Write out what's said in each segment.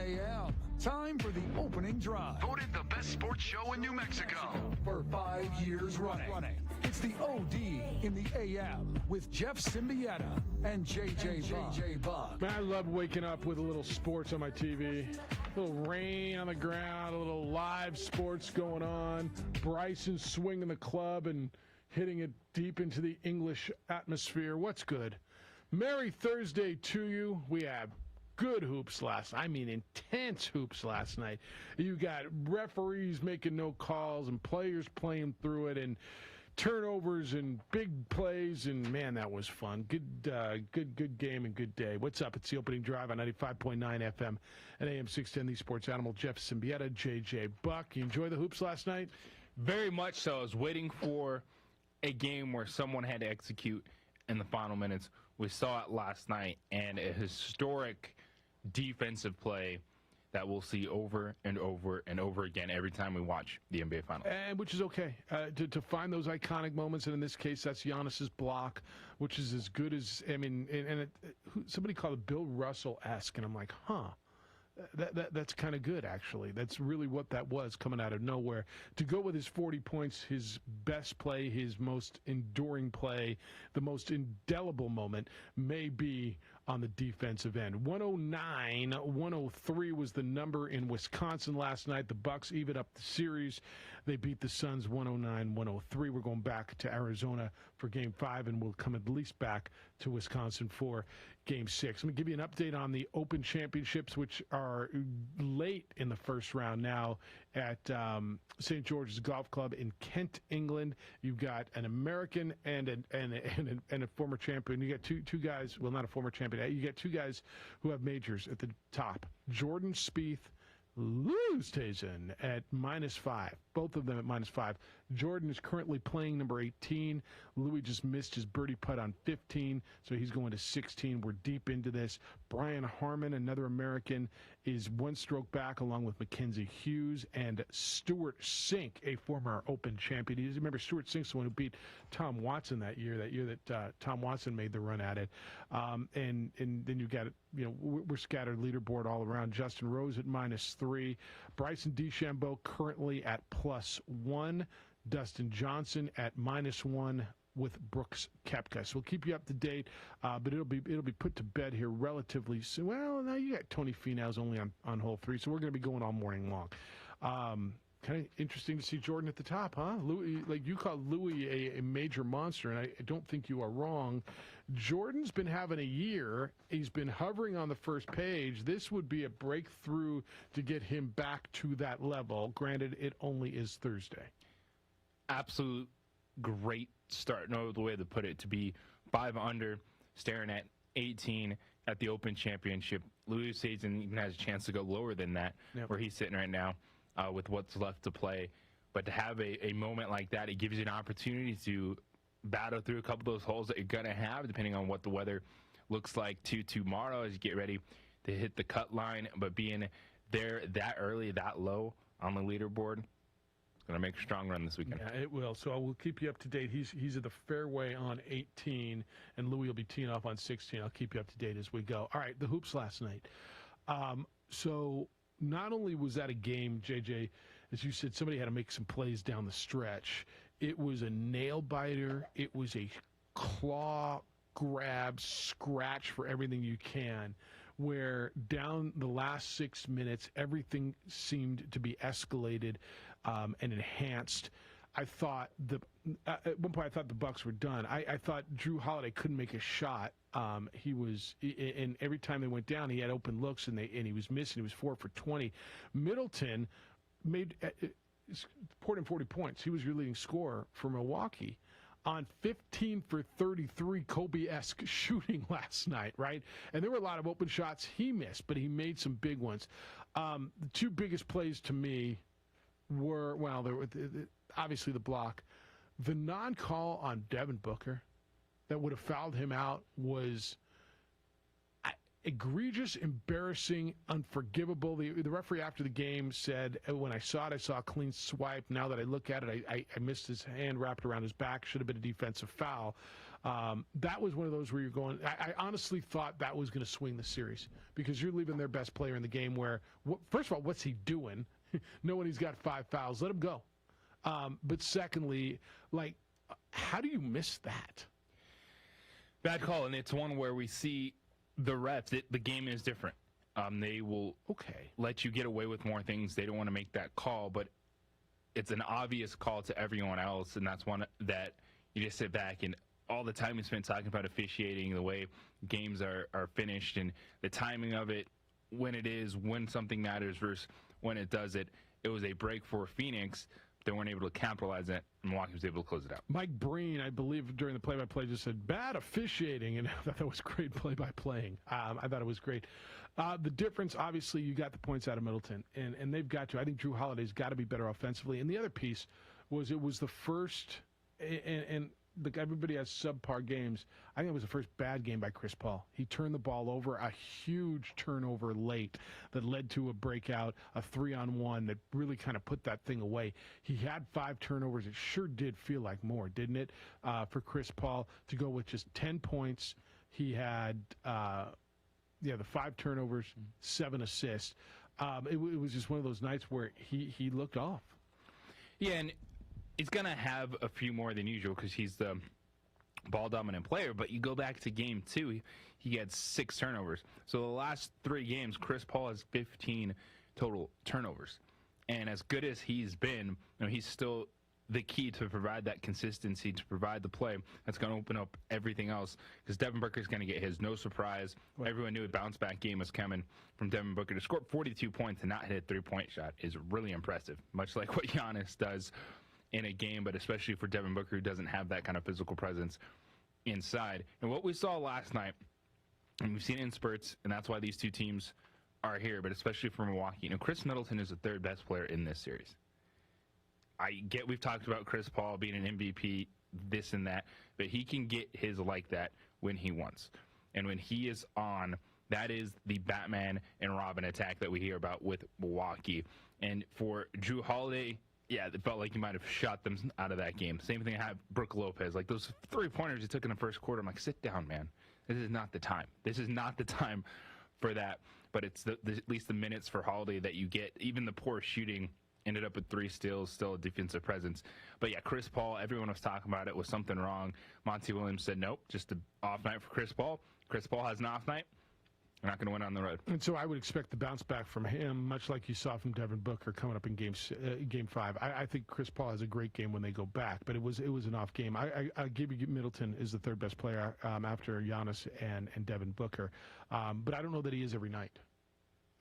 a.m. Time for the opening drive. Voted the best sports show in New Mexico for 5 years running. It's the OD in the AM with Jeff Siembieda and JJ Buck. Man, I love waking up with a little sports on my TV. A little rain on the ground, a little live sports going on. Bryson swinging the club and hitting it deep into the English atmosphere. What's good? Merry Thursday to you. We have good hoops intense hoops last night. You got referees making no calls and players playing through it and turnovers and big plays, and man, that was fun. Good game and good day. What's up? It's the opening drive on 95.9 FM and AM 610, the Sports Animal. Jeff Siembieda, JJ Buck. You enjoy the hoops last night? Very much so. I was waiting for a game where someone had to execute in the final minutes. We saw it last night, and a historic defensive play that we'll see over and over and over again every time we watch the NBA Finals. And which is okay. To find those iconic moments, and in this case, that's Giannis's block, which is as good as, somebody called it Bill Russell-esque, and I'm like, that's kind of good, actually. That's really what that was, coming out of nowhere. To go with his 40 points, his best play, his most enduring play, the most indelible moment may be on the defensive end. 109-103 was the number in Wisconsin last night. The Bucks evened up the series. They beat the Suns 109-103. We're going back to Arizona for Game 5, and we'll come at least back to Wisconsin for Game 6. Let me give you an update on the Open Championships, which are late in the first round now at St. George's Golf Club in Kent, England. You've got an American and a former champion. You got two guys, well, not a former champion. You got two guys who have majors at the top. Jordan Spieth, Oosthuizen at -5. Both of them at -5. Jordan is currently playing number 18. Louis just missed his birdie putt on 15, so he's going to 16. We're deep into this. Brian Harmon, another American, is one stroke back, along with Mackenzie Hughes and Stuart Sink, a former Open champion. You remember Stuart Sink's the one who beat Tom Watson that year that Tom Watson made the run at it. And then you got, we're scattered leaderboard all around. Justin Rose at -3. Bryson DeChambeau currently at +1. Dustin Johnson at -1 with Brooks Koepka. So we'll keep you up to date, but it'll be put to bed here relatively soon. Well, now you got Tony Finau's only on hole 3, so we're going to be going all morning long. Kind of interesting to see Jordan at the top, huh? Louis, like you call Louis a major monster, and I don't think you are wrong. Jordan's been having a year. He's been hovering on the first page. This would be a breakthrough to get him back to that level. Granted, it only is Thursday. Absolute great start, no other way to put it, to be 5 under, staring at 18 at the Open Championship. Louis Oosthuizen even has a chance to go lower than that, where he's sitting right now with what's left to play. But to have a moment like that, it gives you an opportunity to battle through a couple of those holes that you're going to have, depending on what the weather looks like tomorrow as you get ready to hit the cut line. But being there that early, that low on the leaderboard, going to make a strong run this weekend. Yeah, it will. So I will keep you up to date. He's at the fairway on 18, and Louis will be teeing off on 16. I'll keep you up to date as we go. All right, the hoops last night. So not only was that a game, JJ, as you said, somebody had to make some plays down the stretch. It was a nail biter. It was a claw grab, scratch for everything you can, where down the last 6 minutes, everything seemed to be escalated and enhanced. I thought at one point I thought the Bucks were done. I thought Drew Holiday couldn't make a shot. And every time they went down, he had open looks, and he was missing. He was 4 for 20. Middleton poured in 40 points. He was your leading scorer for Milwaukee on 15 for 33 Kobe-esque shooting last night, right? And there were a lot of open shots he missed, but he made some big ones. The two biggest plays to me were, obviously the block. The non-call on Devin Booker that would have fouled him out was, egregious, embarrassing, unforgivable. The referee after the game said, when I saw it, I saw a clean swipe. Now that I look at it, I missed his hand wrapped around his back. Should have been a defensive foul. That was one of those where you're going, I honestly thought that was going to swing the series because you're leaving their best player in the game where, first of all, what's he doing? Knowing he's got 5 fouls, let him go. But secondly, like, how do you miss that? Bad call, and it's one where we see the refs. The game is different. They will let you get away with more things. They don't want to make that call, but it's an obvious call to everyone else, and that's one that you just sit back and all the time we spent talking about officiating, the way games are finished, and the timing of it, when it is, when something matters versus when it doesn't. It was a break for Phoenix. They weren't able to capitalize it, and Milwaukee was able to close it out. Mike Breen, I believe, during the play-by-play just said, bad officiating, and I thought that was great play-by-playing. I thought it was great. The difference, obviously, you got the points out of Middleton, and they've got to. I think Drew Holiday's got to be better offensively. And the other piece was it was the first, and look, everybody has subpar games. I think it was the first bad game by Chris Paul. He turned the ball over, a huge turnover late that led to a breakout, a 3-on-1 that really kind of put that thing away. He had 5 turnovers. It sure did feel like more, didn't it, for Chris Paul to go with just 10 points. He had, the 5 turnovers, 7 assists. It was just one of those nights where he looked off. Yeah, and he's going to have a few more than usual because he's the ball-dominant player, but you go back to game 2, he had 6 turnovers. So the last 3 games, Chris Paul has 15 total turnovers. And as good as he's been, he's still the key to provide that consistency, to provide the play that's going to open up everything else because Devin Booker's going to get his. No surprise. Right. Everyone knew a bounce-back game was coming from Devin Booker. To score 42 points and not hit a 3-point shot is really impressive, much like what Giannis does in a game, but especially for Devin Booker, who doesn't have that kind of physical presence inside. And what we saw last night, and we've seen it in spurts, and that's why these two teams are here, but especially for Milwaukee. Chris Middleton is the 3rd best player in this series. I get we've talked about Chris Paul being an MVP, this and that, but he can get his like that when he wants. And when he is on, that is the Batman and Robin attack that we hear about with Milwaukee. And for Drew Holiday, yeah, it felt like he might have shot them out of that game. Same thing I have Brook Lopez. Like those 3-pointers he took in the first quarter, I'm like, sit down, man. This is not the time. This is not the time for that. But it's at least the minutes for Holiday that you get. Even the poor shooting ended up with 3 steals, still a defensive presence. But yeah, Chris Paul, everyone was talking about it. Was something wrong? Monty Williams said, nope, just an off night for Chris Paul. Chris Paul has an off night. We're not going to win on the road. And so I would expect the bounce back from him, much like you saw from Devin Booker coming up in game 5. I think Chris Paul has a great game when they go back, but it was an off game. I give you Middleton is the 3rd best player after Giannis and Devin Booker, but I don't know that he is every night.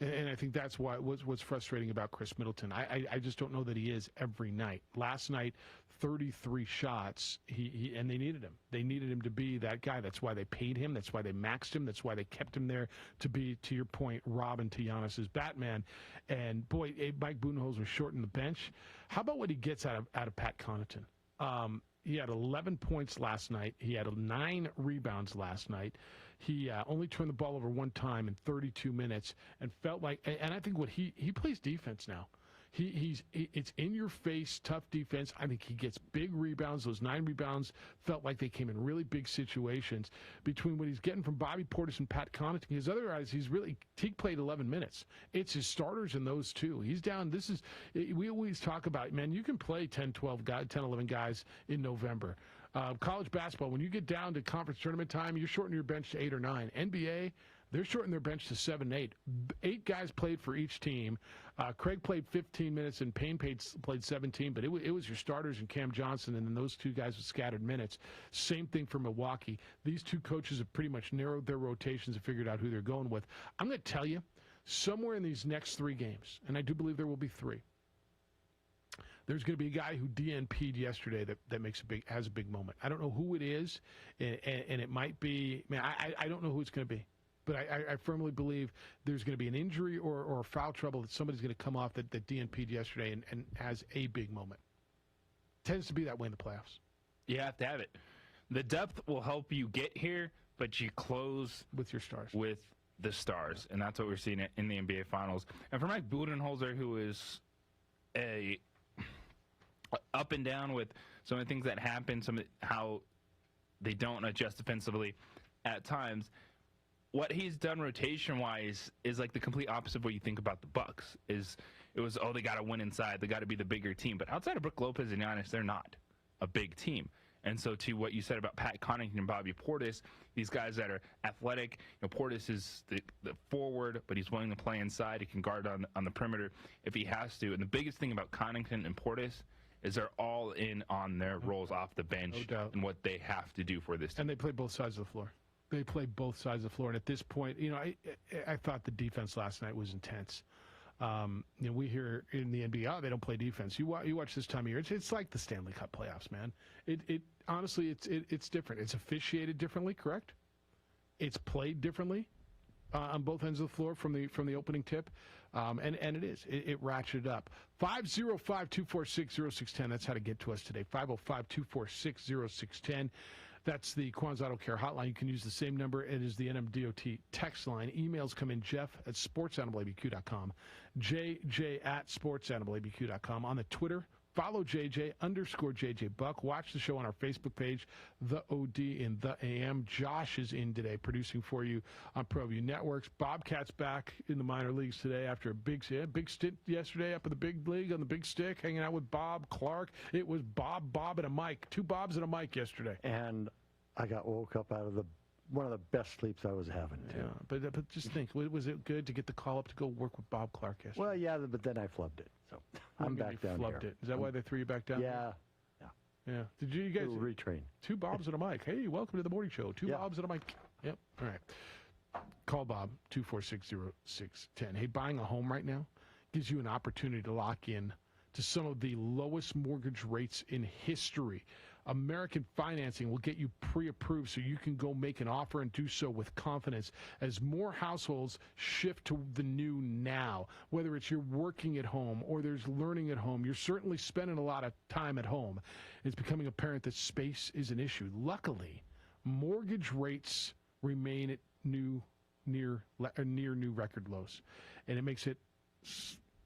And I think that's what's frustrating about Chris Middleton. I just don't know that he is every night. Last night, 33 shots, and they needed him. They needed him to be that guy. That's why they paid him. That's why they maxed him. That's why they kept him there to be, to your point, Robin to Giannis's Batman. And, boy, Mike Budenholzer shortened the bench. How about what he gets out of Pat Connaughton? He had 11 points last night. He had 9 rebounds last night. He only turned the ball over 1 time in 32 minutes and felt like, and I think what he plays defense now. It's in your face, tough defense. I think he gets big rebounds. Those 9 rebounds felt like they came in really big situations. Between what he's getting from Bobby Portis and Pat Connaughton, his other guys, Teague played 11 minutes. It's his starters in those 2. He's down. We always talk about, man, you can play 10, 11 guys in November. College basketball, when you get down to conference tournament time, you're shortening your bench to 8 or 9. NBA, they're shortening their bench to 7, 8. 8 guys played for each team. Craig played 15 minutes and Payne played 17, but it was your starters and Cam Johnson and then those 2 guys with scattered minutes. Same thing for Milwaukee. These 2 coaches have pretty much narrowed their rotations and figured out who they're going with. I'm going to tell you, somewhere in these next 3 games, and I do believe there will be 3, there's going to be a guy who DNP'd yesterday that has a big moment. I don't know who it is, and it might be, man, I don't know who it's going to be. But I firmly believe there's going to be an injury or foul trouble that somebody's going to come off that DNP'd yesterday and has a big moment. Tends to be that way in the playoffs. You have to have it. The depth will help you get here, but you close with your stars. With the stars, and that's what we're seeing in the NBA Finals. And for Mike Budenholzer, who is a up and down with some of the things that happen, how they don't adjust defensively at times. What he's done rotation-wise is like the complete opposite of what you think about the Bucks. They got to win inside, they got to be the bigger team. But outside of Brook Lopez and Giannis, they're not a big team. And so to what you said about Pat Connaughton and Bobby Portis, these guys that are athletic, Portis is the forward, but he's willing to play inside. He can guard on the perimeter if he has to. And the biggest thing about Connaughton and Portis is they're all in on their roles off the bench and what they have to do for this team. And they play both sides of the floor. They play both sides of the floor. And at this point, I thought the defense last night was intense. We hear in the NBA, they don't play defense. You watch this time of year, it's like the Stanley Cup playoffs, man. It honestly, it's different. It's officiated differently, correct? It's played differently on both ends of the floor from the opening tip, and it ratcheted up. 505-246-0610. That's how to get to us today. 505-246-0610. That's the Quan's Auto Care hotline. You can use the same number. It is the NMDOT text line. Emails come in, jeff@sportsanimalabq.com, jj@sportsanimalabq.com. On the Twitter, follow JJ_JJ Buck. Watch the show on our Facebook page, The OD in the AM. Josh is in today producing for you on ProView Networks. Bobcat's back in the minor leagues today after a big stint yesterday up in the big league on the big stick, hanging out with Bob Clark. It was Bob, and a Mike. 2 Bobs and a Mike yesterday. And I got woke up out of one of the best sleeps I was having, too. Yeah, but just think, was it good to get the call up to go work with Bob Clark yesterday? Well, yeah, but then I flubbed it. So I'm back down here. It. Is that why they threw you back down? Yeah. Yeah. Did you guys retrain? 2 Bobs and a Mike. Hey, welcome to the morning show. 2 Bobs and a Mike. Yep. All right. Call Bob, 246-0610. Hey, buying a home right now gives you an opportunity to lock in to some of the lowest mortgage rates in history. American Financing will get you pre-approved so you can go make an offer and do so with confidence as more households shift to the new now. Whether it's you're working at home or there's learning at home, you're certainly spending a lot of time at home. It's becoming apparent that space is an issue. Luckily, mortgage rates remain at near new record lows, and it makes it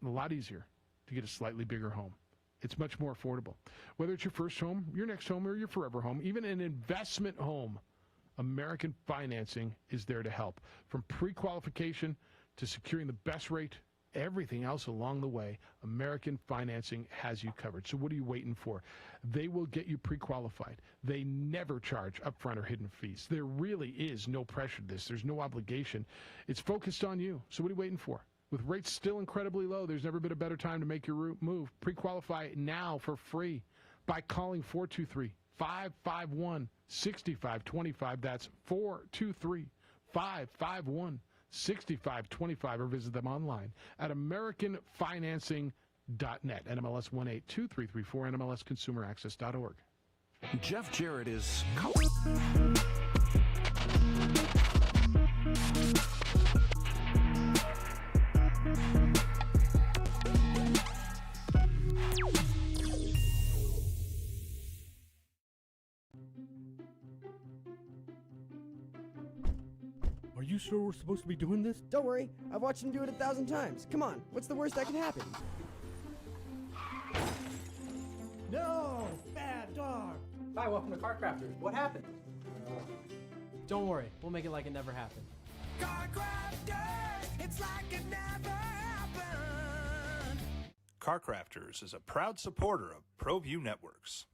a lot easier to get a slightly bigger home. It's much more affordable. Whether it's your first home, your next home, or your forever home, even an investment home, American Financing is there to help. From pre-qualification to securing the best rate, everything else along the way, American Financing has you covered. So what are you waiting for? They will get you pre-qualified. They never charge upfront or hidden fees. There really is no pressure to this. There's no obligation. It's focused on you. So what are you waiting for? With rates still incredibly low, there's never been a better time to make your move. Pre-qualify now for free by calling 423-551-6525. That's 423-551-6525, or visit them online at AmericanFinancing.net. NMLS 182334, NMLSConsumerAccess.org. Jeff Jarrett is... Are you sure we're supposed to be doing this? Don't worry, I've watched him do it 1,000 times. Come on, what's the worst that could happen? No! Bad dog! Hi, welcome to Car Crafters. What happened? Don't worry, we'll make it like it never happened. Car Crafters, it's like it never happened. Car Crafters is a proud supporter of ProView Networks.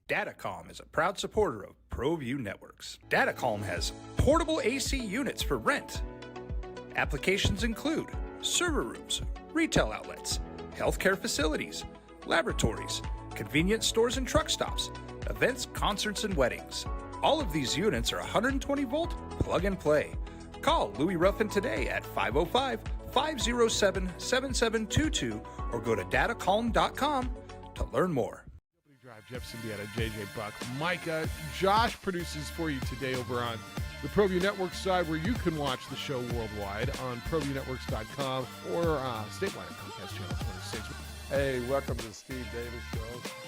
Datacom is a proud supporter of ProView Networks. Datacom has portable AC units for rent. Applications include server rooms, retail outlets, healthcare facilities, laboratories, convenience stores and truck stops, events, concerts, and weddings. All of these units are 120-volt plug and play. Call Louis Ruffin today at 505-507-7722 or go to datacom.com to learn more. Drive, Jeff Siembieda, JJ Buck. Micah, Josh produces for you today over on the ProView Network side, where you can watch the show worldwide on ProViewNetworks.com or statewide at Comcast Channel 26. Hey, welcome to the Steve Davis Show.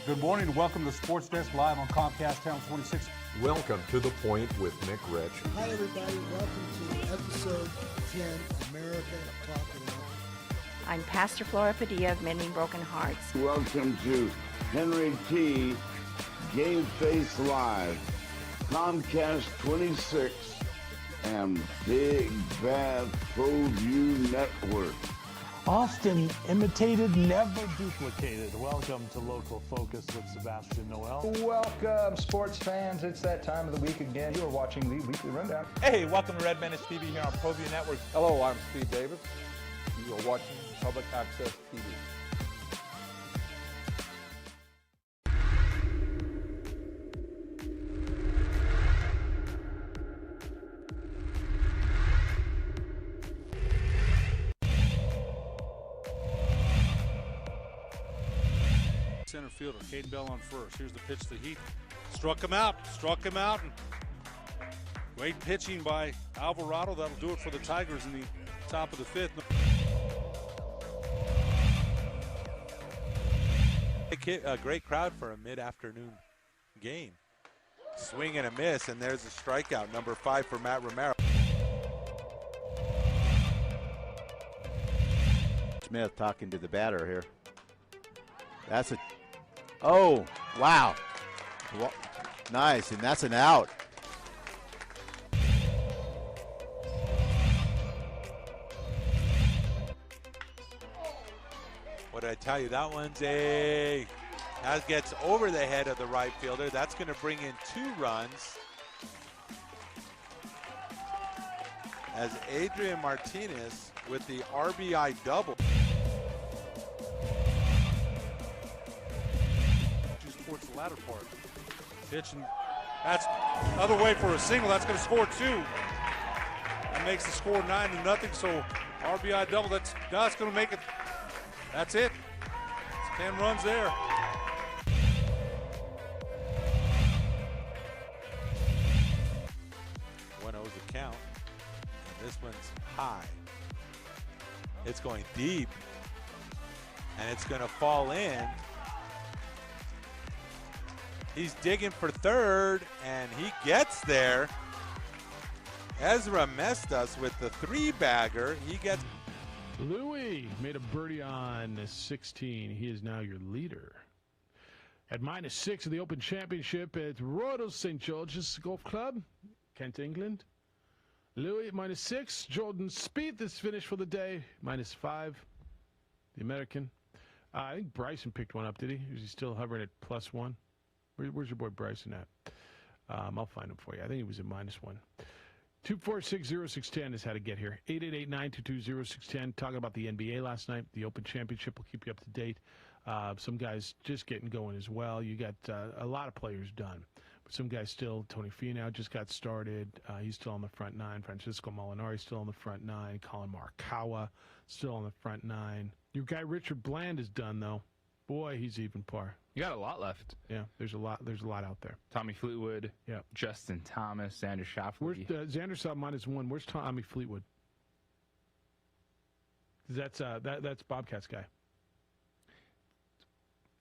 Good morning and welcome to Sports Desk Live on Comcast Channel 26. Welcome to The Point with Nick Rich. Hi, everybody. Welcome to episode 10, America Talking Out. I'm Pastor Flora Padilla of Mending Broken Hearts. Welcome to Henry T. Game Face Live, Comcast 26, and Big Bad ProView Network. Often imitated, never duplicated. Welcome to Local Focus with Sebastian Noel. Welcome, sports fans. It's that time of the week again. You are watching the Weekly Rundown. Hey, welcome to Red Menace TV here on ProView Network. Hello, I'm Steve Davis. You are watching Public Access TV. Center fielder, Caden Bell on first. Here's the pitch to Heath. Struck him out. And great pitching by Alvarado. That'll do it for the Tigers in the top of the fifth. A great crowd for a mid-afternoon game. Swing and a miss, and there's a strikeout, number 5 for Matt Romero. Smith talking to the batter here. That's a... Oh, wow. Nice, and that's an out. What did I tell you? That one's that gets over the head of the right fielder. That's going to bring in 2 runs as Adrian Martinez with the RBI double. Towards the latter part. Pitch, and that's other way for a single. That's going to score 2. That makes the score 9-0. So RBI double. That's going to make it. That's it. It's 10 runs there. One O's the count. And this one's high. It's going deep. And it's going to fall in. He's digging for third, and he gets there. Ezra Mestas with the 3-bagger. He gets... Louis made a birdie on 16. He is now your leader. At -6 of the Open Championship at Royal St. George's Golf Club, Kent, England. Louis at -6. Jordan Spieth is finished for the day, -5. The American. I think Bryson picked one up, did he? Is he still hovering at +1? Where's your boy Bryson at? I'll find him for you. I think he was at -1. 246-0610 is how to get here. 888-922-0610. Talking about the NBA last night. The Open Championship will keep you up to date. Some guys just getting going as well. You got a lot of players done. But some guys still. Tony Finau just got started. He's still on the front 9. Francisco Molinari still on the front 9. Colin Morikawa still on the front 9. Your guy Richard Bland is done, though. Boy, he's even par. You got a lot left. Yeah, there's a lot out there. Tommy Fleetwood. Yeah. Justin Thomas. Xander Schauffele. Where's Xander's out -1? Where's Tommy Fleetwood? That's Bobcat's guy.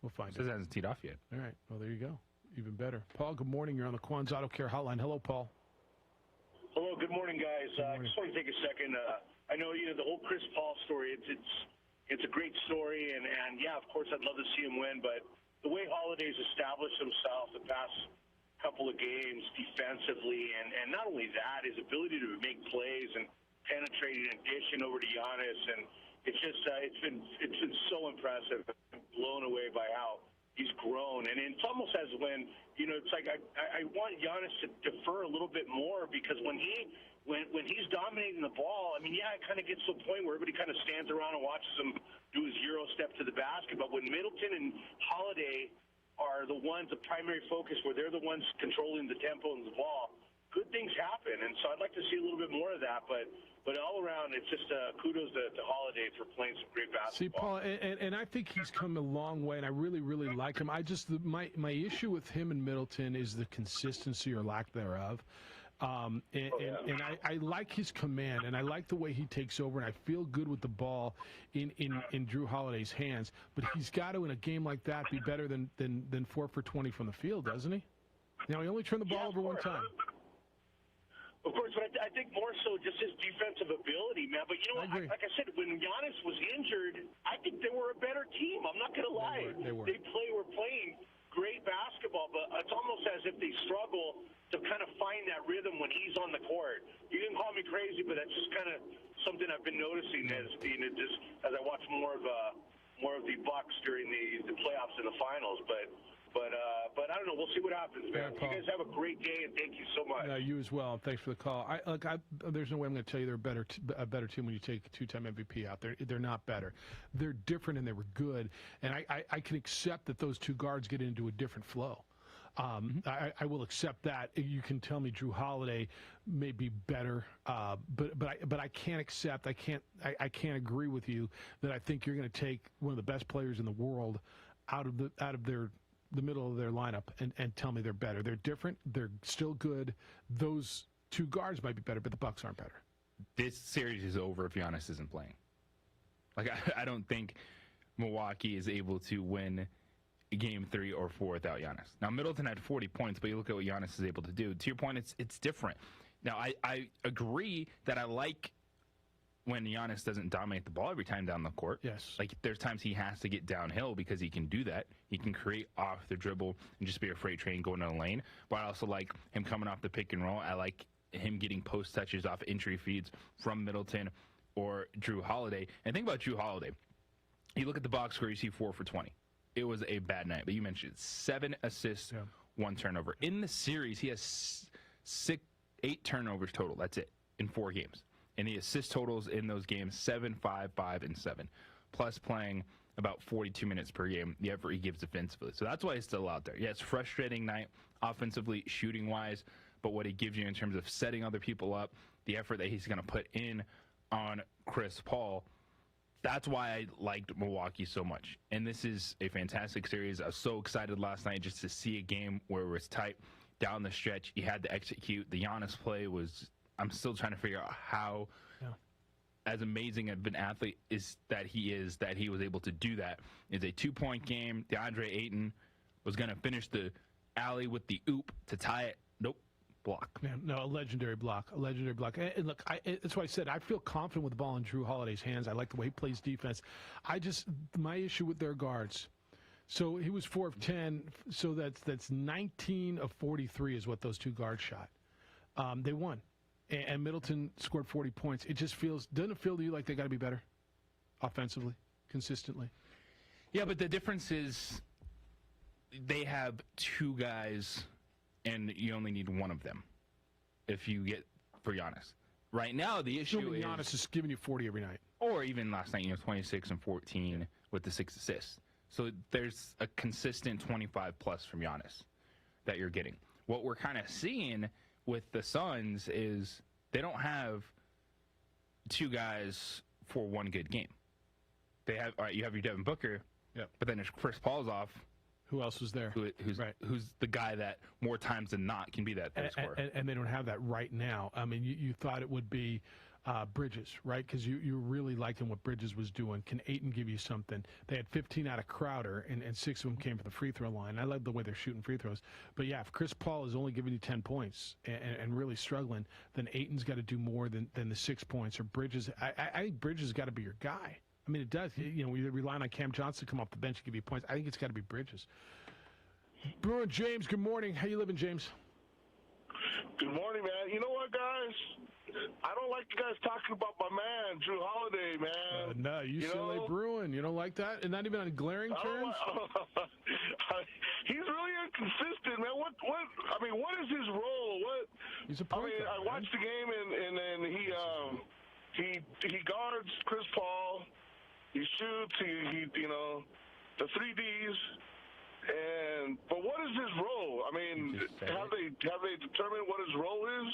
We'll find it. It hasn't teed off yet. All right. Well, there you go. Even better. Paul, good morning. You're on the Quan's Auto Care Hotline. Hello, Paul. Hello. Good morning, guys. I just want to take a second. I know the whole Chris Paul story. It's a great story, and yeah, of course, I'd love to see him win. But the way Holiday's established himself the past couple of games defensively, and not only that, his ability to make plays and penetrating and dishing over to Giannis, and it's just it's been so impressive. I'm blown away by how he's grown, and it's almost as when it's like I want Giannis to defer a little bit more, because when he's dominating the ball, I mean, yeah, it kind of gets to a point where everybody kind of stands around and watches him do his Euro step to the basket. But when Middleton and Holiday are the ones, the primary focus, where they're the ones controlling the tempo and the ball, good things happen. And so I'd like to see a little bit more of that. But all around, it's just kudos to Holiday for playing some great basketball. See, Paul, and I think he's come a long way, and I really, really like him. My issue with him and Middleton is the consistency or lack thereof. And I like his command, and I like the way he takes over, and I feel good with the ball in Drew Holiday's hands. But he's got to, in a game like that, be better than 4 for 20 from the field, doesn't he? Now, he only turned the ball over one time. Of course, but I think more so just his defensive ability, man. But, you know, like I said, when Giannis was injured, I think they were a better team. I'm not going to lie. They were. Were playing great basketball, but it's almost as if they struggle to kind of find that rhythm when he's on the court. You can call me crazy, but that's just kind of something I've been noticing as I watch more of the Bucks during the playoffs and the finals. But I don't know. We'll see what happens, man. You guys have a great day, and thank you so much. You as well. Thanks for the call. There's no way I'm going to tell you they're a better team when you take a two-time MVP out. They're not better. They're different, and they were good. And I can accept that those two guards get into a different flow. I will accept that. You can tell me Drew Holiday may be better, but I can't accept. I can't agree with you that I think you're going to take one of the best players in the world out of the middle of their lineup and tell me they're better. They're different. They're still good. Those two guards might be better, but the Bucks aren't better. This series is over if Giannis isn't playing. Like, I don't think Milwaukee is able to win game 3 or 4 without Giannis. Now, Middleton had 40 points, but you look at what Giannis is able to do. To your point, it's different. Now, I agree that I like when Giannis doesn't dominate the ball every time down the court. Yes. Like, there's times he has to get downhill because he can do that. He can create off the dribble and just be a freight train going down the lane. But I also like him coming off the pick and roll. I like him getting post touches off entry feeds from Middleton or Drew Holiday. And think about Drew Holiday. You look at the box score, you see 4 for 20. It was a bad night. But you mentioned 7 assists, 1 turnover. In the series, he has 8 turnovers total. That's it in 4 games. And the assist totals in those games, 7, 5, 5, and 7. Plus playing about 42 minutes per game, the effort he gives defensively. So that's why he's still out there. Yeah, it's a frustrating night offensively, shooting-wise, but what he gives you in terms of setting other people up, the effort that he's going to put in on Chris Paul, that's why I liked Milwaukee so much. And this is a fantastic series. I was so excited last night just to see a game where it was tight down the stretch. You had to execute. The Giannis play was... I'm still trying to figure out how, as amazing of an athlete that he was able to do that. It's a 2-point game. DeAndre Ayton was going to finish the alley with the oop to tie it. Nope. Block. Man, no, a legendary block. A legendary block. And look, that's why I said I feel confident with the ball in Drew Holiday's hands. I like the way he plays defense. My issue with their guards. So he was 4 of 10. So that's 19 of 43 is what those two guards shot. They won. And Middleton scored 40 points. It just doesn't it feel to you like they got to be better offensively, consistently? Yeah, but the difference is they have 2 guys, and you only need one of them if you get for Giannis. Right now, the issue is Giannis is giving you 40 every night. Or even last night, 26 and 14 with the 6 assists. So there's a consistent 25-plus from Giannis that you're getting. What we're kind of seeing with the Suns is they don't have 2 guys for one good game. They have you have your Devin Booker, but then if Chris Paul's off, who else is there? Who's the guy that more times than not can be that third scorer? And they don't have that right now. I mean, you thought it would be Bridges, right? Because you're really liking what Bridges was doing. Can Ayton give you something? They had 15 out of Crowder, and 6 of them came from the free throw line. I love the way they're shooting free throws. But, yeah, if Chris Paul is only giving you 10 points and really struggling, then Ayton's got to do more than the 6 points. Or Bridges, I think Bridges has got to be your guy. I mean, it does. You know, we're relying on Cam Johnson to come off the bench and give you points. I think it's got to be Bridges. Brewer James, good morning. How you living, James? Good morning, man. You know what, guys? I don't like you guys talking about my man, Drew Holiday, man. No, UCLA Bruin. You don't like that? And not even on glaring terms? He's really inconsistent, man. What is his role? He's a point guard, I watched the game, and then he guards Chris Paul. He shoots. He the 3Ds. But what is his role? I mean, have they determined what his role is?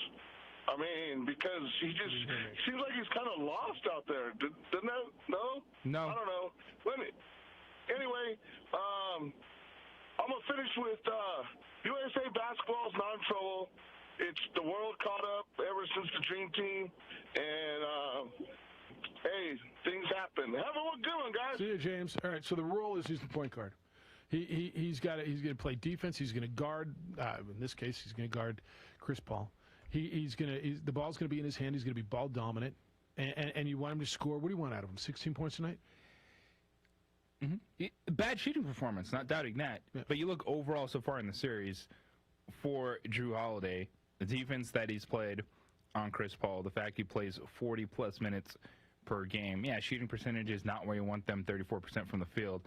I mean, because he just seems like he's kind of lost out there. Doesn't that? No? No. I don't know. Anyway, I'm going to finish with USA basketball's not in trouble. it's the world caught up ever since the Dream Team, and hey, things happen. Have a good one, guys. See you, James. All right, so the rule is he's the point guard. He's going to play defense. He's going to guard. In this case, he's going to guard Chris Paul. The ball's going to be in his hand. He's going to be ball dominant, and you want him to score. What do you want out of him? 16 points tonight. Mm-hmm. Bad shooting performance, not doubting that. Yeah. But you look overall so far in the series for Drew Holiday, the defense that he's played on Chris Paul, the fact he plays 40-plus minutes per game. Yeah, shooting percentage is not where you want them, 34% from the field,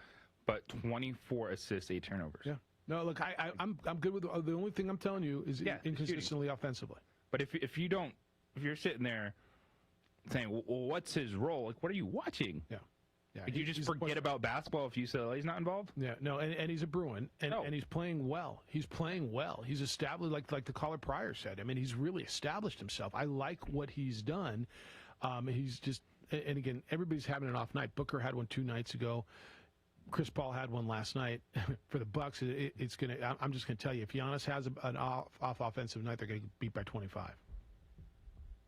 but 24 assists, 8 turnovers. Yeah. No, look, I'm good with the only thing I'm telling you is inconsistently offensively. But if you're sitting there saying, well, what's his role? Like, what are you watching? Yeah. Yeah, you just forget about basketball if UCLA's not involved? Yeah, no, and he's a Bruin, and he's playing well. He's playing well. He's established, like the caller prior said. I mean, he's really established himself. I like what he's done. He's just, and again, everybody's having an off night. Booker had one 2 nights ago. Chris Paul had one last night. For the Bucks, it's gonna. I'm just gonna tell you, if Giannis has an off offensive night, they're gonna get beat by 25.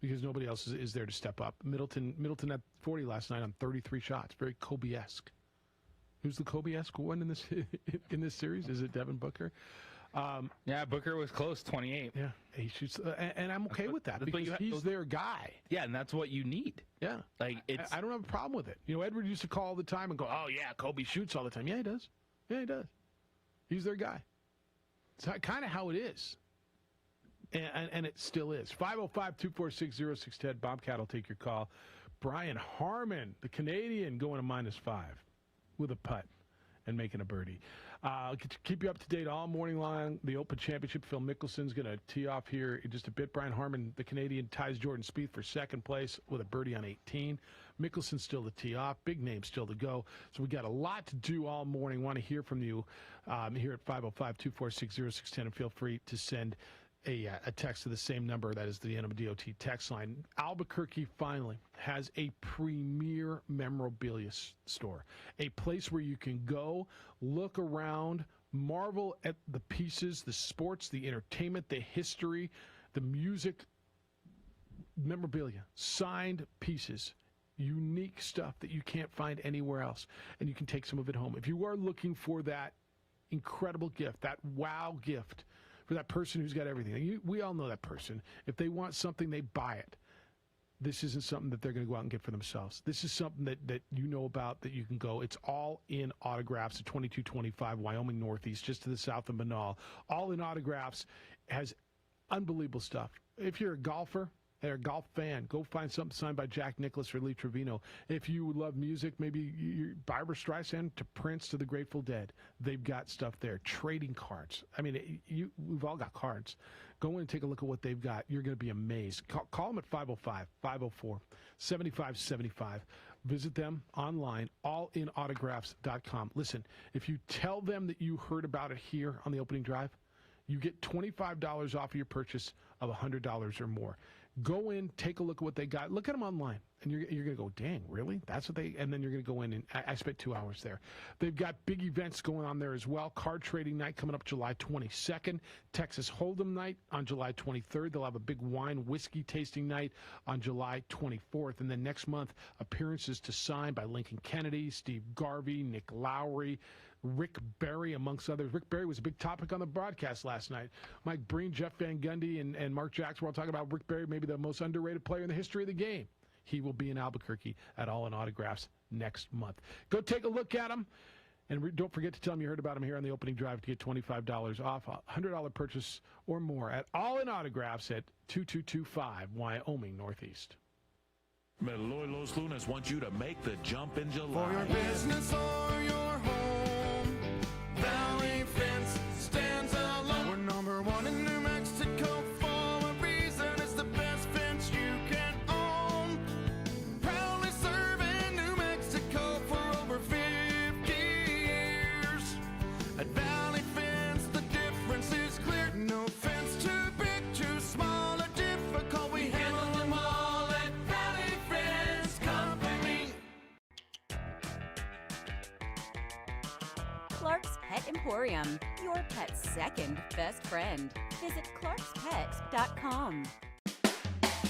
Because nobody else is there to step up. Middleton had 40 last night on 33 shots. Very Kobe-esque. Who's the Kobe-esque one in this series? Is it Devin Booker? Yeah, Booker was close, 28. Yeah, he shoots, and I'm okay with that because he's their guy. Yeah, and that's what you need. Yeah, like I don't have a problem with it. You know, Edward used to call all the time and go, "Oh yeah, Kobe shoots all the time." Yeah, he does. Yeah, he does. He's their guy. It's kind of how it is. And it still is. 505-246-0610. Bobcat will take your call. Brian Harmon, the Canadian, going to -5 with a putt and making a birdie. Keep you up to date all morning long. The Open Championship, Phil Mickelson's going to tee off here in just a bit. Brian Harmon, the Canadian, ties Jordan Spieth for second place with a birdie on 18. Mickelson still to tee off. Big name still to go. So we got a lot to do all morning. Want to hear from you here at 505-246-0610. And feel free to send a text to the same number. That is the NMDOT text line. Albuquerque finally has a premier memorabilia store, a place where you can go, look around, marvel at the pieces, the sports, the entertainment, the history, the music, memorabilia, signed pieces, unique stuff that you can't find anywhere else, and you can take some of it home. If you are looking for that incredible gift, that wow gift, for that person who's got everything. We all know that person. If they want something, they buy it. This isn't something that they're going to go out and get for themselves. This is something that you know about, that you can go. It's All In Autographs at 2225 Wyoming Northeast, just to the south of Manal. All In Autographs has unbelievable stuff. If you're a golfer, or a golf fan, go find something signed by Jack Nicklaus or Lee Trevino. If you love music, maybe Barbra Streisand to Prince to the Grateful Dead, they've got stuff there. Trading cards. I mean, we've all got cards. Go in and take a look at what they've got. You're going to be amazed. Call them at 505-504-7575. Visit them online, allinautographs.com. Listen, if you tell them that you heard about it here on the opening drive, you get $25 off of your purchase of $100 or more. Go in, take a look at what they got. Look at them online, and you're going to go, dang, really? That's what they – and then you're going to go in, and I spent 2 hours there. They've got big events going on there as well. Card trading night coming up July 22nd. Texas Hold'em night on July 23rd. They'll have a big wine whiskey tasting night on July 24th. And then next month, appearances to sign by Lincoln Kennedy, Steve Garvey, Nick Lowry, Rick Barry, amongst others. Rick Barry was a big topic on the broadcast last night. Mike Breen, Jeff Van Gundy, and Mark Jackson were all talking about Rick Barry, maybe the most underrated player in the history of the game. He will be in Albuquerque at All In Autographs next month. Go take a look at him. And don't forget to tell him you heard about him here on the opening drive to get $25 off a $100 purchase or more at All In Autographs at 2225 Wyoming Northeast. Meloy Los Lunas wants you to make the jump in July. For your business or your home, Valley Fence stands alone. We're number one in New Mexico for a reason. It's the best fence you can own. Proudly serving New Mexico for over 50 years. At Valley Fence, the difference is clear. No fence too big, too small, or difficult. We handle them all at Valley Fence Company. Clark's Pet Emporium, your pet's second best friend. Visit ClarksPecs.com.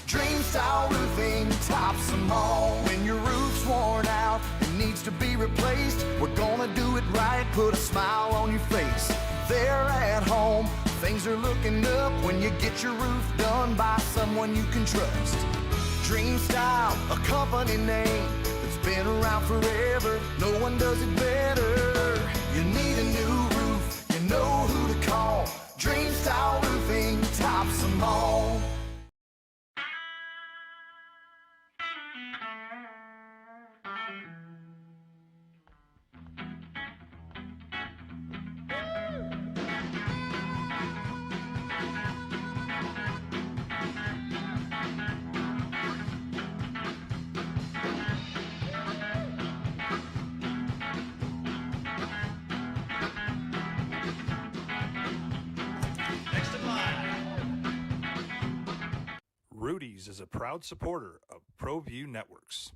Dream Style Roofing tops them all. When your roof's worn out and needs to be replaced, we're gonna do it right, put a smile on your face. They're at home, things are looking up when you get your roof done by someone you can trust. Dream Style, a company name that's been around forever. No one does it better. You need a new roof, you know who to call. Dream Style Roofing tops them all. Rudy's is a proud supporter of ProView Networks.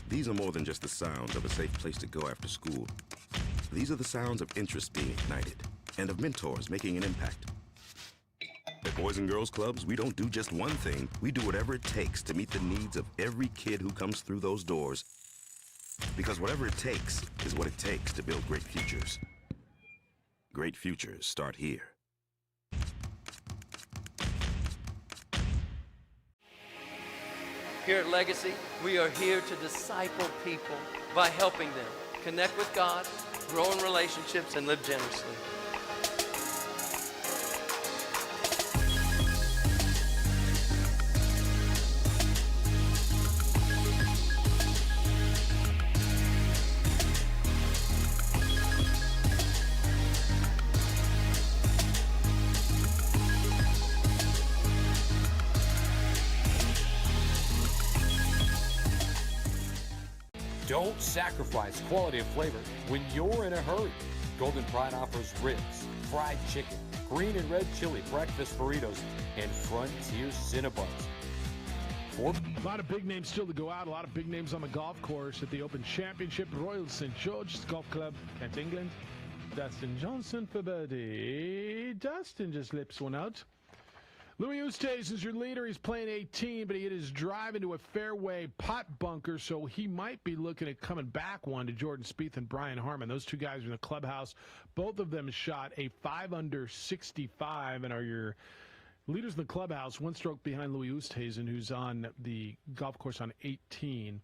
These are more than just the sounds of a safe place to go after school. These are the sounds of interest being ignited and of mentors making an impact. At Boys and Girls Clubs, we don't do just one thing. We do whatever it takes to meet the needs of every kid who comes through those doors. Because whatever it takes is what it takes to build great futures. Great futures start here. Here at Legacy, we are here to disciple people by helping them connect with God, grow in relationships, and live generously. Don't sacrifice quality of flavor when you're in a hurry. Golden Pride offers ribs, fried chicken, green and red chili, breakfast burritos, and Frontier Cinnabons. A lot of big names still to go out. A lot of big names on the golf course at the Open Championship. Royal St. George's Golf Club, Kent, England. Dustin Johnson for birdie. Dustin just lips one out. Louis Oosthuizen is your leader. He's playing 18, but he hit his drive into a fairway pot bunker, so he might be looking at coming back one to Jordan Spieth and Brian Harman. Those two guys are in the clubhouse. Both of them shot a 5-under 65 and are your leaders in the clubhouse, one stroke behind Louis Oosthuizen, who's on the golf course on 18.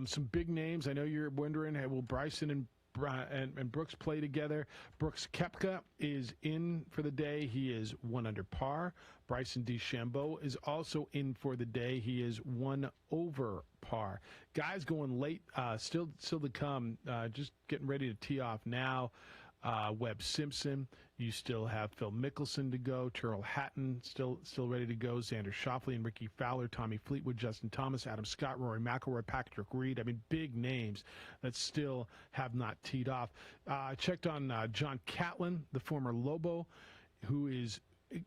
Some big names. I know you're wondering, will Bryson and Brooks play together? Brooks Koepka is in for the day. He is 1 under par. Bryson DeChambeau is also in for the day. He is 1 over par. Guys going late, still to come. Just getting ready to tee off now. Webb Simpson. You still have Phil Mickelson to go. Tyrrell Hatton still ready to go. Xander Schauffele and Ricky Fowler, Tommy Fleetwood, Justin Thomas, Adam Scott, Rory McIlroy, Patrick Reed. I mean, big names that still have not teed off. I checked on John Catlin, the former Lobo, who is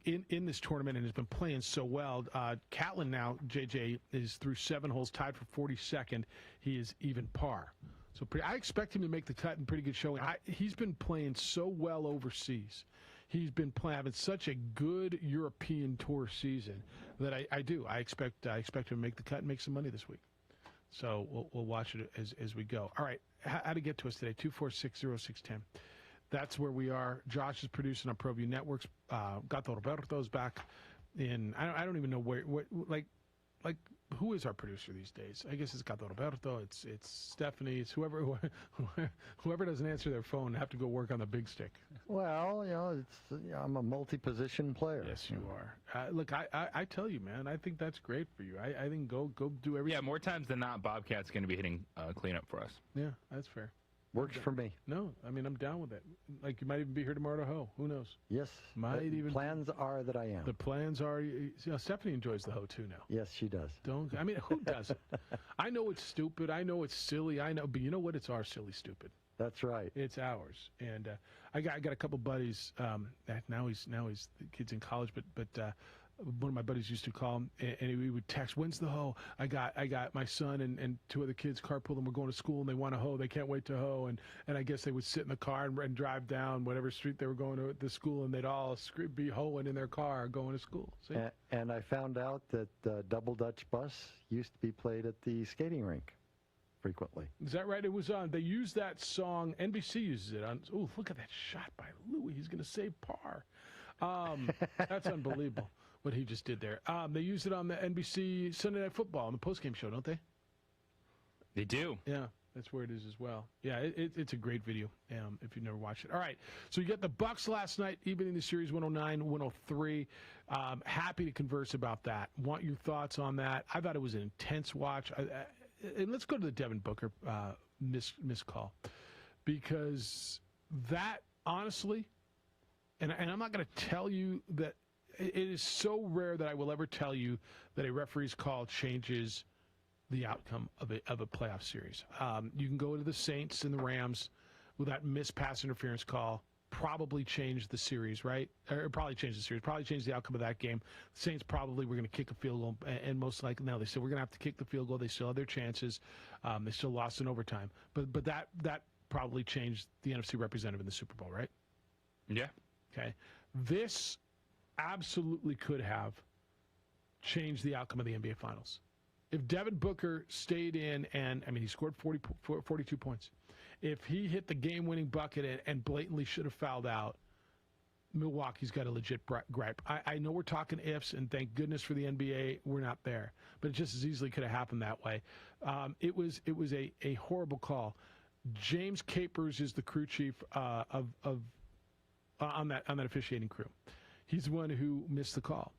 in this tournament and has been playing so well. Catlin now, JJ, is through 7 holes, tied for 42nd. He is even par. So I expect him to make the cut in pretty good showing. He's been playing so well overseas. He's been having such a good European Tour season that I expect him to make the cut and make some money this week. So we'll watch it as we go. All right, how to get to us today? 246-0610. That's where we are. Josh is producing on ProView Networks. Gato Roberto's back in. I don't even know where who is our producer these days? I guess it's Gato Roberto. It's Stephanie. It's whoever doesn't answer their phone have to go work on the big stick. Well, I'm a multi-position player. Yes, you are. Look, I tell you, man, I think that's great for you. I think go do everything. Yeah, more times than not, Bobcat's going to be hitting cleanup for us. Yeah, that's fair. Works for me. No, I mean, I'm down with it. Like, you might even be here tomorrow to hoe. Who knows? Yes. Might even. Plans are that I am. The plans are. Stephanie enjoys the hoe too now. Yes, she does. I mean, who doesn't? I know it's stupid. I know it's silly. I know, but you know what? It's our silly stupid. That's right. It's ours. And I got a couple buddies. Now he's the kid's in college, but one of my buddies used to call him, and he would text, "When's the hoe? I got my son and two other kids carpool, and we're going to school, and they want to hoe. They can't wait to hoe." And I guess they would sit in the car and drive down whatever street they were going to the school, and they'd all be hoeing in their car going to school. See? And I found out that Double Dutch Bus used to be played at the skating rink frequently. Is that right? It was on. They used that song. NBC uses it on. Oh, look at that shot by Louis. He's going to save par. That's unbelievable what he just did there. They use it on the NBC Sunday Night Football on the postgame show, don't they? They do. Yeah, that's where it is as well. Yeah, it's a great video if you've never watched it. All right, so you get the Bucks last night, evening the series 109-103. Happy to converse about that. Want your thoughts on that? I thought it was an intense watch. And let's go to the Devin Booker missed call, because that, honestly, and I'm not going to tell you that it is so rare that I will ever tell you that a referee's call changes the outcome of a playoff series. You can go to the Saints and the Rams with that missed pass interference call, probably change the series, right? Or probably change the series, probably change the outcome of that game. The Saints probably were going to kick a field goal, and most likely now they said we're going to have to kick the field goal. They still have their chances. They still lost in overtime, but that probably changed the NFC representative in the Super Bowl, right? Yeah. Okay. This absolutely could have changed the outcome of the NBA Finals. If Devin Booker stayed in, and I mean, he scored 42 points. If he hit the game-winning bucket and blatantly should have fouled out, Milwaukee's got a legit gripe. I know we're talking ifs, and thank goodness for the NBA, we're not there. But it just as easily could have happened that way. It was a horrible call. James Capers is the crew chief on that officiating crew. He's the one who missed the call.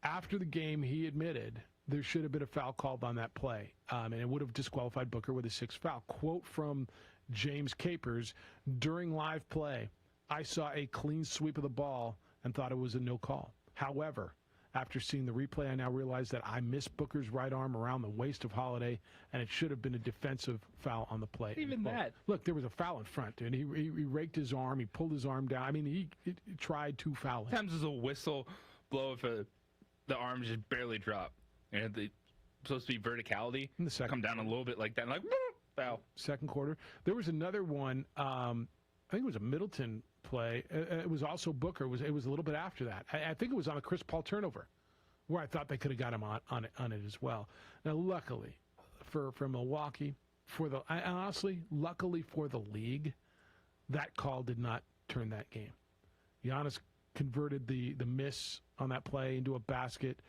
After the game, he admitted there should have been a foul called on that play, and it would have disqualified Booker with a sixth foul. Quote from James Capers: "During live play, I saw a clean sweep of the ball and thought it was a no call. However, after seeing the replay, I now realize that I missed Booker's right arm around the waist of Holiday, and it should have been a defensive foul on the play." Even that. Look, there was a foul in front, dude. He raked his arm. He pulled his arm down. I mean, he tried to foul him. Sometimes there's a whistle blow if the arm just barely drop. And it's supposed to be verticality. In the second, come down a little bit like that, and like, foul. Second quarter. There was another one, I think it was a Middleton play. It was also Booker. It was a little bit after that. I think it was on a Chris Paul turnover, where I thought they could have got him on it as well. Now, luckily for Milwaukee, honestly, luckily for the league, that call did not turn that game. Giannis converted the miss on that play into a basket.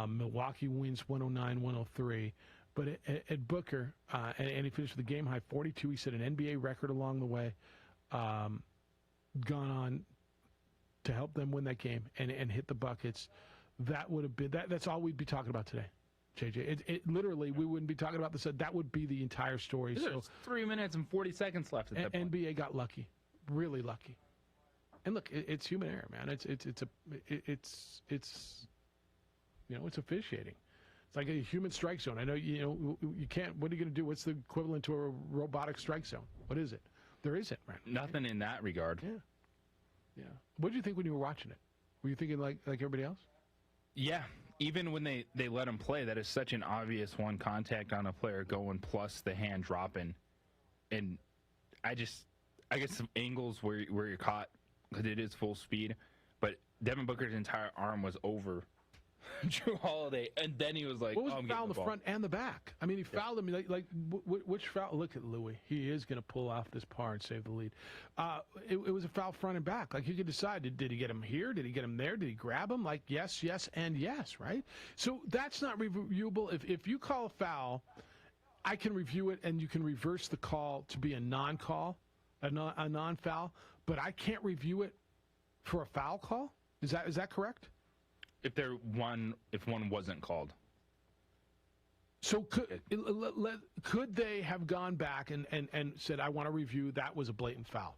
Milwaukee wins 109-103. But at Booker, and he finished with a game-high 42. He set an NBA record along the way, gone on to help them win that game and hit the buckets. That would have been that's all we'd be talking about today, JJ. It literally, we wouldn't be talking about this. That would be the entire story. There's 3 minutes and 40 seconds left at that point. NBA got lucky, really lucky. And look, it's human error, man. It's officiating. It's like a human strike zone. I know you can't. What are you going to do? What's the equivalent to a robotic strike zone? What is it? There isn't, right? Nothing in that regard. Yeah. What did you think when you were watching it? Were you thinking like everybody else? Yeah. Even when they let him play, that is such an obvious one contact on a player going plus the hand dropping, and I guess some angles where you're caught because it is full speed, but Devin Booker's entire arm was over Drew Holiday, and then he was like, what was the the foul in the front and the back? I mean, he fouled him. Which foul? Look at Louis. He is going to pull off this par and save the lead. It was a foul front and back. Like, you could decide, did he get him here? Did he get him there? Did he grab him? Like, yes, and yes, right? So that's not reviewable. If you call a foul, I can review it, and you can reverse the call to be a non-call, a non-foul, but I can't review it for a foul call? Is that correct? If one wasn't called. So could they have gone back and said, I want to review, that was a blatant foul?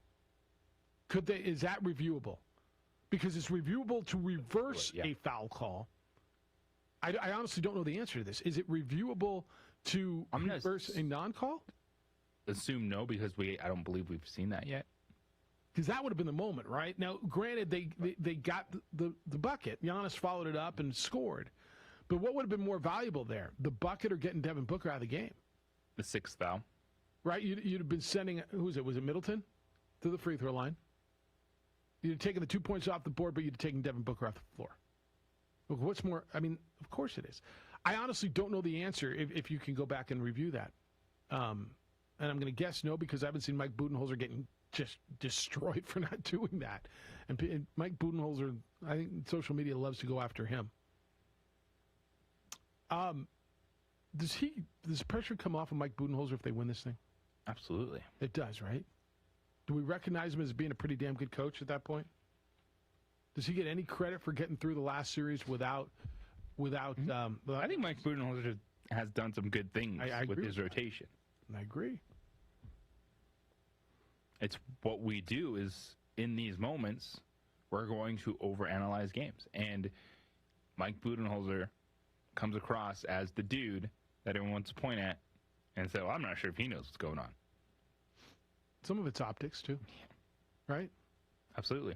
Could they? Is that reviewable? Because it's reviewable to reverse a foul call. I honestly don't know the answer to this. Is it reviewable to reverse a non-call? Assume no, because I don't believe we've seen that yet. Because that would have been the moment, right? Now, granted, they got the bucket. Giannis followed it up and scored. But what would have been more valuable there? The bucket or getting Devin Booker out of the game? The sixth foul. Right? You'd have been sending, who was it? Was it Middleton? To the free throw line. You'd have taken the 2 points off the board, but you'd have taken Devin Booker off the floor. Look, what's more? I mean, of course it is. I honestly don't know the answer if you can go back and review that. And I'm going to guess no, because I haven't seen Mike Budenholzer getting just destroyed for not doing that. And Mike Budenholzer, I think social media loves to go after him. Does pressure come off of Mike Budenholzer if they win this thing? Absolutely. It does, right? Do we recognize him as being a pretty damn good coach at that point? Does he get any credit for getting through the last series without? I think Mike Budenholzer has done some good things with his rotation. I agree. It's what we do is in these moments, we're going to overanalyze games, and Mike Budenholzer comes across as the dude that everyone wants to point at and say, well, I'm not sure if he knows what's going on. Some of it's optics, too. Right? Absolutely.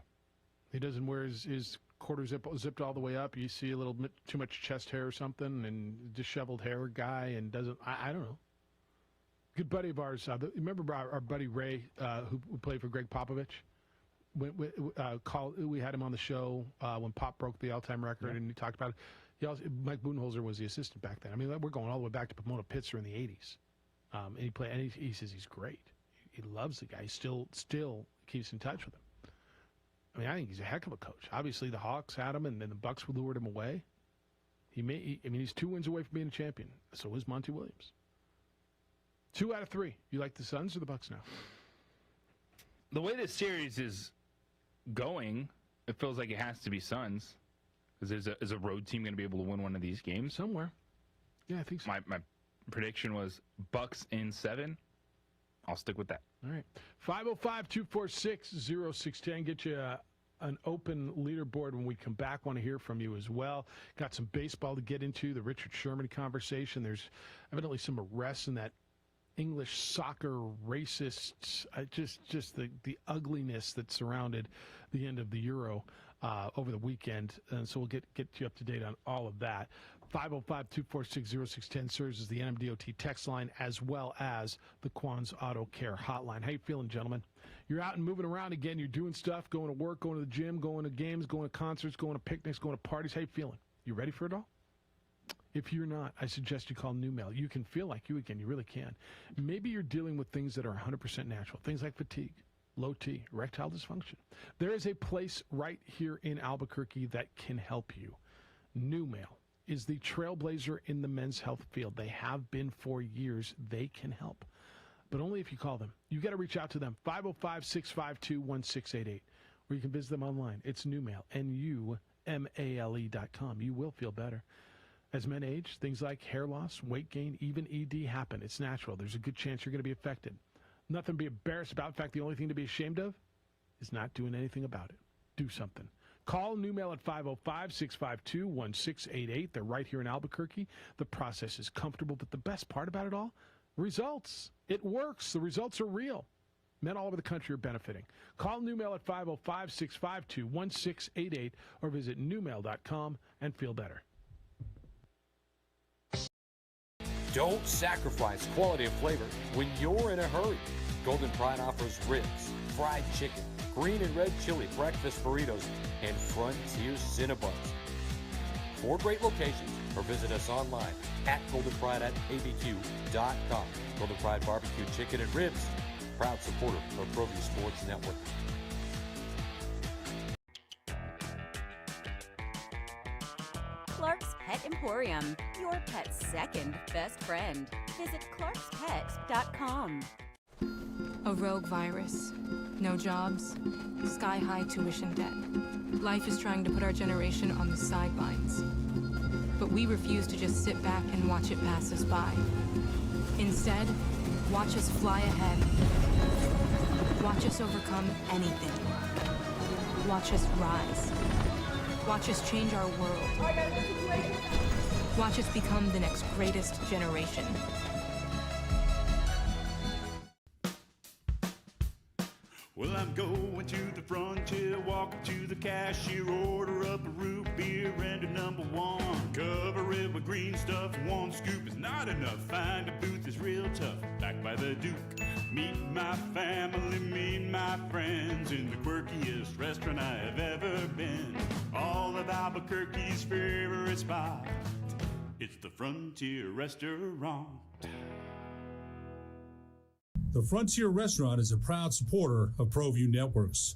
He doesn't wear his quarter zipped all the way up. You see a little bit too much chest hair or something, and disheveled hair guy, and doesn't, I don't know. Good buddy of ours, remember our buddy Ray, who played for Greg Popovich? We had him on the show when Pop broke the all-time record, and he talked about it. Mike Budenholzer was the assistant back then. I mean, we're going all the way back to Pomona Pitzer in the 80s. And he says he's great. He loves the guy. He still keeps in touch with him. I mean, I think he's a heck of a coach. Obviously, the Hawks had him, and then the Bucks lured him away. He's 2 wins away from being a champion. So is Monty Williams. 2 out of 3. You like the Suns or the Bucks now? The way this series is going, it feels like it has to be Suns. Because is a road team going to be able to win one of these games? Somewhere. Yeah, I think so. My prediction was Bucks in 7. I'll stick with that. All right. 505-246-0610. Get you an open leaderboard when we come back. Want to hear from you as well. Got some baseball to get into, the Richard Sherman conversation. There's evidently some arrests in that English soccer racist, just the ugliness that surrounded the end of the Euro over the weekend. And so we'll get you up to date on all of that. 505-246-0610 serves as the NMDOT text line as well as the Quan's Auto Care hotline. How you feeling, gentlemen? You're out and moving around again. You're doing stuff, going to work, going to the gym, going to games, going to concerts, going to picnics, going to parties. How you feeling? You ready for it all? If you're not, I suggest you call NewMail. You can feel like you again. You really can. Maybe you're dealing with things that are 100% natural, things like fatigue, low T, erectile dysfunction. There is a place right here in Albuquerque that can help you. NewMail is the trailblazer in the men's health field. They have been for years. They can help, but only if you call them. You got to reach out to them, 505-652-1688, or you can visit them online. It's NewMail, NUMALE.com. You will feel better. As men age, things like hair loss, weight gain, even ED happen. It's natural. There's a good chance you're going to be affected. Nothing to be embarrassed about. In fact, the only thing to be ashamed of is not doing anything about it. Do something. Call NewMail at 505-652-1688. They're right here in Albuquerque. The process is comfortable, but the best part about it all, results. It works. The results are real. Men all over the country are benefiting. Call NewMail at 505-652-1688 or visit newmail.com and feel better. Don't sacrifice quality and flavor when you're in a hurry. Golden Pride offers ribs, fried chicken, green and red chili breakfast burritos, and Frontier Cinnabons. 4 great locations, or visit us online at goldenpride@abq.com. Golden Pride Barbecue Chicken and Ribs, proud supporter of ProView Sports Network. Clark's Pet Emporium, your pet's second best friend. Visit clarkspets.com. A rogue virus, no jobs, sky-high tuition debt. Life is trying to put our generation on the sidelines. But we refuse to just sit back and watch it pass us by. Instead, watch us fly ahead. Watch us overcome anything. Watch us rise. Watch us change our world. Watch us become the next greatest generation. Well, I'm going to the frontier, walk up to the cashier, order up a root beer and a number one. Cover it with green stuff, one scoop is not enough. Find a booth is real tough, back by the Duke. Meet my family, meet my friends in the quirkiest restaurant I have ever been. All of Albuquerque's favorite spot, it's the Frontier Restaurant. The Frontier Restaurant is a proud supporter of ProView Networks.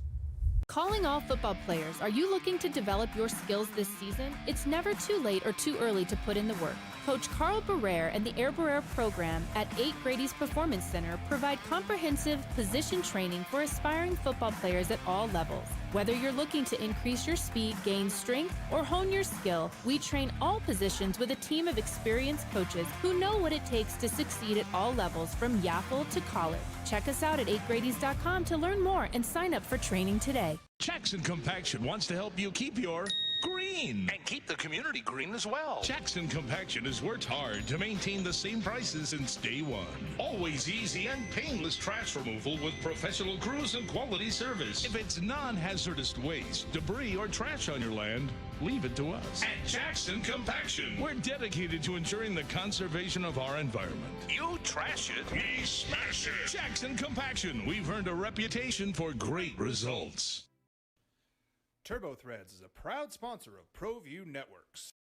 Calling all football players, are you looking to develop your skills this season? It's never too late or too early to put in the work. Coach Carl Barrere and the Air Barrere program at 8 Grady's Performance Center provide comprehensive position training for aspiring football players at all levels. Whether you're looking to increase your speed, gain strength, or hone your skill, we train all positions with a team of experienced coaches who know what it takes to succeed at all levels from Yaffle to college. Check us out at 8gradys.com to learn more and sign up for training today. Jackson Compaction wants to help you keep your green and keep the community green as well. Jackson Compaction has worked hard to maintain the same prices since day one. Always easy and painless trash removal with professional crews and quality service. If it's non-hazardous waste, debris, or trash on your land, leave it to us. At Jackson Compaction, we're dedicated to ensuring the conservation of our environment. You trash it, we smash it. Jackson Compaction, we've earned a reputation for great results. Turbo Threads is a proud sponsor of ProView Networks.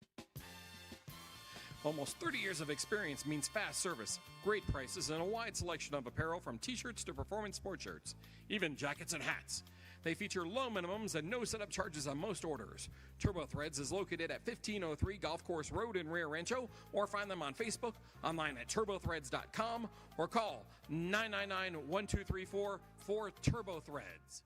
Almost 30 years of experience means fast service, great prices, and a wide selection of apparel from t-shirts to performance sport shirts, even jackets and hats. They feature low minimums and no setup charges on most orders. Turbo Threads is located at 1503 Golf Course Road in Rio Rancho, or find them on Facebook, online at turbothreads.com, or call 999-1234 for Turbo Threads.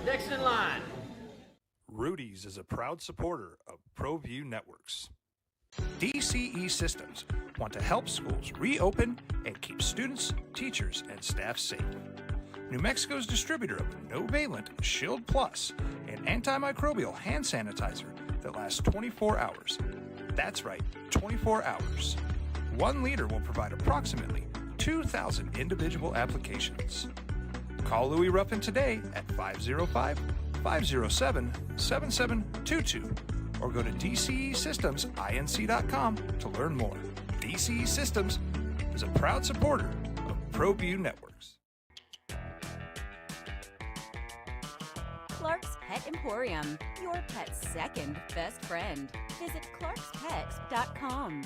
Next in line. Rudy's is a proud supporter of ProView Networks. DCE Systems want to help schools reopen and keep students, teachers, and staff safe. New Mexico's distributor of no-valent Shield Plus, an antimicrobial hand sanitizer that lasts 24 hours. That's right, 24 hours. 1 liter will provide approximately 2,000 individual applications. Call Louis Ruffin today at 505-507-7722 or go to DCESystemsInc.com to learn more. DCE Systems is a proud supporter of ProView Networks. Clark's Pet Emporium, your pet's second best friend. Visit clarkspet.com.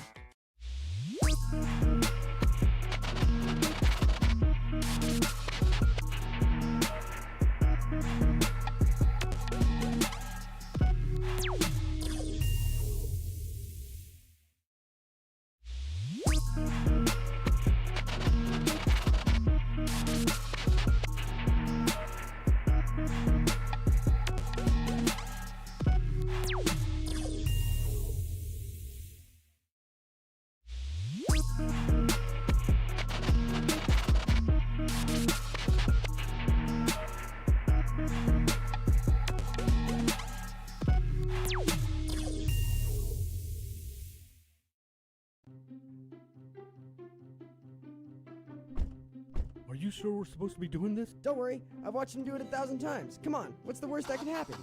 Are you sure we're supposed to be doing this? Don't worry, I've watched him do it 1,000 times. Come on, what's the worst that can happen?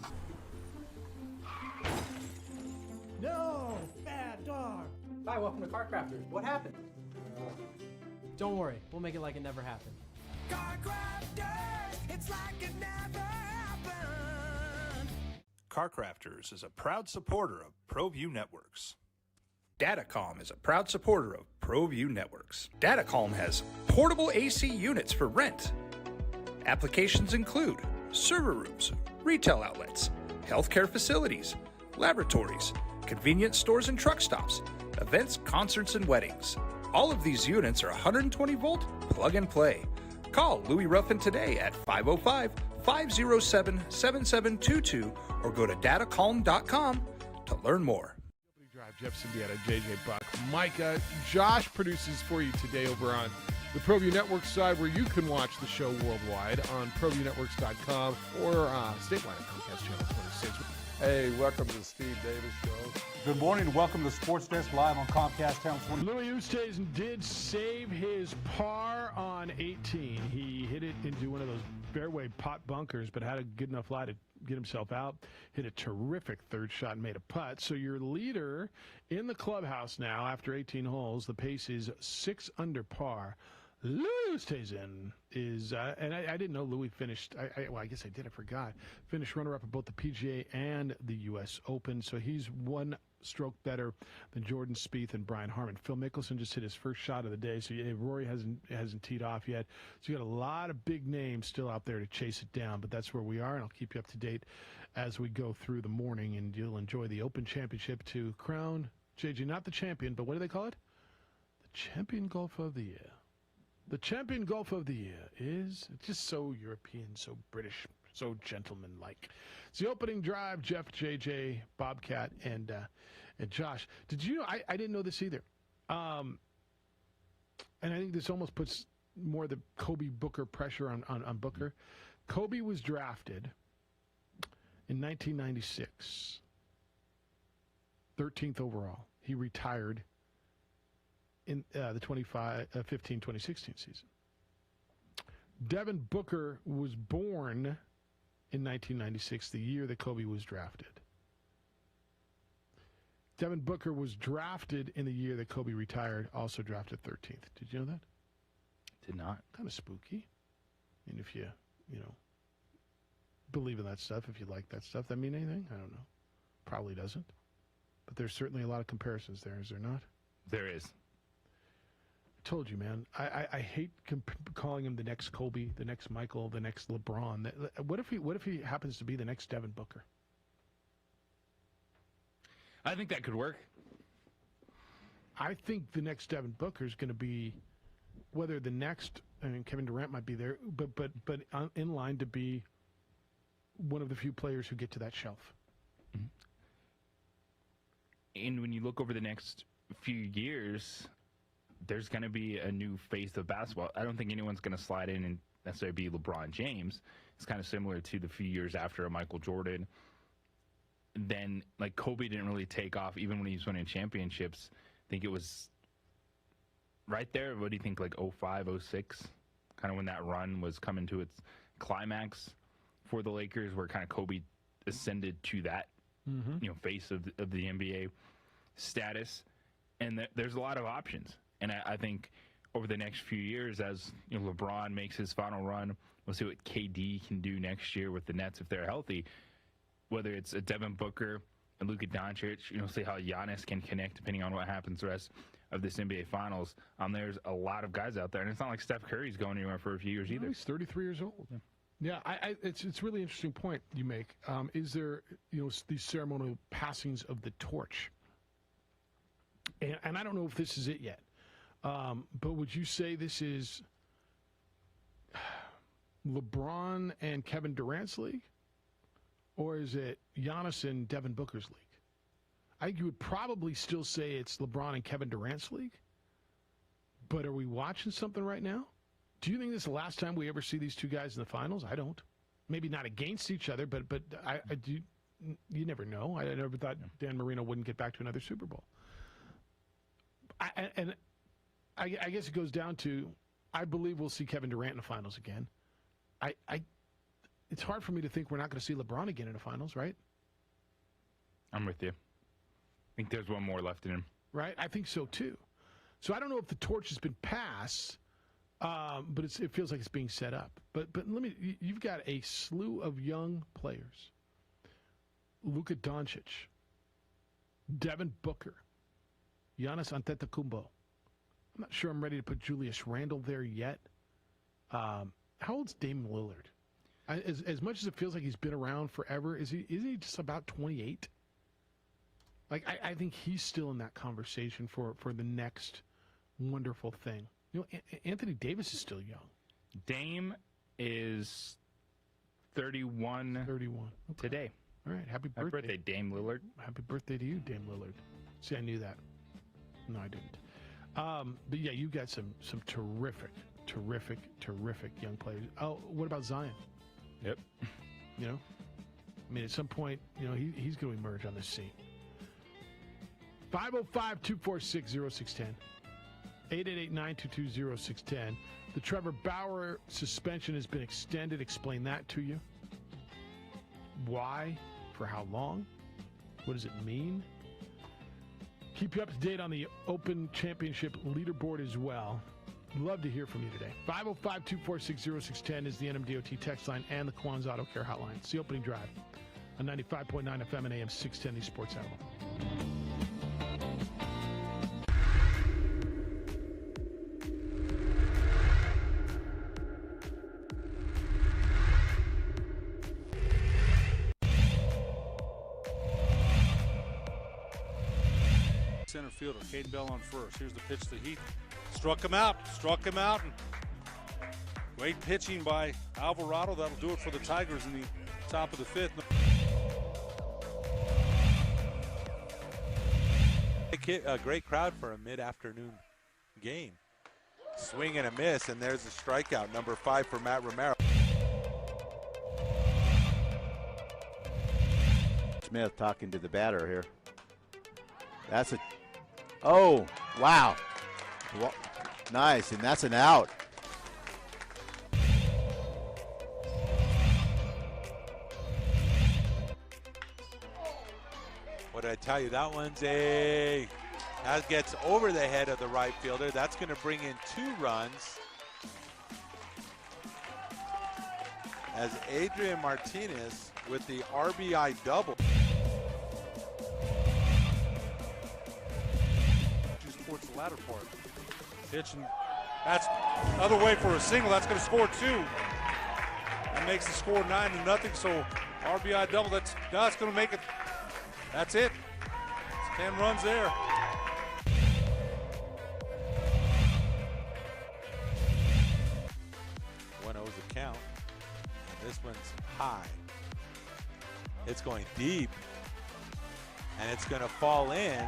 No! Bad dog! Hi, welcome to Car Crafters. What happened? Don't worry, we'll make it like it never happened. Car Crafters, it's like it never happened. Car Crafters is a proud supporter of ProView Networks. Datacom is a proud supporter of ProView Networks. Datacom has portable AC units for rent. Applications include server rooms, retail outlets, healthcare facilities, laboratories, convenience stores and truck stops, events, concerts, and weddings. All of these units are 120-volt plug and play. Call Louis Ruffin today at 505-507-7722 or go to datacom.com to learn more. Drive, Jeff Siembieda, JJ Buck. Micah, Josh produces for you today over on the ProView Network side, where you can watch the show worldwide on ProViewNetworks.com or statewide at Comcast Channel 26. Hey, welcome to the Steve Davis Show. Good morning and welcome to Sports Desk Live on Comcast Channel 20. Louis Oosthuizen did save his par on 18. He hit it into one of those fairway pot bunkers, but had a good enough lie to get himself out. Hit a terrific third shot and made a putt. So your leader in the clubhouse now after 18 holes, the pace is 6 under par. Louis Oosthuizen is, and I didn't know Louis finished, well, I guess I did, I forgot, finished runner-up at both the PGA and the U.S. Open, so he's one stroke better than Jordan Spieth and Brian Harman. Phil Mickelson just hit his first shot of the day, so Rory hasn't teed off yet. So you got a lot of big names still out there to chase it down, but that's where we are, and I'll keep you up to date as we go through the morning, and you'll enjoy the Open Championship to crown, JJ, not the champion, but what do they call it? The Champion Golf of the Year. The Champion Golf of the Year is just so European, so British, so gentleman-like. It's the opening drive. Jeff, JJ, Bobcat, and Josh. Did you know? I didn't know this either. And I think this almost puts more of the Kobe Booker pressure on Booker. Kobe was drafted in 1996, 13th overall. He retired in the 2015-2016 season. Devin Booker was born in 1996, the year that Kobe was drafted. Devin Booker was drafted in the year that Kobe retired, also drafted 13th. Did you know that? Did not. Kind of spooky. And if you believe in that stuff, if you like that stuff, that mean anything? I don't know. Probably doesn't. But there's certainly a lot of comparisons there, is there not? There is. Told you, man. I hate calling him the next Kobe, the next Michael, the next LeBron. What if he happens to be the next Devin Booker? I think that could work. I think the next Devin Booker is going to be, whether the next, I mean, Kevin Durant might be there, but in line to be one of the few players who get to that shelf. Mm-hmm. And when you look over the next few years, there's going to be a new face of basketball. I don't think anyone's going to slide in and necessarily be LeBron James. It's kind of similar to the few years after a Michael Jordan. Then, like, Kobe didn't really take off, even when he was winning championships. I think it was right there. What do you think, like 05, 06? Kind of when that run was coming to its climax for the Lakers, where kind of Kobe ascended to that, face of the NBA status. And there's a lot of options. And I think over the next few years, as LeBron makes his final run, we'll see what KD can do next year with the Nets if they're healthy. Whether it's a Devin Booker and Luka Doncic, see how Giannis can connect depending on what happens the rest of this NBA Finals. There's a lot of guys out there, and it's not like Steph Curry's going anywhere for a few years either. He's 33 years old. Yeah, it's a really interesting point you make. Is there these ceremonial passings of the torch? And I don't know if this is it yet. But would you say this is LeBron and Kevin Durant's league? Or is it Giannis and Devin Booker's league? I think you would probably still say it's LeBron and Kevin Durant's league. But are we watching something right now? Do you think this is the last time we ever see these two guys in the finals? I don't. Maybe not against each other, but I do. You never know. I never thought Dan Marino wouldn't get back to another Super Bowl. I guess it goes down to, I believe we'll see Kevin Durant in the finals again. It's hard for me to think we're not going to see LeBron again in the finals, right? I'm with you. I think there's one more left in him. Right? I think so, too. So I don't know if the torch has been passed, but it feels like it's being set up. But you've got a slew of young players. Luka Doncic, Devin Booker, Giannis Antetokounmpo. I'm not sure I'm ready to put Julius Randle there yet. How old's Damian Lillard? As much as it feels like he's been around forever, is he just about 28? Like, I think he's still in that conversation for the next wonderful thing. You know, Anthony Davis is still young. Dame is 31. 31. Okay. Today. All right, happy birthday. Happy birthday, Dame Lillard. Happy birthday to you, Dame Lillard. See, I knew that. No, I didn't. But yeah, you got some terrific young players. Oh, what about Zion? Yep. You know, I mean, at some point, you know, he's going to emerge on this scene. 505-246-0610. 888-922-0610. The Trevor Bauer suspension has been extended. Explain that to you. Why? For how long? What does it mean? Keep you up to date on the Open Championship leaderboard as well. Love to hear from you today. 505-246-0610 is the NMDOT text line and the Kwan's Auto Care hotline. It's the opening drive on 95.9 FM and AM 610, the Sports Animal. Center fielder, Cade Bell on first. Here's the pitch to Heath. Struck him out. And great pitching by Alvarado. That'll do it for the Tigers in the top of the fifth. A great crowd for a mid-afternoon game. Swing and a miss, and there's a strikeout, number 5 for Matt Romero. Smith talking to the batter here. That's a... Oh, wow. Nice, and that's an out. What did I tell you? That gets over the head of the right fielder. That's going to bring in 2 runs. As Adrian Martinez with the RBI double. Towards the latter part. Pitch, and that's another way for a single. That's going to score 2. That makes the score 9-0. So RBI double. That's going to make it. That's it. It's 10 runs there. 1-0's the count. And this one's high. It's going deep. And it's going to fall in.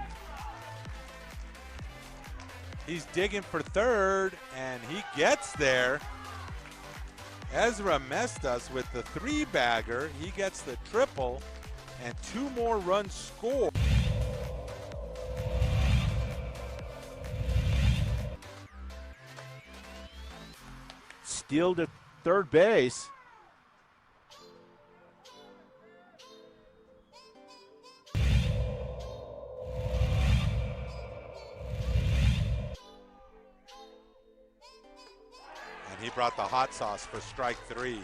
He's digging for third, and he gets there. Ezra Mestas with the 3-bagger. He gets the triple, and 2 more runs scored. Steal to third base. He brought the hot sauce for strike 3.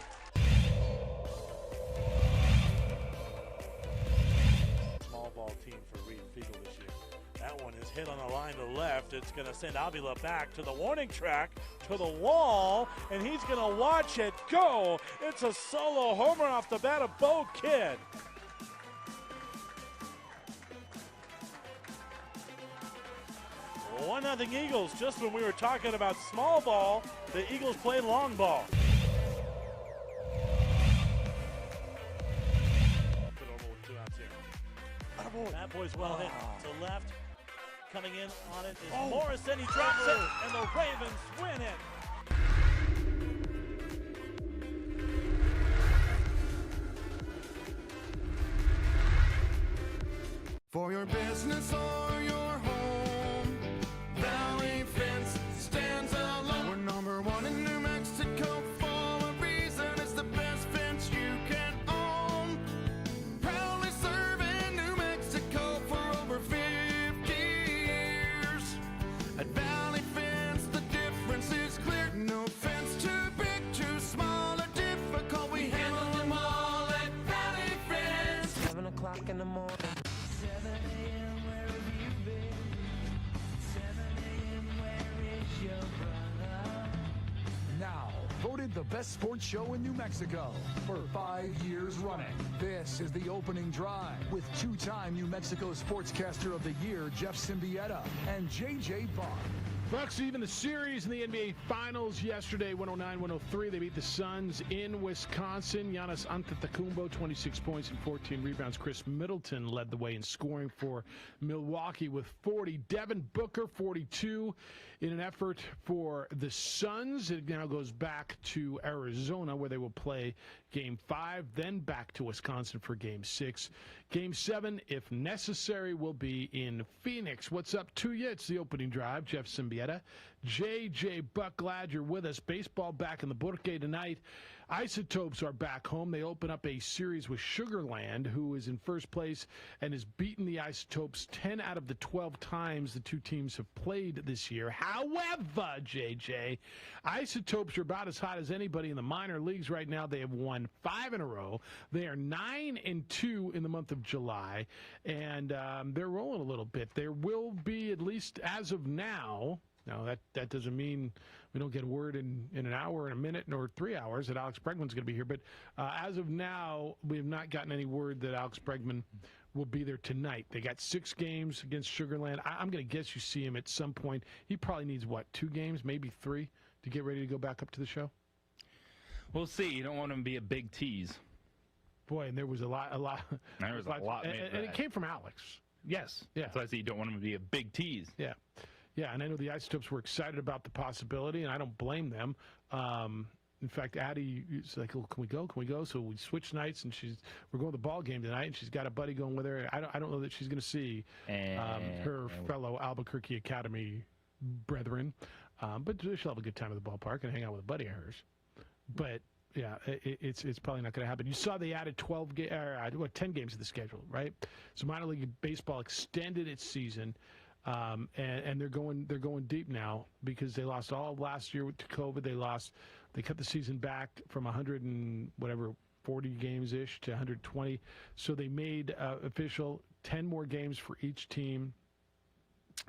Small ball team for Reed Fiegel this year. That one is hit on the line to left. It's going to send Avila back to the warning track, to the wall, and he's going to watch it go. It's a solo homer off the bat of Bo Kidd. One nothing Eagles. Just when we were talking about small ball, the Eagles play long ball. That boy's well hit to left. Coming in on it is Morrison. He drops it, and the Ravens win it. For your business or your home, Valley Fence stands alone. We're #1 in New Mexico for a reason. It's the best fence you can own. Proudly serving New Mexico for over 50 years. At Valley Fence, the difference is clear. No fence too big, too small, or difficult. We handle them all at Valley Fence. 7 o'clock in the morning. 7 a.m. where voted the best sports show in New Mexico for 5 years running. This is the opening drive with two-time New Mexico Sportscaster of the Year, Jeff Siembieda, and J.J. Bach. Bucks even the series in the NBA Finals yesterday, 109-103. They beat the Suns in Wisconsin. Giannis Antetokounmpo, 26 points and 14 rebounds. Chris Middleton led the way in scoring for Milwaukee with 40. Devin Booker, 42. In an effort for the Suns, it now goes back to Arizona, where they will play Game 5, then back to Wisconsin for Game 6. Game 7, if necessary, will be in Phoenix. What's up to you? It's the opening drive. Jeff Siembieda, J.J. Buck, glad you're with us. Baseball back in the Burke tonight. Isotopes are back home. They open up a series with Sugarland, who is in first place and has beaten the Isotopes 10 out of the 12 times the two teams have played this year. However, JJ, Isotopes are about as hot as anybody in the minor leagues right now. They have won 5 in a row. They are 9-2 in the month of July, and they're rolling a little bit. There will be, at least as of now, that doesn't mean we don't get word in an hour, in a minute, or 3 hours that Alex Bregman's going to be here. But as of now, we have not gotten any word that Alex Bregman will be there tonight. They got 6 games against Sugarland. I'm going to guess you see him at some point. He probably needs, 2 games, maybe 3, to get ready to go back up to the show? We'll see. You don't want him to be a big tease. Boy, and there was a lot. There was a lot. And it came from Alex. Yes. Yeah. So I say you don't want him to be a big tease. Yeah. Yeah, and I know the Isotopes were excited about the possibility, and I don't blame them. In fact, Addie is like, "Oh, can we go? Can we go?" So we switched nights, and we're going to the ball game tonight, and she's got a buddy going with her. I don't know that she's going to see her fellow Albuquerque Academy brethren, but she'll have a good time at the ballpark and hang out with a buddy of hers. But yeah, it's probably not going to happen. You saw they added 10 games to the schedule, right? So minor league baseball extended its season. And they're going deep now because they lost all of last year to COVID. They cut the season back from 40 games ish to 120. So they made official 10 more games for each team.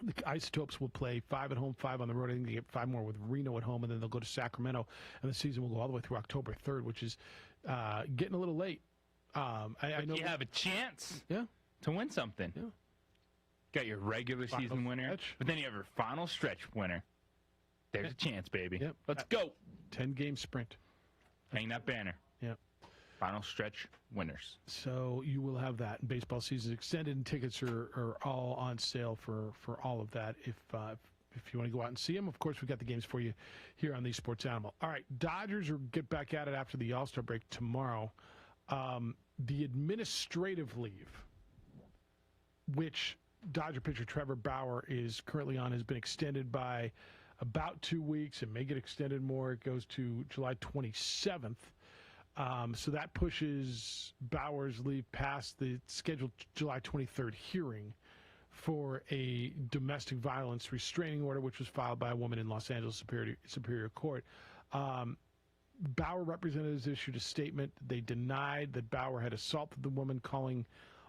The Isotopes will play 5 at home, 5 on the road. I think they get 5 more with Reno at home, and then they'll go to Sacramento, and the season will go all the way through October 3rd, which is getting a little late. I know you have a chance to win something. Yeah. Got your regular season winner, but then you have your final stretch winner. There's a chance, baby. Yep. Let's go. 10-game sprint. Hang that banner. Yep. Final stretch winners. So you will have that. Baseball season is extended, and tickets are all on sale for all of that. If you want to go out and see them, of course, we've got the games for you here on the Sports Animal. All right, Dodgers will get back at it after the All-Star break tomorrow. The administrative leave, which Dodger pitcher Trevor Bauer is currently on, has been extended by about 2 weeks. It may get extended more. It goes to July 27th. So that pushes Bauer's leave past the scheduled July 23rd hearing for a domestic violence restraining order, which was filed by a woman in Los Angeles Superior Court. Bauer representatives issued a statement. They denied that Bauer had assaulted the woman, calling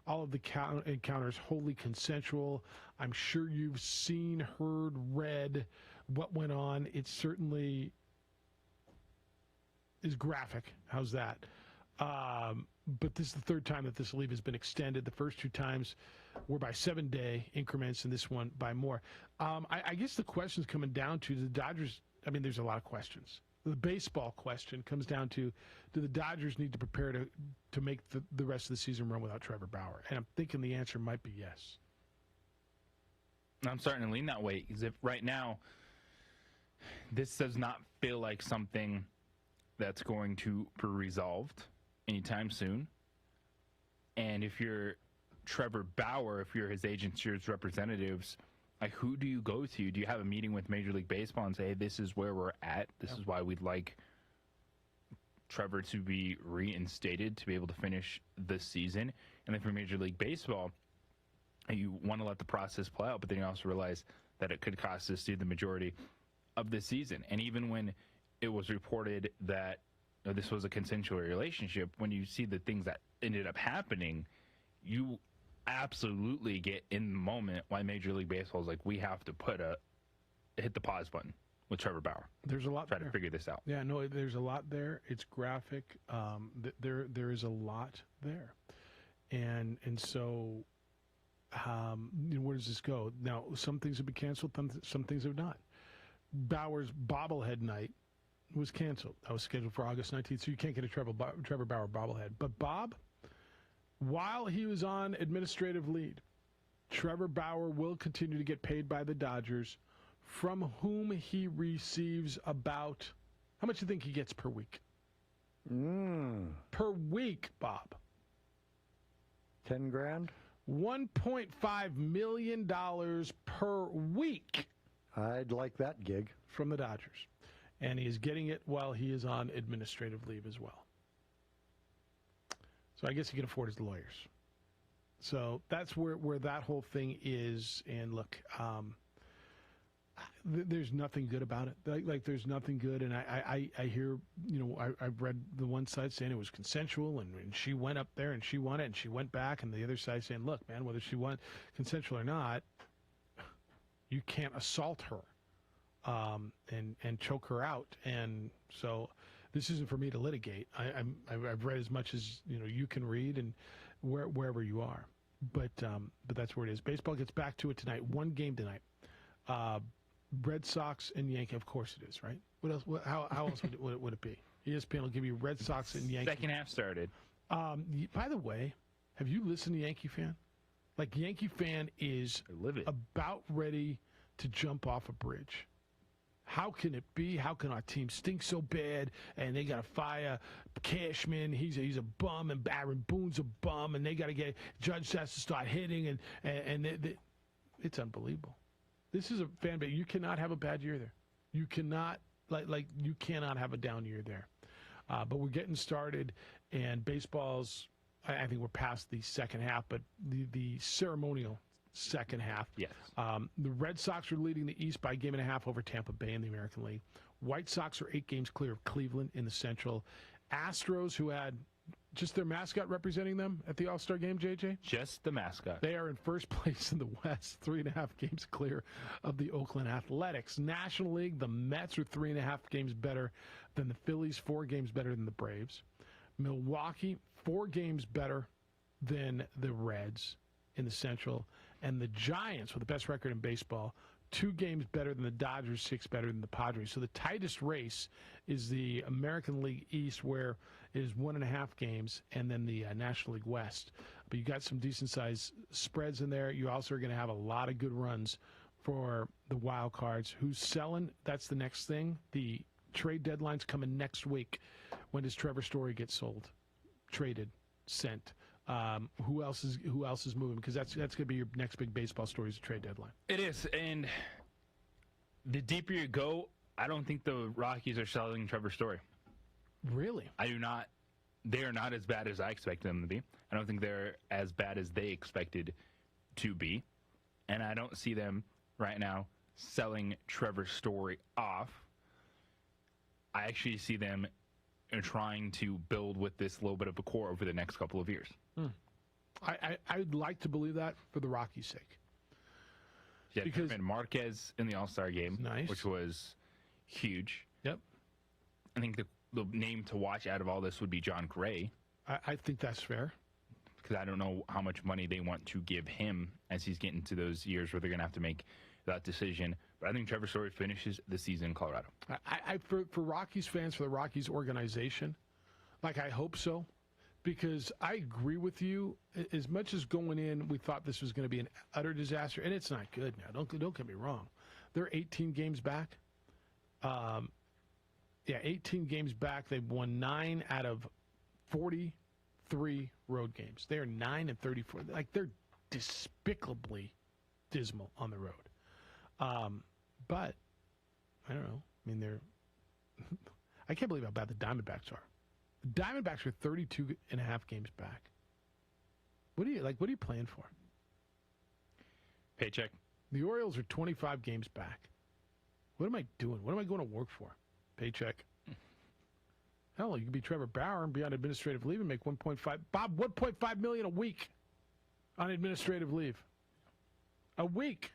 all of the encounters wholly consensual. I'm sure you've seen, heard, read what went on. It certainly is graphic. How's that? But this is the 3rd time that this leave has been extended. The first 2 times were by 7-day increments, and this one by more. I guess the question's coming down to the Dodgers. I mean, there's a lot of questions. The baseball question comes down to, do the Dodgers need to prepare to make the rest of the season run without Trevor Bauer? And I'm thinking the answer might be yes. I'm starting to lean that way, because if right now this does not feel like something that's going to be resolved anytime soon. And if you're Trevor Bauer, if you're his agents, your representatives, like, who do you go to? Do you have a meeting with Major League Baseball and say, hey, this is where we're at? This is why we'd like Trevor to be reinstated to be able to finish this season. And then for Major League Baseball, you want to let the process play out, but then you also realize that it could cost this dude the majority of the season. And even when it was reported that this was a consensual relationship, when you see the things that ended up happening, you absolutely get in the moment why Major League Baseball is like, we have to hit the pause button. with Trevor Bauer. There's a lot. Try to figure this out. Yeah, no, there's a lot there. It's graphic. There is a lot there, and so, where does this go? Now, some things have been canceled. Some things have not. Bauer's bobblehead night was canceled. That was scheduled for August 19th, so you can't get a Trevor Bauer bobblehead. But Bob, while he was on administrative leave, Trevor Bauer will continue to get paid by the Dodgers, from whom he receives about, how much do you think he gets per week? Per week, Bob. 10 grand? $1.5 million per week. I'd like that gig. From the Dodgers. And he is getting it while he is on administrative leave as well. So I guess he can afford his lawyers. So that's where that whole thing is. And look, there's nothing good about it. Like there's nothing good. And I hear, I've read the one side saying it was consensual and she went up there and she won it and she went back. And the other side saying, look, man, whether she won consensual or not, you can't assault her and choke her out. And so this isn't for me to litigate. I've read as much as you can read and wherever you are. But that's where it is. Baseball gets back to it tonight. One game tonight. Red Sox and Yankees. Of course it is, right? What else? How else would it be? ESPN will give you Red Sox and Yankees. Second half started. By the way, have you listened to Yankee Fan? Like, Yankee Fan is about ready to jump off a bridge. How can it be? How can our team stink so bad? And they got to fire Cashman. He's a bum, and Aaron Boone's a bum, and they got to get Judge has to start hitting, and it's unbelievable. This is a fan base. You cannot have a bad year there. You cannot you cannot have a down year there. But we're getting started, and baseball's. I think we're past the second half, but the ceremonial second half. Yes. The Red Sox are leading the East by a game and a half over Tampa Bay in the American League. White Sox are 8 games clear of Cleveland in the Central. Astros, who had just their mascot representing them at the All-Star game, JJ? Just the mascot. They are in first place in the West, 3.5 games clear of the Oakland Athletics. National League, the Mets are 3.5 games better than the Phillies, 4 games better than the Braves. Milwaukee, 4 games better than the Reds in the Central. And the Giants, with the best record in baseball, 2 games better than the Dodgers, 6 better than the Padres. So the tightest race is the American League East, where it is 1.5 games, and then the National League West. But you got some decent-sized spreads in there. You also are going to have a lot of good runs for the wild cards. Who's selling? That's the next thing. The trade deadline's coming next week. When does Trevor Story get sold, traded, sent? Who else is moving? Because that's going to be your next big baseball story, is the trade deadline. It is, and the deeper you go, I don't think the Rockies are selling Trevor Story. Really? I do not. They are not as bad as I expected them to be. I don't think they're as bad as they expected to be, and I don't see them right now selling Trevor Story off. I actually see them trying to build with this little bit of a core over the next couple of years. I'd like to believe that for the Rockies' sake. Yeah, because Marquez in the All-Star game, nice, which was huge. Yep. I think the name to watch out of all this would be John Gray. I think that's fair. Because I don't know how much money they want to give him as he's getting to those years where they're going to have to make that decision. But I think Trevor Story finishes the season in Colorado. For Rockies fans, for the Rockies organization, I hope so. Because I agree with you. As much as going in, we thought this was going to be an utter disaster, and it's not good now. Don't get me wrong. They're 18 games back. 18 games back. They've won 9 out of 43 road games. They are 9-34. They're despicably dismal on the road. But I don't know. I mean, I can't believe how bad the Diamondbacks are. The Diamondbacks are 32.5 games back. What are you playing for? Paycheck. The Orioles are 25 games back. What am I doing? What am I going to work for? Paycheck. Hell, you could be Trevor Bauer and be on administrative leave and make 1.5. Bob, 1.5 million a week on administrative leave. A week.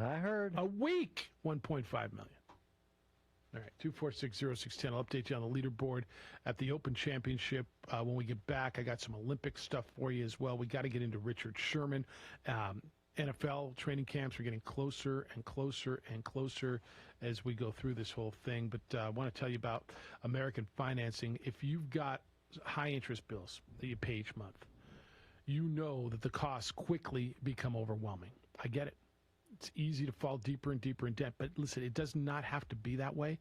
I heard. A week, 1.5 million. All right, 2460610. I'll update you on the leaderboard at the Open Championship. When we get back, I got some Olympic stuff for you as well. We got to get into Richard Sherman. NFL training camps are getting closer and closer and closer as we go through this whole thing. But I want to tell you about American Financing. If you've got high interest bills that you pay each month, you know that the costs quickly become overwhelming. I get it. It's easy to fall deeper and deeper in debt, but listen, it does not have to be that way.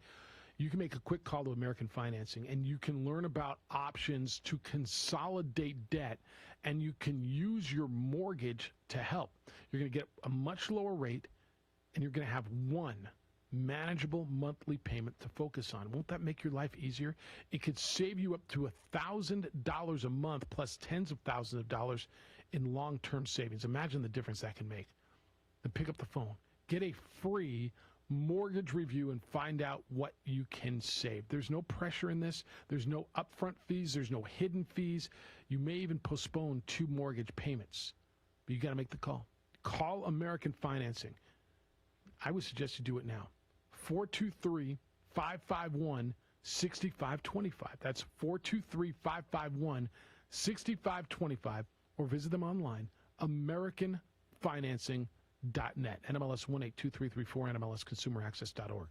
You can make a quick call to American Financing, and you can learn about options to consolidate debt, and you can use your mortgage to help. You're going to get a much lower rate, and you're going to have one manageable monthly payment to focus on. Won't that make your life easier? It could save you up to $1,000 a month plus tens of thousands of dollars in long-term savings. Imagine the difference that can make. Then pick up the phone. Get a free mortgage review and find out what you can save. There's no pressure in this. There's no upfront fees. There's no hidden fees. You may even postpone 2 mortgage payments. But you got to make the call. Call American Financing. I would suggest you do it now. 423-551-6525. That's 423-551-6525. Or visit them online, AmericanFinancing.net. NMLS 182334, NMLSConsumerAccess.org.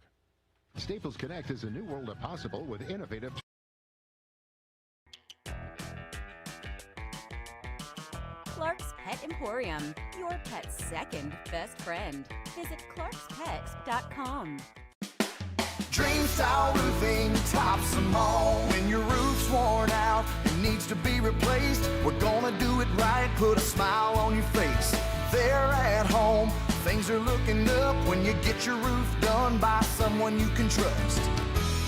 Staples Connect is a new world of possible with innovative. Clark's Pet Emporium, your pet's second best friend. Visit clarkspets.com. Dream Style Roofing tops them all. When your roof's worn out and needs to be replaced, we're gonna do it right, put a smile on your face. They're at home, things are looking up when you get your roof done by someone you can trust.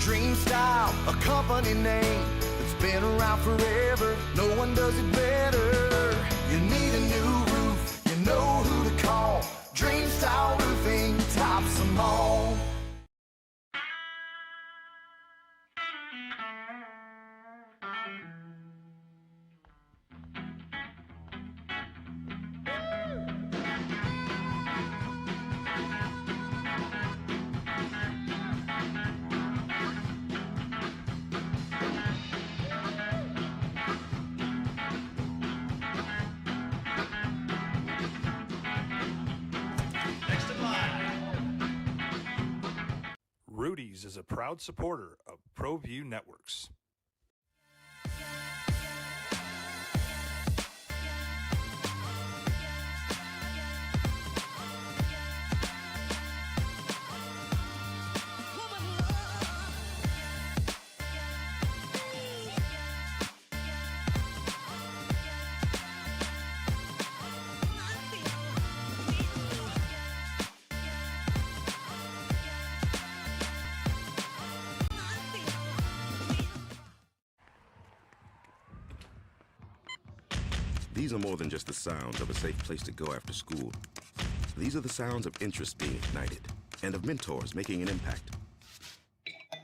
Dream Style, a company name that's been around forever, no one does it better. You need a new roof, you know who to call. Dream Style Roofing tops them all. Rudy's is a proud supporter of ProView Networks. These are more than just the sounds of a safe place to go after school. These are the sounds of interest being ignited and of mentors making an impact.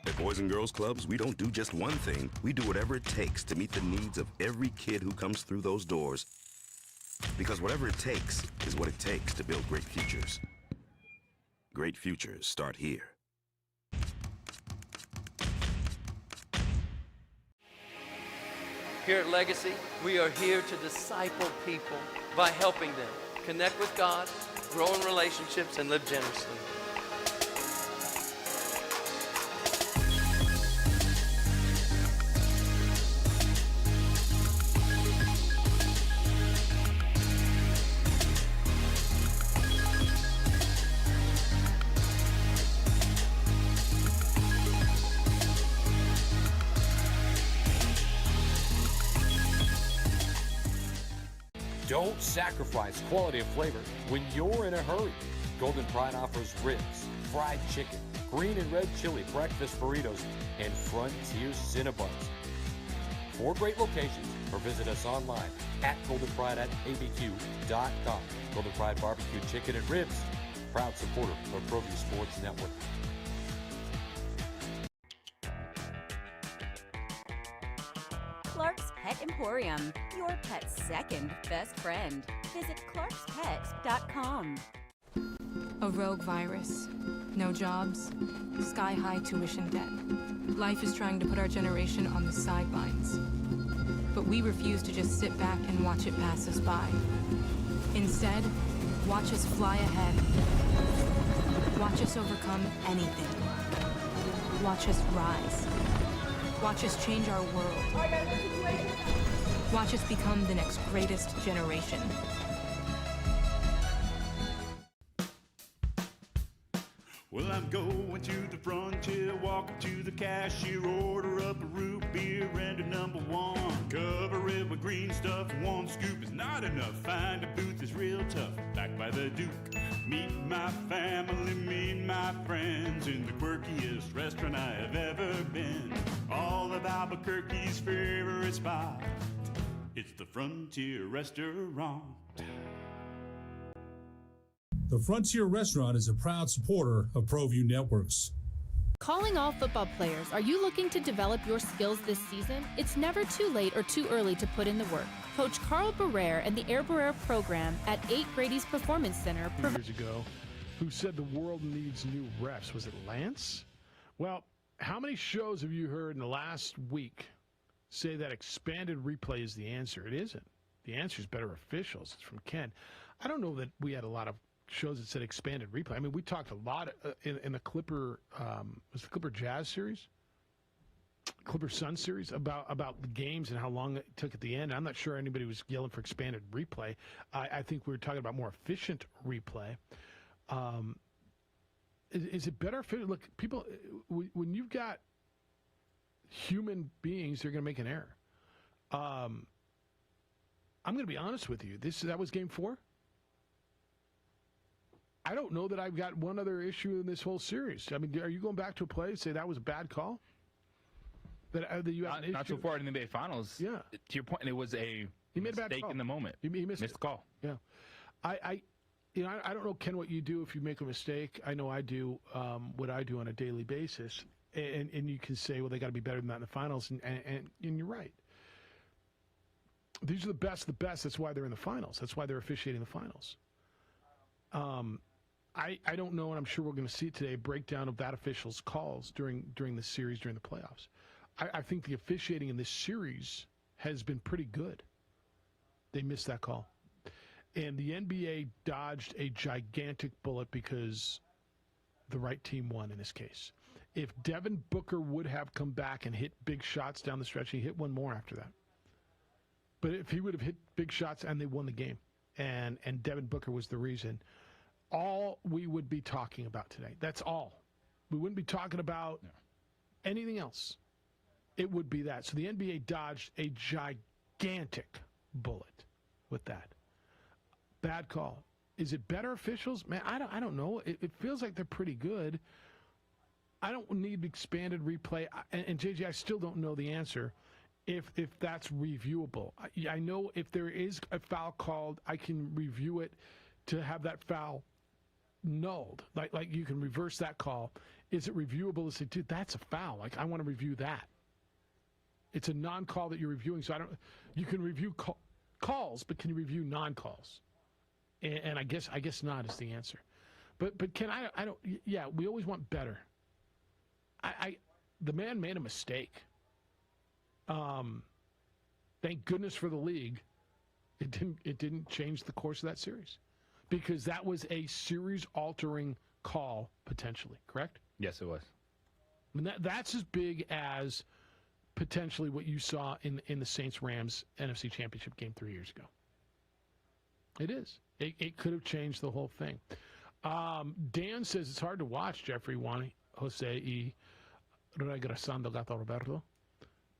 At Boys and Girls Clubs, we don't do just one thing. We do whatever it takes to meet the needs of every kid who comes through those doors. Because whatever it takes is what it takes to build great futures. Great futures start here. Here at Legacy, we are here to disciple people by helping them connect with God, grow in relationships, and live generously. Don't sacrifice quality and flavor when you're in a hurry. Golden Pride offers ribs, fried chicken, green and red chili breakfast burritos, and Frontier Cinnabons. 4 great locations, or visit us online at goldenpride@abq.com. Golden Pride Barbecue Chicken and Ribs, proud supporter of ProView Sports Network. Clark's Pet Emporium, your pet's second best friend. Visit clarkspets.com. A rogue virus, No jobs, sky-high tuition debt. Life is trying to put our generation on the sidelines. But we refuse to just sit back and watch it pass us by. Instead, watch us fly ahead. Watch us overcome anything. Watch us rise. Watch us change our world. Watch us become the next greatest generation. Well, I'm going to the frontier, walking to the cashier, order up a root beer and a number one. Cover it with green stuff, one scoop is not enough. Find a booth is real tough, backed by the Duke. Meet my family, meet my friends in the quirkiest restaurant I have ever been. All of Albuquerque's favorite spot, it's the Frontier Restaurant. The Frontier Restaurant is a proud supporter of ProView Networks. Calling all football players, are you looking to develop your skills this season? It's never too late or too early to put in the work. Coach Carl Barrere and the Air Barrere program at 8 Grady's Performance Center. Years ago, who said the world needs new refs? Was it Lance? Well, how many shows have you heard in the last week say that expanded replay is the answer? It isn't. The answer is better officials. It's from Ken. I don't know that we had a lot of shows that said expanded replay. I mean, we talked a lot in the Clipper, was the Clipper Jazz series? Clipper Sun series about the games and how long it took at the end. I'm not sure anybody was yelling for expanded replay. I think we were talking about more efficient replay. Is it better? Look, people, when you've got human beings, they're going to make an error. I'm going to be honest with you. That was Game 4. I don't know that I've got one other issue in this whole series. I mean, are you going back to a play and say that was a bad call? That you have not so far in the NBA Finals. Yeah. To your point, it was a mistake in the moment. He missed the call. Yeah. I don't know, Ken, what you do if you make a mistake. I know I do what I do on a daily basis. And you can say, well, they got to be better than that in the finals. And you're right. These are the best. That's why they're in the finals. That's why they're officiating the finals. I don't know, and I'm sure we're going to see today, a breakdown of that official's calls during the series, during the playoffs. I think the officiating in this series has been pretty good. They missed that call. And the NBA dodged a gigantic bullet because the right team won in this case. If Devin Booker would have come back and hit big shots down the stretch, he hit one more after that. But if he would have hit big shots and they won the game, and Devin Booker was the reason, all we would be talking about today. That's all. We wouldn't be talking about anything else. It would be that. So the NBA dodged a gigantic bullet with that. Bad call. Is it better officials? Man, I don't know. It feels like they're pretty good. I don't need expanded replay. And JJ, I still don't know the answer if that's reviewable. I know if there is a foul called, I can review it to have that foul nulled. Like you can reverse that call. Is it reviewable to say, dude, that's a foul? Like, I want to review that. It's a non-call that you're reviewing, so you can review calls, but can you review non-calls? And I guess not is the answer. But Ken, I don't. Yeah, we always want better. The man made a mistake. Thank goodness for the league. It didn't change the course of that series, because that was a series-altering call potentially. Correct? Yes, it was. I mean, that's as big as potentially what you saw in the Saints-Rams NFC Championship game 3 years ago. It is. It could have changed the whole thing. Dan says it's hard to watch, Jeffrey, Juan, Jose, y regresando Gato Roberto.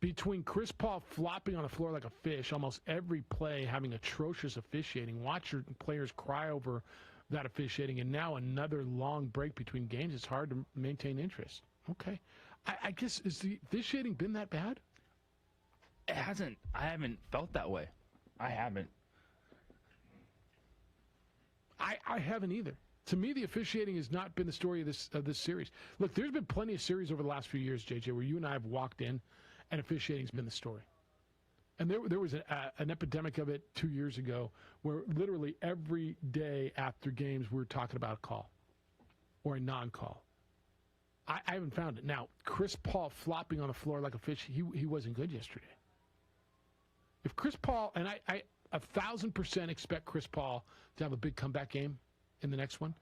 Between Chris Paul flopping on the floor like a fish, almost every play having atrocious officiating, watch your players cry over that officiating, and now another long break between games, it's hard to maintain interest. Okay. I guess, has the officiating been that bad? It hasn't. I haven't felt that way. I haven't. I haven't either. To me, the officiating has not been the story of this series. Look, there's been plenty of series over the last few years, JJ, where you and I have walked in, and officiating's been the story. And there was an epidemic of it 2 years ago, where literally every day after games we were talking about a call or a non-call. I haven't found it. Now, Chris Paul flopping on the floor like a fish, he wasn't good yesterday. If Chris Paul, and I 1,000% expect Chris Paul to have a big comeback game in the next one,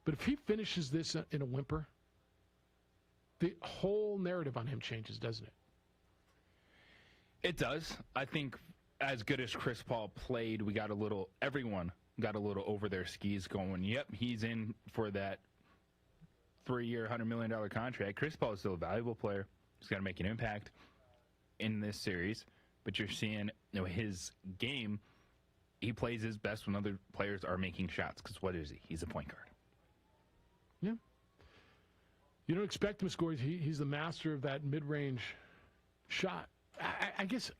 but if he finishes this in a whimper, the whole narrative on him changes, doesn't it? It does. I think as good as Chris Paul played, everyone got a little over their skis going, yep, he's in for that 3-year, $100 million contract. Chris Paul is still a valuable player. He's got to make an impact in this series. But you're seeing, his game, he plays his best when other players are making shots. Because what is he? He's a point guard. Yeah. You don't expect him to score. He's the master of that mid-range shot. I guess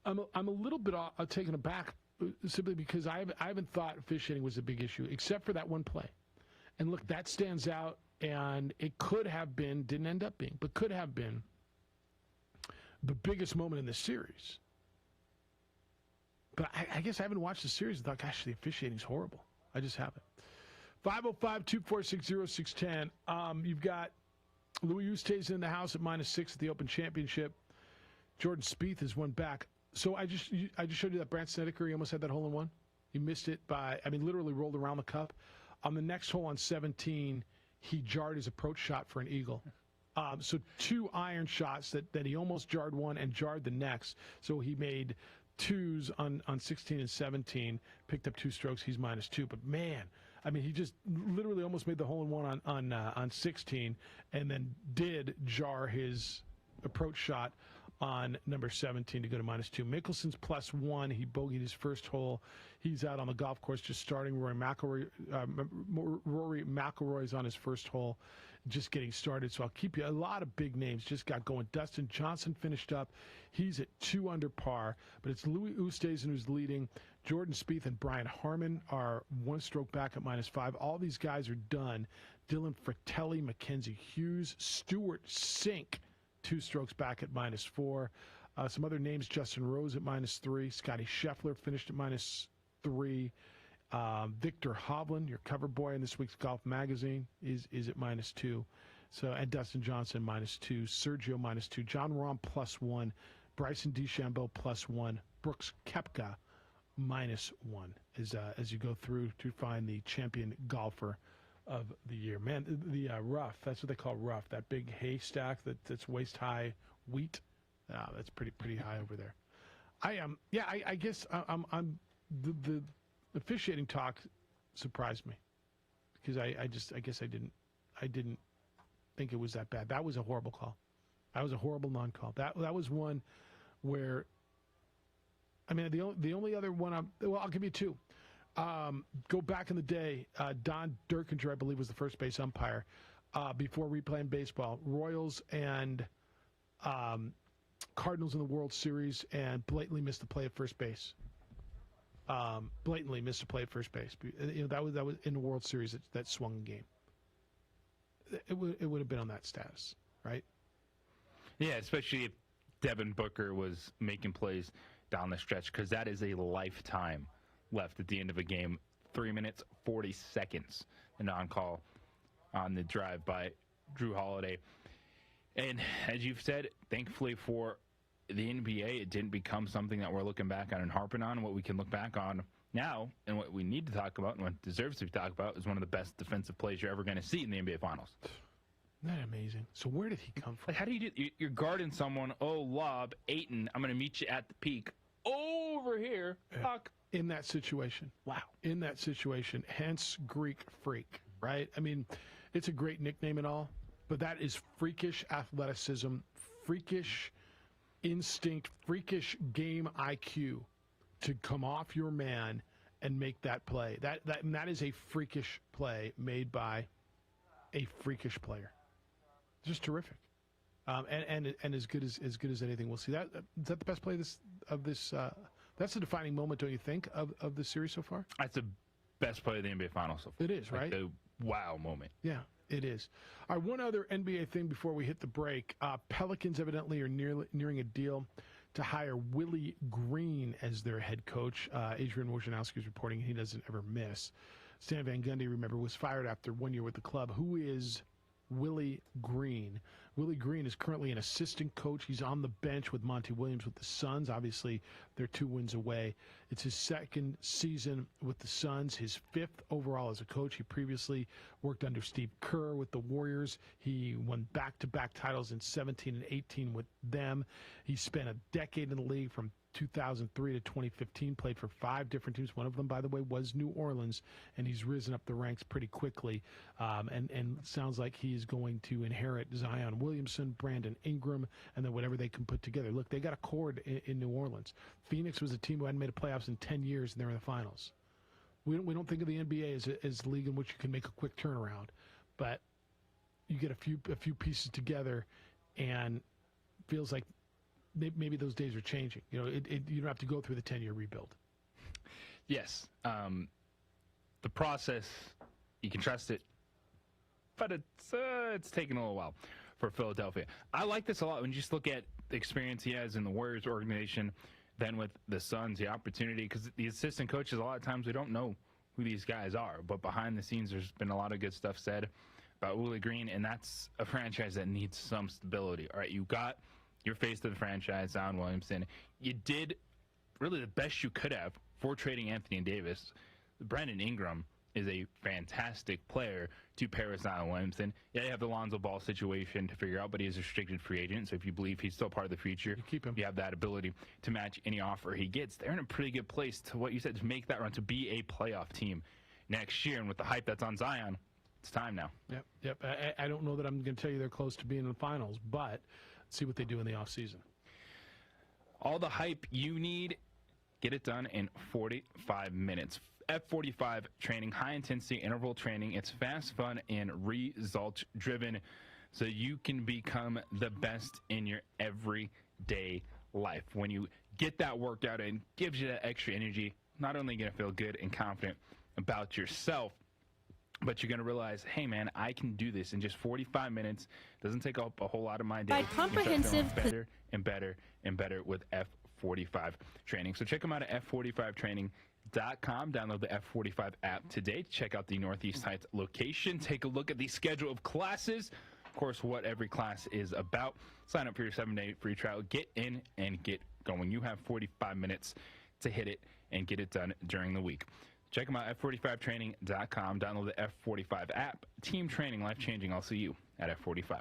I'm a little bit taken aback simply because I haven't thought officiating was a big issue, except for that one play. And look, that stands out, and it could have been, didn't end up being, but could have been the biggest moment in the series. But I guess I haven't watched the series and thought, gosh, the officiating's horrible. I just haven't. 505-246-0610. You've got Louis Oosthuizen in the house at -6 at the Open Championship. Jordan Spieth has won back. So I just showed you that Brandt Snedeker, he almost had that hole-in-one. He missed it literally rolled around the cup. On the next hole on 17, he jarred his approach shot for an eagle. So 2 iron shots that he almost jarred one and jarred the next. So he made 2s on 16 and 17, picked up 2 strokes. He's -2. But man, he just literally almost made the hole-in-one on 16, and then did jar his approach shot on number 17 to go to -2. Mickelson's +1. He bogeyed his first hole. He's out on the golf course just starting. Rory McIlroy's on his first hole, just getting started. So I'll keep you. A lot of big names just got going. Dustin Johnson finished up. He's at 2 under par. But it's Louis Oosthuizen who's leading. Jordan Spieth and Brian Harman are 1 stroke back at -5. All these guys are done. Dylan Fratelli, Mackenzie Hughes, Stuart Sink, 2 strokes back at -4. Some other names, Justin Rose at -3. Scotty Scheffler finished at -3. Victor Hovland, your cover boy in this week's Golf Magazine, is at -2. So, and Dustin Johnson -2. Sergio -2. John Rahm +1. Bryson DeChambeau +1. Brooks Koepka -1 as you go through to find the champion golfer of the year. Man, the rough, that's what they call rough, that big haystack that's waist-high wheat. That's pretty high over there. I guess the officiating talk surprised me because I guess I didn't think it was that bad. That was a horrible call. That was a horrible non-call. That was one where, the only other one I'll give you 2. Go back in the day, Don Derkinger, I believe, was the first base umpire before replaying baseball. Royals and Cardinals in the World Series, and blatantly missed the play at first base. That was in the World Series that swung the game. It would have been on that status, right? Yeah, especially if Devin Booker was making plays down the stretch, because that is a lifetime left at the end of a game. 3 minutes, 40 seconds, the non-call on the drive by Drew Holiday. And as you've said, thankfully for the NBA, it didn't become something that we're looking back on and harping on. What we can look back on now, and what we need to talk about, and what deserves to be talked about, is one of the best defensive plays you're ever going to see in the NBA Finals. Isn't that amazing? So where did he come from? Like, how do you do? You're guarding someone. Oh, lob, Ayton. I'm going to meet you at the peak. Over here, puck. In that situation. Wow. In that situation. Hence Greek freak, right? It's a great nickname and all, but that is freakish athleticism, freakish instinct, freakish game IQ to come off your man and make that play. That is a freakish play made by a freakish player. Just terrific. And as good as anything we'll see. Is that the best play of this that's the defining moment, don't you think, of the series so far? That's the best play of the NBA Finals so far. It is, right? The wow moment. Yeah, it is. All right, one other NBA thing before we hit the break. Pelicans evidently are nearing a deal to hire Willie Green as their head coach. Adrian Wojnarowski is reporting he doesn't ever miss. Stan Van Gundy, remember, was fired after 1 year with the club. Who is Willie Green. Willie Green is currently an assistant coach. He's on the bench with Monty Williams with the Suns. Obviously, they're 2 wins away. It's his second season with the Suns, his 5th overall as a coach. He previously worked under Steve Kerr with the Warriors. He won back-to-back titles in 17 and 18 with them. He spent a decade in the league from 2003 to 2015, played for 5 different teams. One of them, by the way, was New Orleans, and he's risen up the ranks pretty quickly. And sounds like he's going to inherit Zion Williamson, Brandon Ingram, and then whatever they can put together. Look, they got a core in New Orleans. Phoenix was a team who hadn't made a playoffs in 10 years, and they're in the finals. We don't think of the NBA as a league in which you can make a quick turnaround, but you get a few pieces together, and feels like maybe those days are changing. You don't have to go through the 10-year rebuild. Yes. The process, you can trust it, but it's taking a little while for Philadelphia. I like this a lot when you just look at the experience he has in the Warriors organization, then with the Suns, the opportunity, because the assistant coaches, a lot of times we don't know who these guys are, but behind the scenes there's been a lot of good stuff said about Willie Green, and that's a franchise that needs some stability. All right, you got your face of the franchise, Zion Williamson. You did really the best you could have for trading Anthony Davis. Brandon Ingram is a fantastic player to pair with Zion Williamson. Yeah, you have the Lonzo Ball situation to figure out, but he is a restricted free agent, so if you believe he's still part of the future, you keep him. You have that ability to match any offer he gets. They're in a pretty good place to what you said, to make that run, to be a playoff team next year. And with the hype that's on Zion, it's time now. Yep. I don't know that I'm going to tell you they're close to being in the finals, but see what they do in the offseason. All the hype you need, get it done in 45 minutes. F45 training, high-intensity interval training. It's fast, fun, and results-driven, so you can become the best in your everyday life. When you get that workout in, gives you that extra energy, not only going to feel good and confident about yourself, but you're going to realize, hey, man, I can do this in just 45 minutes. Doesn't take up a whole lot of my day. By comprehensive... You start feeling better and better and better with F45 training. So check them out at F45training.com. Download the F45 app today. Check out the Northeast Heights location. Take a look at the schedule of classes. Of course, what every class is about. Sign up for your 7-day free trial. Get in and get going. You have 45 minutes to hit it and get it done during the week. Check them out at F45training.com. Download the F45 app. Team training, life-changing. I'll see you at F45.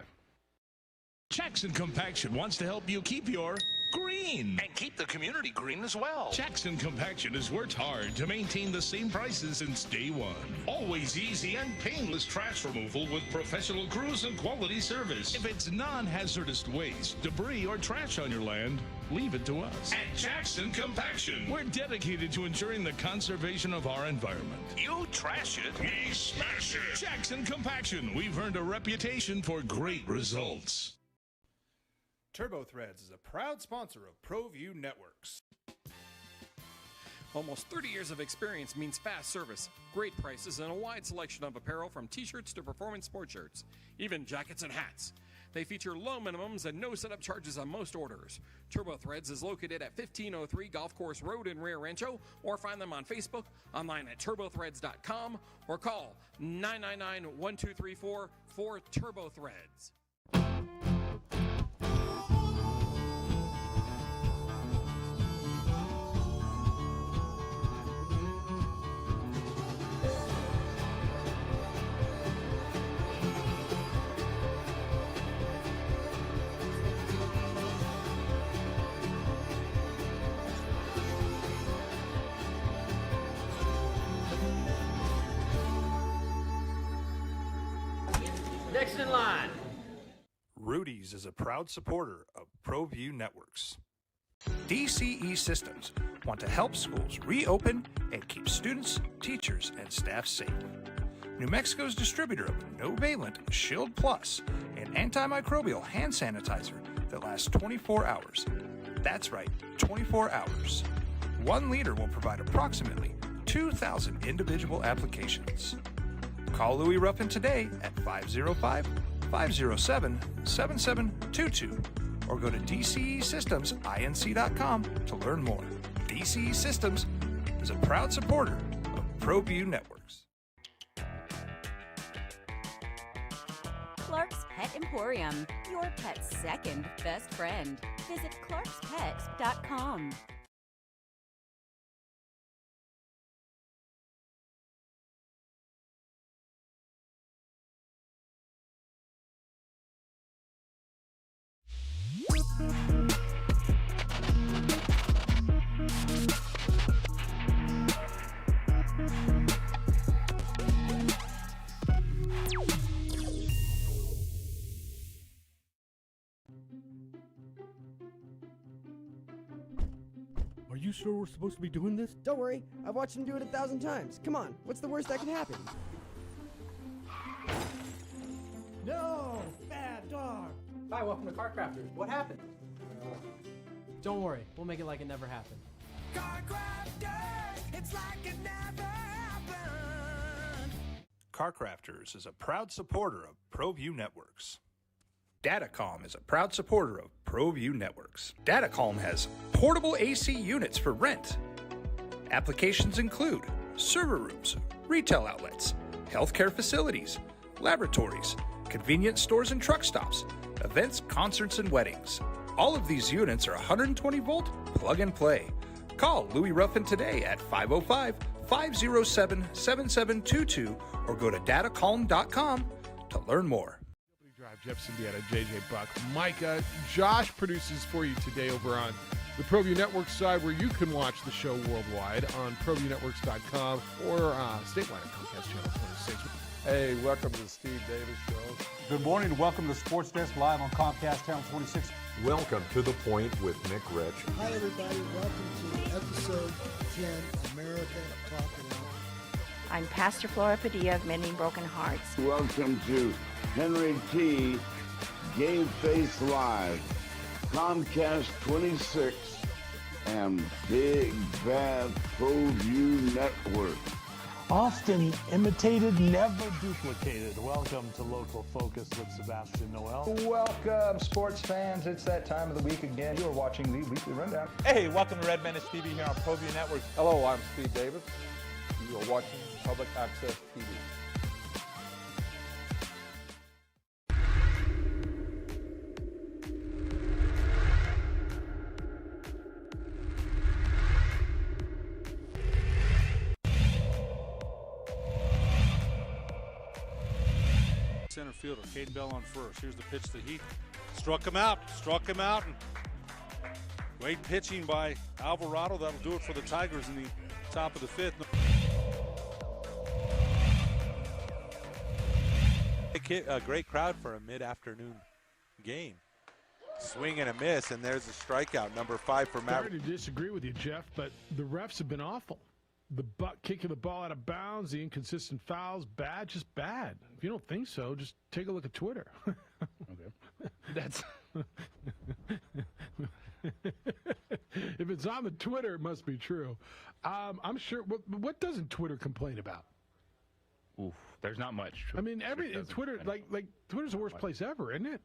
Jackson Compaction wants to help you keep your green. And keep the community green as well. Jackson Compaction has worked hard to maintain the same prices since day one. Always easy and painless trash removal with professional crews and quality service. If it's non-hazardous waste, debris, or trash on your land, leave it to us. At Jackson Compaction, we're dedicated to ensuring the conservation of our environment. You trash it, we smash it. Jackson Compaction, we've earned a reputation for great results. Turbo Threads is a proud sponsor of ProView Networks. Almost 30 years of experience means fast service, great prices, and a wide selection of apparel from t-shirts to performance sport shirts, even jackets and hats. They feature low minimums and no setup charges on most orders. Turbo Threads is located at 1503 Golf Course Road in Rio Rancho, or find them on Facebook, online at turbothreads.com, or call 999-1234 for Turbo Threads. Next in line. Rudy's is a proud supporter of ProView Networks. DCE Systems want to help schools reopen and keep students, teachers, and staff safe. New Mexico's distributor of no-valent Shield Plus, an antimicrobial hand sanitizer that lasts 24 hours. That's right, 24 hours. 1 liter will provide approximately 2,000 individual applications. Call Louis Ruffin today at 505-507-7722 or go to DCESystemsInc.com to learn more. DCE Systems is a proud supporter of ProView Networks. Clark Emporium, your pet's second best friend. Visit clarkspets.com. Are you sure we're supposed to be doing this? Don't worry, I've watched him do it 1,000 times. Come on, what's the worst that can happen? No! Bad dog! Hi, welcome to Car Crafters. What happened? Don't worry, we'll make it like it never happened. Car Crafters, it's like it never happened. Car Crafters is a proud supporter of ProView Networks. Datacom is a proud supporter of ProView Networks. Datacom has portable AC units for rent. Applications include server rooms, retail outlets, healthcare facilities, laboratories, convenience stores and truck stops, events, concerts, and weddings. All of these units are 120-volt plug and play. Call Louis Ruffin today at 505-507-7722 or go to datacom.com to learn more. Drive, Jeff Siembieda, JJ Buck. Micah, Josh produces for you today over on the ProView Network side, where you can watch the show worldwide on ProViewNetworks.com or statewide at Comcast Channel 26. Hey, welcome to the Steve Davis Show. Good morning. Welcome to Sports Desk live on Comcast Channel 26. Welcome to The Point with Nick Rich. Hi, everybody. Welcome to episode 10, America Talking Out. I'm Pastor Flora Padilla of Mending Broken Hearts. Welcome to Henry T. Game Face Live, Comcast 26, and Big Bad ProView Network. Often imitated, never duplicated. Welcome to Local Focus with Sebastian Noel. Welcome, sports fans. It's that time of the week again. You are watching the Weekly Rundown. Hey, welcome to Red Menace TV here on ProView Network. Hello, I'm Steve Davis. You are watching Public Access TV. Center fielder, Caden Bell on first. Here's the pitch that he struck him out. And great pitching by Alvarado. That'll do it for the Tigers in the top of the fifth. A great crowd for a mid-afternoon game. Swing and a miss, and there's a strikeout, number 5 for Matt. Sorry to disagree with you, Jeff, but the refs have been awful. The kicking the ball out of bounds, the inconsistent fouls, bad, just bad. If you don't think so, just take a look at Twitter. Okay. That's if it's on the Twitter, it must be true. I'm sure. What doesn't Twitter complain about? Oof, there's not much. I mean, Twitter, like Twitter's the worst place ever, isn't it?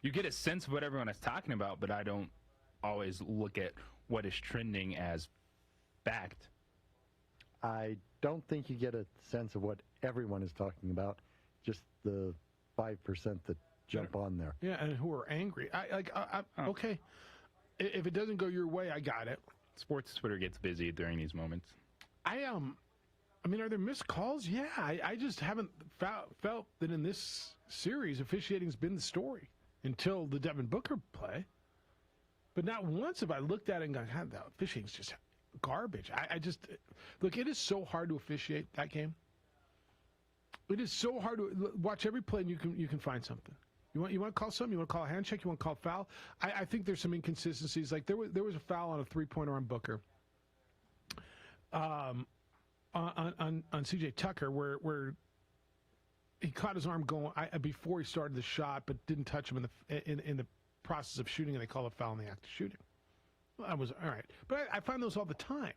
You get a sense of what everyone is talking about, but I don't always look at what is trending as fact. I don't think you get a sense of what everyone is talking about, just the 5% that jump on there. Yeah, and who are angry. Okay, if it doesn't go your way, I got it. Sports Twitter gets busy during these moments. I mean, are there missed calls? Yeah, I just haven't felt that in this series, officiating's been the story until the Devin Booker play. But not once have I looked at it and gone, God, the officiating's just garbage. I just look. It is so hard to officiate that game. It is so hard to watch every play, and you can find something. You want to call something? You want to call a hand check? You want to call a foul? I think there's some inconsistencies. Like there was a foul on a 3-pointer on Booker. On CJ Tucker, where he caught his arm going before he started the shot, but didn't touch him in the process of shooting, and they call a foul in the act of shooting. Well, that was all right, but I find those all the time.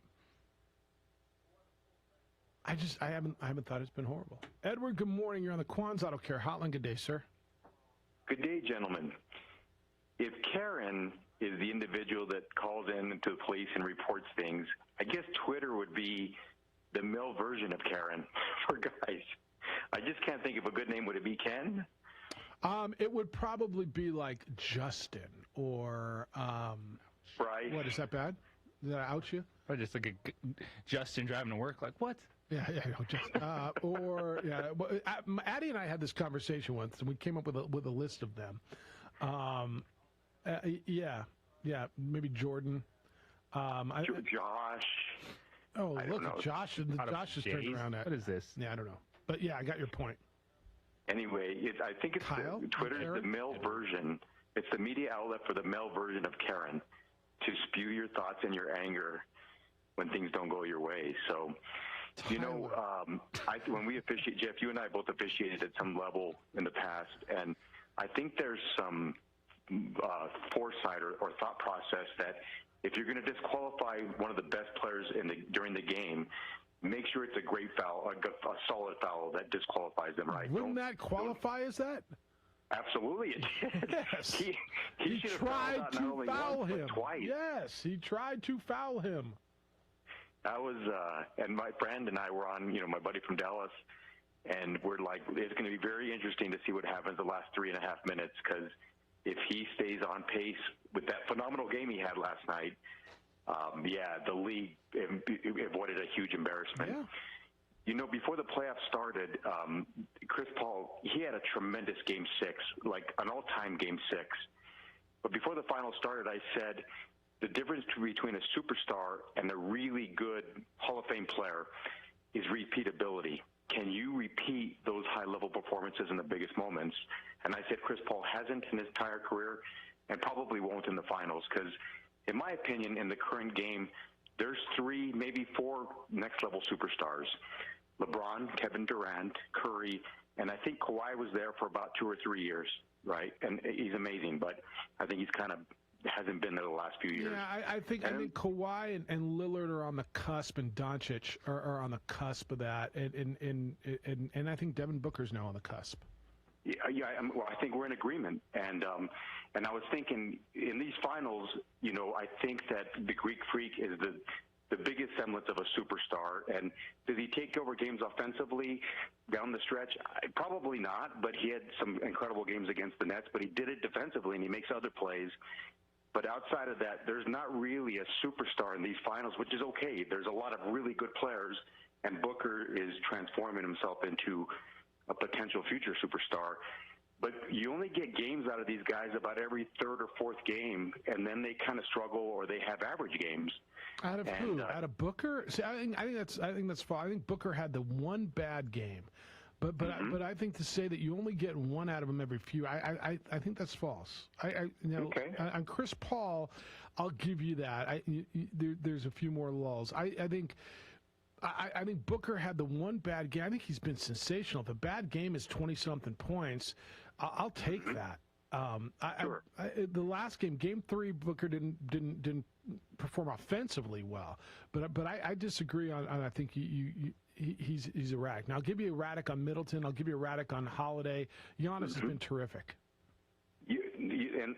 I haven't thought it's been horrible. Edward, good morning. You're on the Quan's Auto Care Hotline. Good day, sir. Good day, gentlemen. If Karen is the individual that calls in to the police and reports things, I guess Twitter would be the male version of Karen for guys. I just can't think of a good name. Would it be Ken? It would probably be like Justin or right. What, is that bad? Did I out you? Or just like a Justin driving to work, like what? Yeah, Addie and I had this conversation once, and we came up with a list of them. Maybe Jordan. Josh. Oh, look at Josh! Josh has turned around. What is this? Yeah, I don't know, but yeah, I got your point. Anyway, I think it's Twitter is the male version. It's the media outlet for the male version of Karen, to spew your thoughts and your anger when things don't go your way. So, when we officiate, Jeff, you and I both officiated at some level in the past, and I think there's some foresight or thought process that if you're going to disqualify one of the best players during the game, make sure it's a great foul, a solid foul that disqualifies them. Right? Wouldn't that qualify as that? Absolutely, it did. Yes. He should have tried to foul him twice. Yes, he tried to foul him. That was, and my friend and I were on, my buddy from Dallas, and we're like, it's going to be very interesting to see what happens the last 3.5 minutes, because if he stays on pace with that phenomenal game he had last night, the league avoided a huge embarrassment. Yeah. Before the playoffs started, Chris Paul, he had a tremendous Game 6, like an all-time Game 6. But before the final started, I said the difference between a superstar and a really good Hall of Fame player is repeatability. Can you repeat those high-level performances in the biggest moments? And I said Chris Paul hasn't in his entire career and probably won't in the finals, because, in my opinion, in the current game, there's 3, maybe 4 next-level superstars. LeBron, Kevin Durant, Curry, and I think Kawhi was there for about 2 or 3 years, right? And he's amazing, but I think he's kind of hasn't been there the last few years. Yeah, I think Kawhi and Lillard are on the cusp, and Doncic are on the cusp of that, and I think Devin Booker's now on the cusp. I think we're in agreement, and I was thinking in these finals, I think that the Greek Freak is the biggest semblance of a superstar. And does he take over games offensively down the stretch? Probably not, but he had some incredible games against the Nets, but he did it defensively, and he makes other plays. But outside of that, there's not really a superstar in these finals, which is okay. There's a lot of really good players, and Booker is transforming himself into a potential future superstar. But you only get games out of these guys about every third or fourth game, and then they kind of struggle or they have average games. Out of who? Out of Booker? See, I think that's fine. I think Booker had the one bad game, but I think to say that you only get one out of him every few, I think that's false. Okay. On Chris Paul, I'll give you that. There's a few more lulls. I think Booker had the one bad game. I think he's been sensational. If a bad game is 20-something points, I'll take that. Sure. The last game, Game 3, Booker didn't perform offensively well, but I disagree on I think he's erratic. Now I'll give you erratic on Middleton. I'll give you erratic on Holiday. Giannis has been terrific. And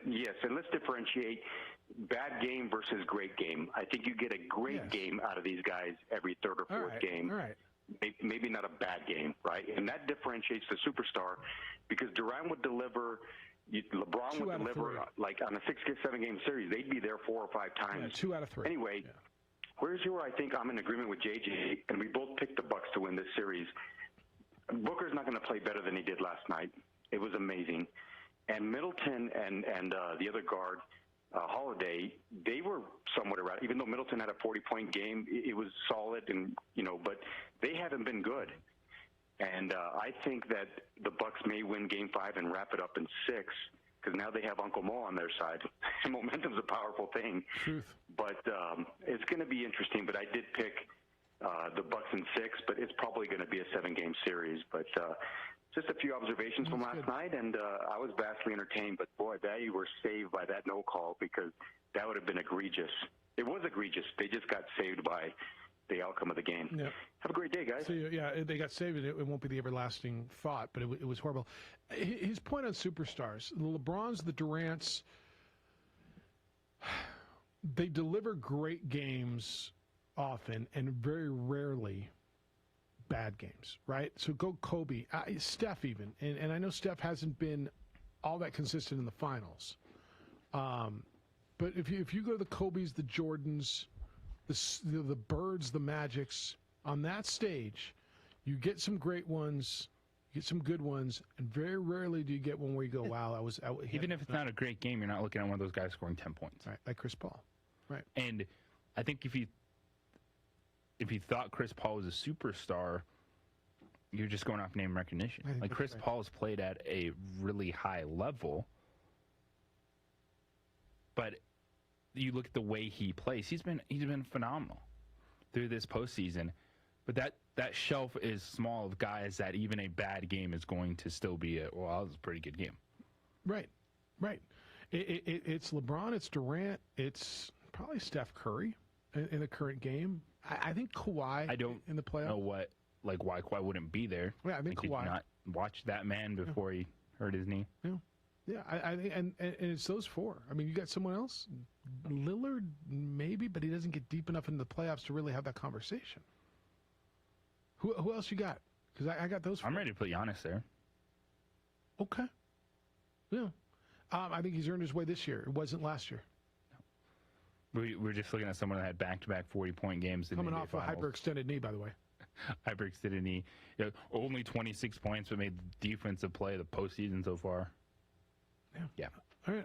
let's differentiate bad game versus great game. I think you get a great game out of these guys every third or fourth game. All right. Maybe not a bad game, right? And that differentiates the superstar, because Durant would deliver, LeBron would deliver, like on a 6-7 game series, they'd be there 4 or 5 times. Yeah, 2 out of 3. Anyway, where's where I think I'm in agreement with JJ, and we both picked the Bucks to win this series. Booker's not going to play better than he did last night. It was amazing. And Middleton and the other guard, Holiday, they were somewhat erratic. Even though Middleton had a 40-point game, it was solid, and but they haven't been good. And I think that the Bucks may win Game 5 and wrap it up in 6, because now they have Uncle Mo on their side. Momentum's a powerful thing. Truth. But it's going to be interesting. But I did pick the Bucks in 6, but it's probably going to be a 7-game series. But just a few observations from last night, and I was vastly entertained. But, boy, you were saved by that no call, because that would have been egregious. It was egregious. They just got saved by the outcome of the game. Yeah. Have a great day, guys. So, yeah, they got saved. It won't be the everlasting thought, but it was horrible. His point on superstars, the LeBrons, the Durants, they deliver great games often and very rarely bad games, right? So go Kobe, Steph even. And I know Steph hasn't been all that consistent in the finals. But if you go to the Kobe's, the Jordans, the Birds, the Magics, on that stage, you get some great ones, you get some good ones, and very rarely do you get one where you go, wow, I was out. Even if it's not a great game, you're not looking at one of those guys scoring 10 points. Right, like Chris Paul. Right. And I think if you thought Chris Paul was a superstar, you're just going off name recognition. Like Chris Paul has played at a really high level, but you look at the way he plays, he's been phenomenal through this postseason. But that shelf is small of guys that even a bad game is going to still be that was a pretty good game. Right. It's LeBron, it's Durant, it's probably Steph Curry in the current game. I think Kawhi. I don't in the playoffs. know why Kawhi wouldn't be there. Yeah, I think Kawhi. Did not watch that man before he hurt his knee. Yeah, I think, and it's those four. I mean, you got someone else, Lillard maybe, but he doesn't get deep enough into the playoffs to really have that conversation. Who else you got? Because I got those four. I'm ready to put Giannis there. Okay. Yeah. I think he's earned his way this year. It wasn't last year. We're just looking at someone that had back-to-back 40-point games. Coming off a hyperextended knee, by the way. Hyperextended knee. Only 26 points, but made defensive play of the postseason so far. Yeah. All right,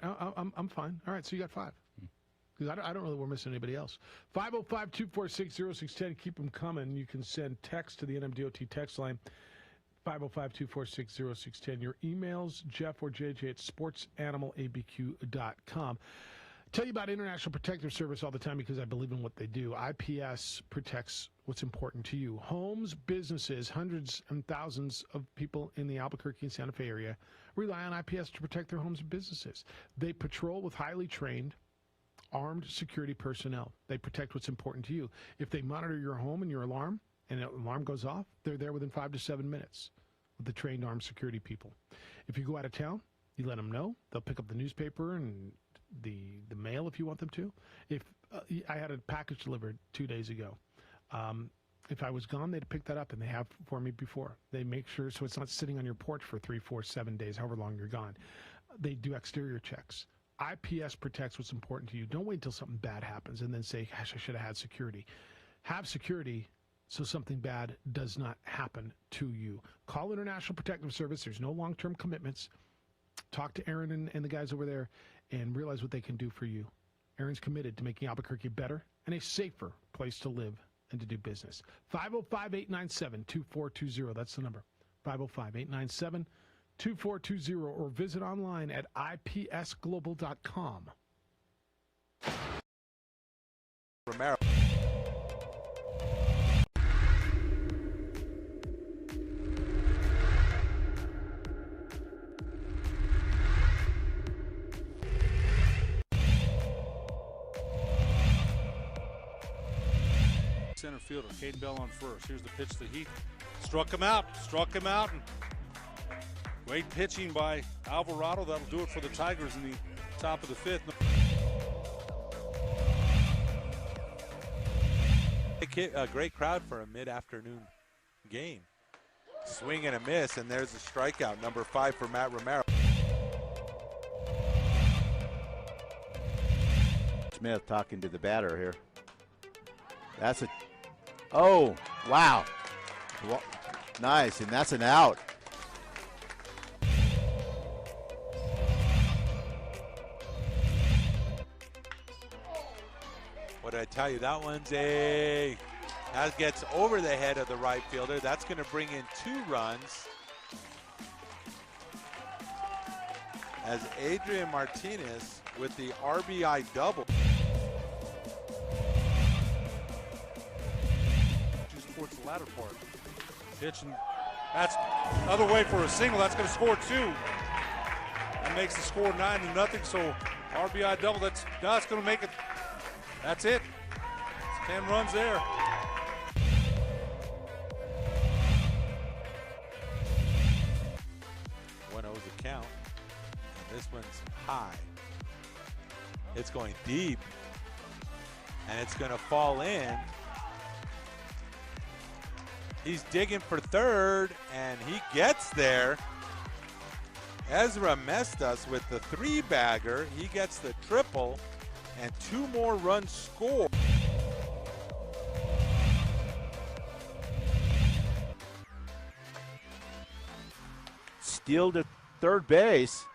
I'm fine. All right, so you got 5. Because I don't really want to miss anybody else. 505-246-0610. Keep them coming. You can send text to the NMDOT text line, 505-246-0610. Your emails, Jeff or JJ at sportsanimалabq.com. Tell you about International Protective Service all the time because I believe in what they do. IPS protects what's important to you. Homes, businesses, hundreds and thousands of people in the Albuquerque and Santa Fe area rely on IPS to protect their homes and businesses. They patrol with highly trained, armed security personnel. They protect what's important to you. If they monitor your home and your alarm, and an alarm goes off, they're there within 5 to 7 minutes with the trained armed security people. If you go out of town, you let them know. They'll pick up the newspaper and the mail if you want them to. If I had a package delivered 2 days ago, if I was gone, they'd pick that up, and they have for me before. They make sure so it's not sitting on your porch for 3, 4, 7 days, however long you're gone. They do exterior checks. IPS protects what's important to you. Don't wait until something bad happens and then say, gosh, I should have had security. Have security so something bad does not happen to you. Call International Protective Service. There's no long-term commitments. Talk to Aaron and the guys over there and realize what they can do for you. Aaron's committed to making Albuquerque better and a safer place to live and to do business. 505-897-2420. That's the number. 505-897-2420 or visit online at ipsglobal.com. Romero. Center fielder, Caden Bell on first. Here's the pitch that he struck him out. And great pitching by Alvarado. That'll do it for the Tigers in the top of the 5th. A great crowd for a mid-afternoon game. Swing and a miss, and there's a strikeout, number 5 for Matt Romero. Smith talking to the batter here. That's a, oh, wow. Nice, and that's an out. What did I tell you? That one's that gets over the head of the right fielder. That's going to bring in 2 runs. As Adrian Martinez with the RBI double. Towards the latter part. Pitch, and that's another way for a single. That's going to score 2. That makes the score 9-0. So RBI double. That's going to make it. That's it. It's 10 runs there. 1-0's the count. And this one's high. It's going deep. And it's going to fall in. He's digging for third, and he gets there. Ezra Mestas with the 3-bagger. He gets the triple and 2 more runs scored. Steal to third base.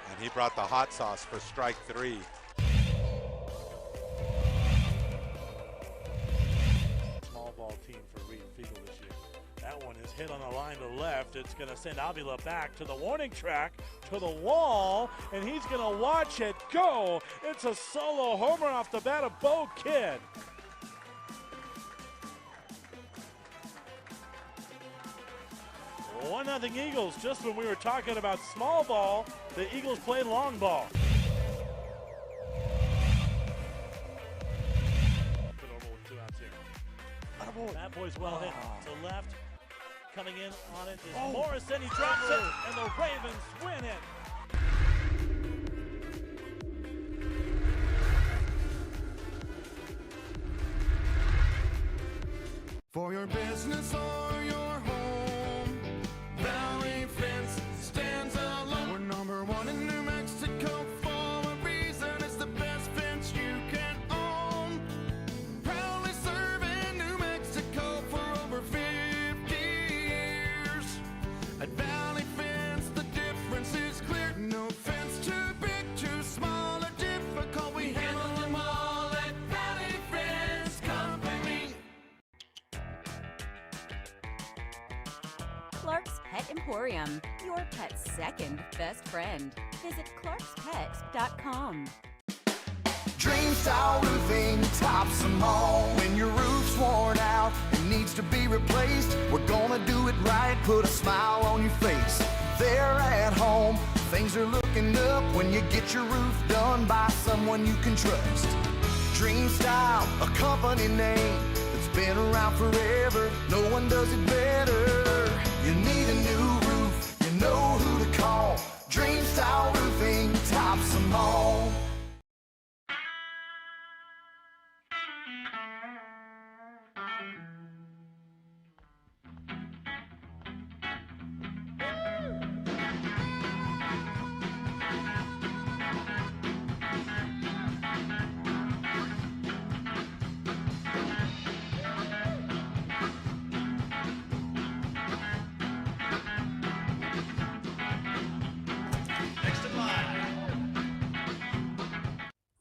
And he brought the hot sauce for strike 3. Small ball team for Reed Fiegel this year. That one is hit on the line to left. It's going to send Avila back to the warning track, to the wall, and he's going to watch it go. It's a solo homer off the bat of Bo Kidd. One nothing Eagles. Just when we were talking about small ball, the Eagles play long ball. Good over with 2 outs here. That boy's well hit to left. Coming in on it is Morrison. He drops it, and the Ravens win it. For your business or your home, Valley Fence stands alone. We're number 1 in New Mexico for a reason. It's the best fence you can own. Proudly serving New Mexico for over 50 years. At Valley Fence, the difference is clear. No fence too big, too small, or difficult. We handle them all at Valley Fence Company. Clark's Pet Emporium, your pet's second best friend. Visit clarkspet.com. Dream Style Roofing tops them all. When your roof's worn out and needs to be replaced, we're gonna do it right, put a smile on your face. They're at home, things are looking up when you get your roof done by someone you can trust. Dream Style, a company name that's been around forever. No one does it better. You need a new roof, you know who to call. Dream Style Roofing tops them all.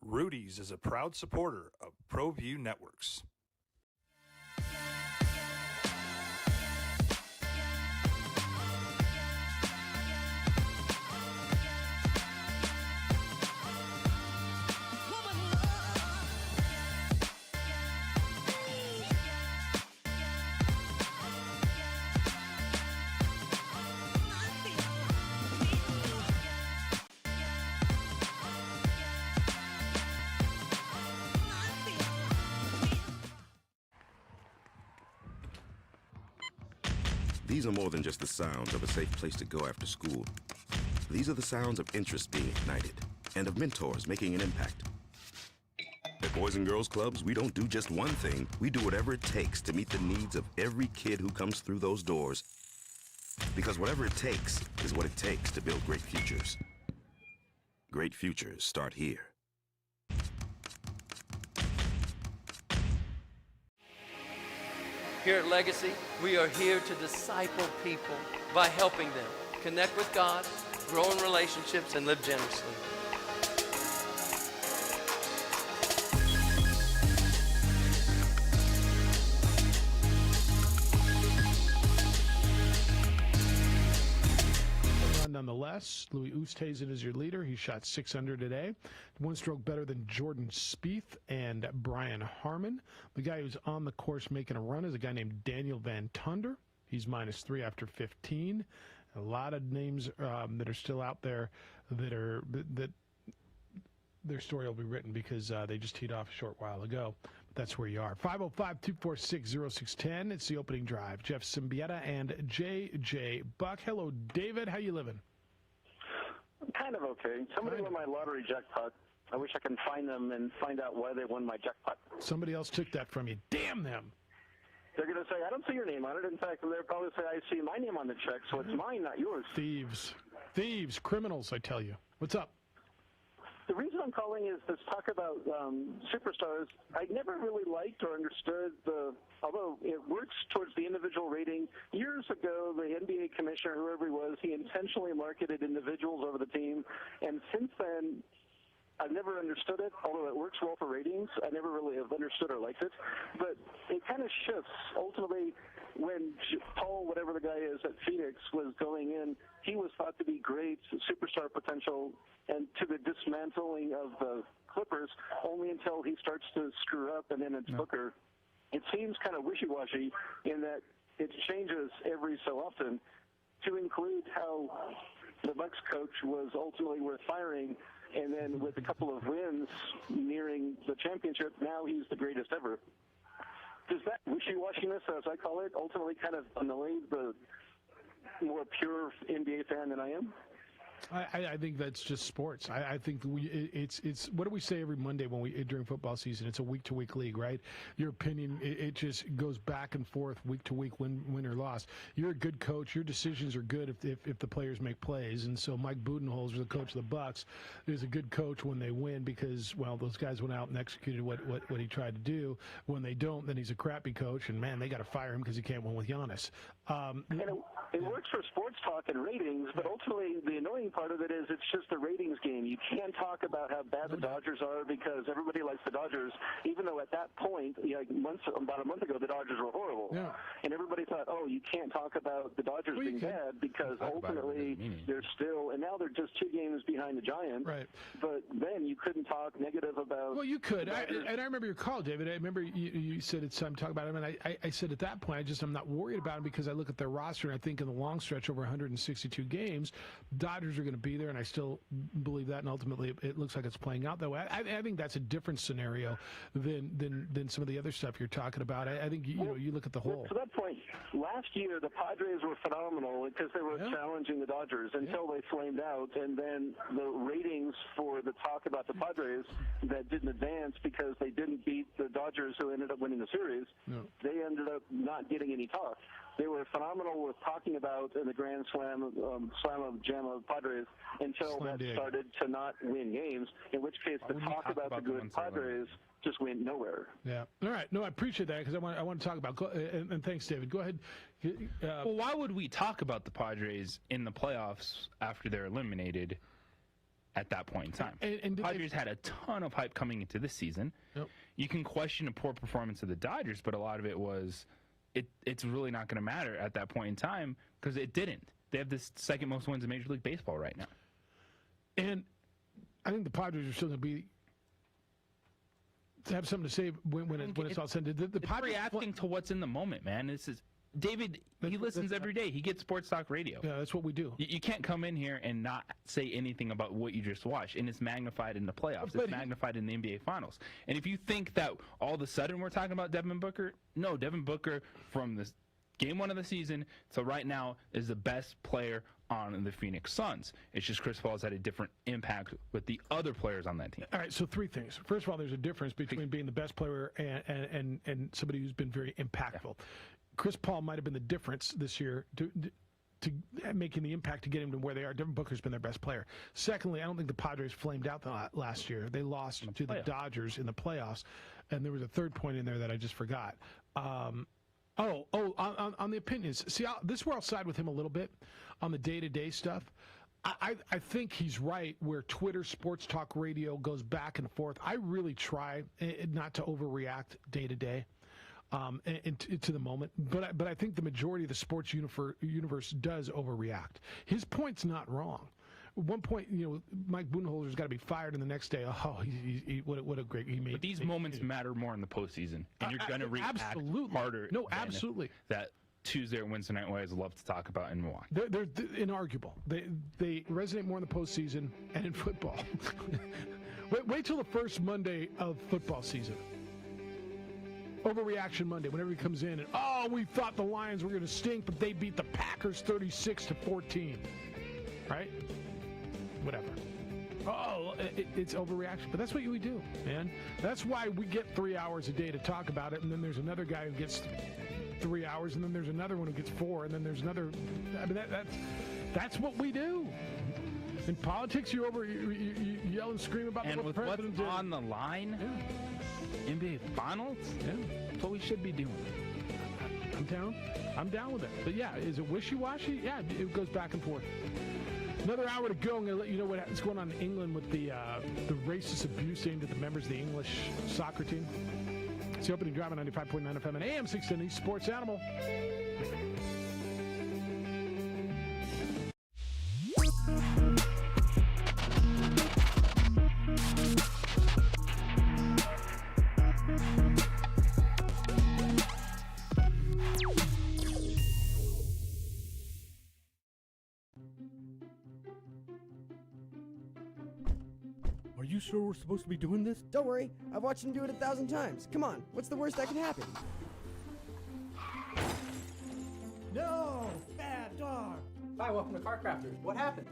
Rudy's is a proud supporter of ProView Networks. These are more than just the sounds of a safe place to go after school. These are the sounds of interest being ignited and of mentors making an impact. At Boys and Girls Clubs, we don't do just one thing. We do whatever it takes to meet the needs of every kid who comes through those doors. Because whatever it takes is what it takes to build great futures. Great futures start here. Here at Legacy, we are here to disciple people by helping them connect with God, grow in relationships, and live generously. Nonetheless, Louis Oosthuizen is your leader. He shot 600 today. One stroke better than Jordan Spieth and Brian Harmon. The guy who's on the course making a run is a guy named Daniel Van Tunder. He's -3 after 15. A lot of names that are still out there that their story will be written because they just teed off a short while ago. But that's where you are. 505-246-0610. It's the opening drive. Jeff Siembieda and J.J. Buck. Hello, David. How you living? Kind of okay. Somebody won my lottery jackpot. I wish I can find them and find out why they won my jackpot. Somebody else took that from you. Damn them. They're going to say, I don't see your name on it. In fact, they'll probably say, I see my name on the check, so it's mine, not yours. Thieves. Thieves. Criminals, I tell you. What's up? The reason I'm calling is this talk about superstars. I never really liked or understood although it works towards the individual rating. Years ago, the NBA commissioner, whoever he was, he intentionally marketed individuals over the team. And since then, I've never understood it, although it works well for ratings. I never really have understood or liked it. But it kind of shifts. Ultimately, when Paul, whatever the guy is at Phoenix, was going in, he was thought to be great, superstar potential, and to the dismantling of the Clippers, only until he starts to screw up, and then it's Booker. It seems kind of wishy-washy in that it changes every so often, to include how the Bucks coach was ultimately worth firing, and then with a couple of wins nearing the championship, now he's the greatest ever. Does that wishy-washiness, as I call it, ultimately kind of annoy the more pure NBA fan than I am? I think that's just sports. I think it's what do we say every Monday during football season? It's a week-to-week league, right? Your opinion, it just goes back and forth week to week, win or loss. You're a good coach. Your decisions are good if the players make plays. And so Mike Budenholzer, the coach of the Bucks, is a good coach when they win because, well, those guys went out and executed what he tried to do. When they don't, then he's a crappy coach, and man, they got to fire him because he can't win with Giannis. And it works for sports talk and ratings, but ultimately the annoying part of it is it's just a ratings game. You can't talk about how bad the Dodgers are because everybody likes the Dodgers, even though at that point, about a month ago, the Dodgers were horrible. Yeah. And everybody thought, oh, you can't talk about the Dodgers being bad because ultimately they're still, and now they're just 2 games behind the Giants. Right. But then you couldn't talk negative about. Well, you could. And I remember your call, David. I remember you said it's time to talk about him. And I said at that point, I'm not worried about him because I look at their roster and I think in the long stretch over 162 games, Dodgers are going to be there, and I still believe that, and ultimately it looks like it's playing out that way. I think that's a different scenario than some of the other stuff you're talking about. I think you look at the whole. To that point, last year the Padres were phenomenal because they were challenging the Dodgers until they flamed out, and then the ratings for the talk about the Padres that didn't advance because they didn't beat the Dodgers who ended up winning the series, they ended up not getting any talk. They were phenomenal with talking about in the Grand Slam Jam of Padres until that started to not win games, in which case the talk about the good Padres just went nowhere. Yeah. All right. No, I appreciate that because I want to talk about and thanks, David. Go ahead. Well, why would we talk about the Padres in the playoffs after they're eliminated at that point in time? And Padres had a ton of hype coming into this season. Yep. You can question a poor performance of the Dodgers, but a lot of it was it's really not going to matter at that point in time because it didn't. They have the second most wins in Major League Baseball right now. And I think the Padres are still going to have something to say when it's all said. The Padres reacting to what's in the moment, man. This is David. He listens every day. He gets sports talk radio. Yeah, that's what we do. You can't come in here and not say anything about what you just watched, and it's magnified in the playoffs. It's magnified in the NBA Finals. And if you think that all of a sudden we're talking about Devin Booker, no, Devin Booker from this Game 1 of the season to right now is the best player on the Phoenix Suns. It's just Chris Paul's had a different impact with the other players on that team. All right, so 3 things. First of all, there's a difference between being the best player and somebody who's been very impactful. Yeah. Chris Paul might have been the difference this year to making the impact to get him to where they are. Devin Booker's been their best player. Secondly, I don't think the Padres flamed out last year. They lost to the Dodgers in the playoffs, and there was a third point in there that I just forgot. On the opinions. See, this is where I'll side with him a little bit on the day-to-day stuff. I think he's right where Twitter, sports talk radio goes back and forth. I really try not to overreact day-to-day. And to the moment, but I think the majority of the sports universe does overreact. His point's not wrong. At one point, Mike Budenholzer's got to be fired, and the next day, what a great he made. But these moments matter more in the postseason, and you're going to react harder. No, absolutely. That Tuesday or Wednesday night, I love to talk about in Milwaukee. They're inarguable. They resonate more in the postseason and in football. Wait till the first Monday of football season. Overreaction Monday, whenever he comes in and, we thought the Lions were going to stink, but they beat the Packers 36-14. Right? whatever. Oh, it's overreaction. But that's what we do, man. That's why we get 3 hours a day to talk about it, and then there's another guy who gets 3 hours, and then there's another one who gets 4, and then there's another. I mean, that's what we do. In politics, you yell and scream about and what with the what's president did. on the line, NBA Finals, that's what we should be doing. I'm down with it. But yeah, is it wishy-washy? Yeah, it goes back and forth. Another hour to go. I'm going to let you know what's going on in England with the racist abuse aimed at the members of the English soccer team. It's the opening drive on 95.9 FM and AM 610 Sports Animal. Are you sure we're supposed to be doing this? Don't worry, I've watched him do it 1,000 times. Come on, what's the worst that can happen? No! Bad dog! Hi, welcome to Car Crafters. What happened?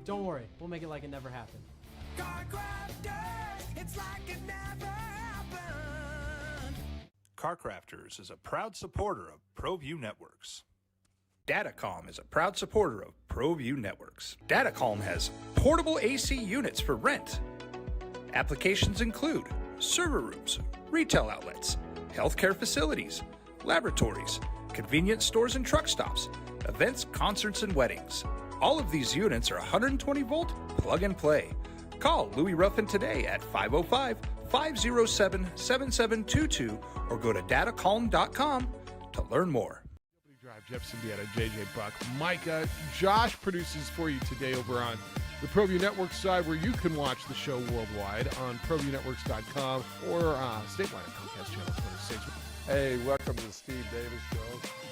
Don't worry, we'll make it like it never happened. Car Crafters, it's like it never happened. Car Crafters is a proud supporter of ProView Networks. Datacom is a proud supporter of ProView Networks. Datacom has portable AC units for rent. Applications include server rooms, retail outlets, healthcare facilities, laboratories, convenience stores and truck stops, events, concerts, and weddings. All of these units are 120-volt plug and play. Call Louis Ruffin today at 505-507-7722 or go to datacom.com to learn more. Drive, Jeff Siembieda, JJ Buck, Micah. Josh produces for you today over on the ProView Network side, where you can watch the show worldwide on ProViewNetworks.com or statewide at Comcast Channel 26. Hey, welcome to the Steve Davis Show.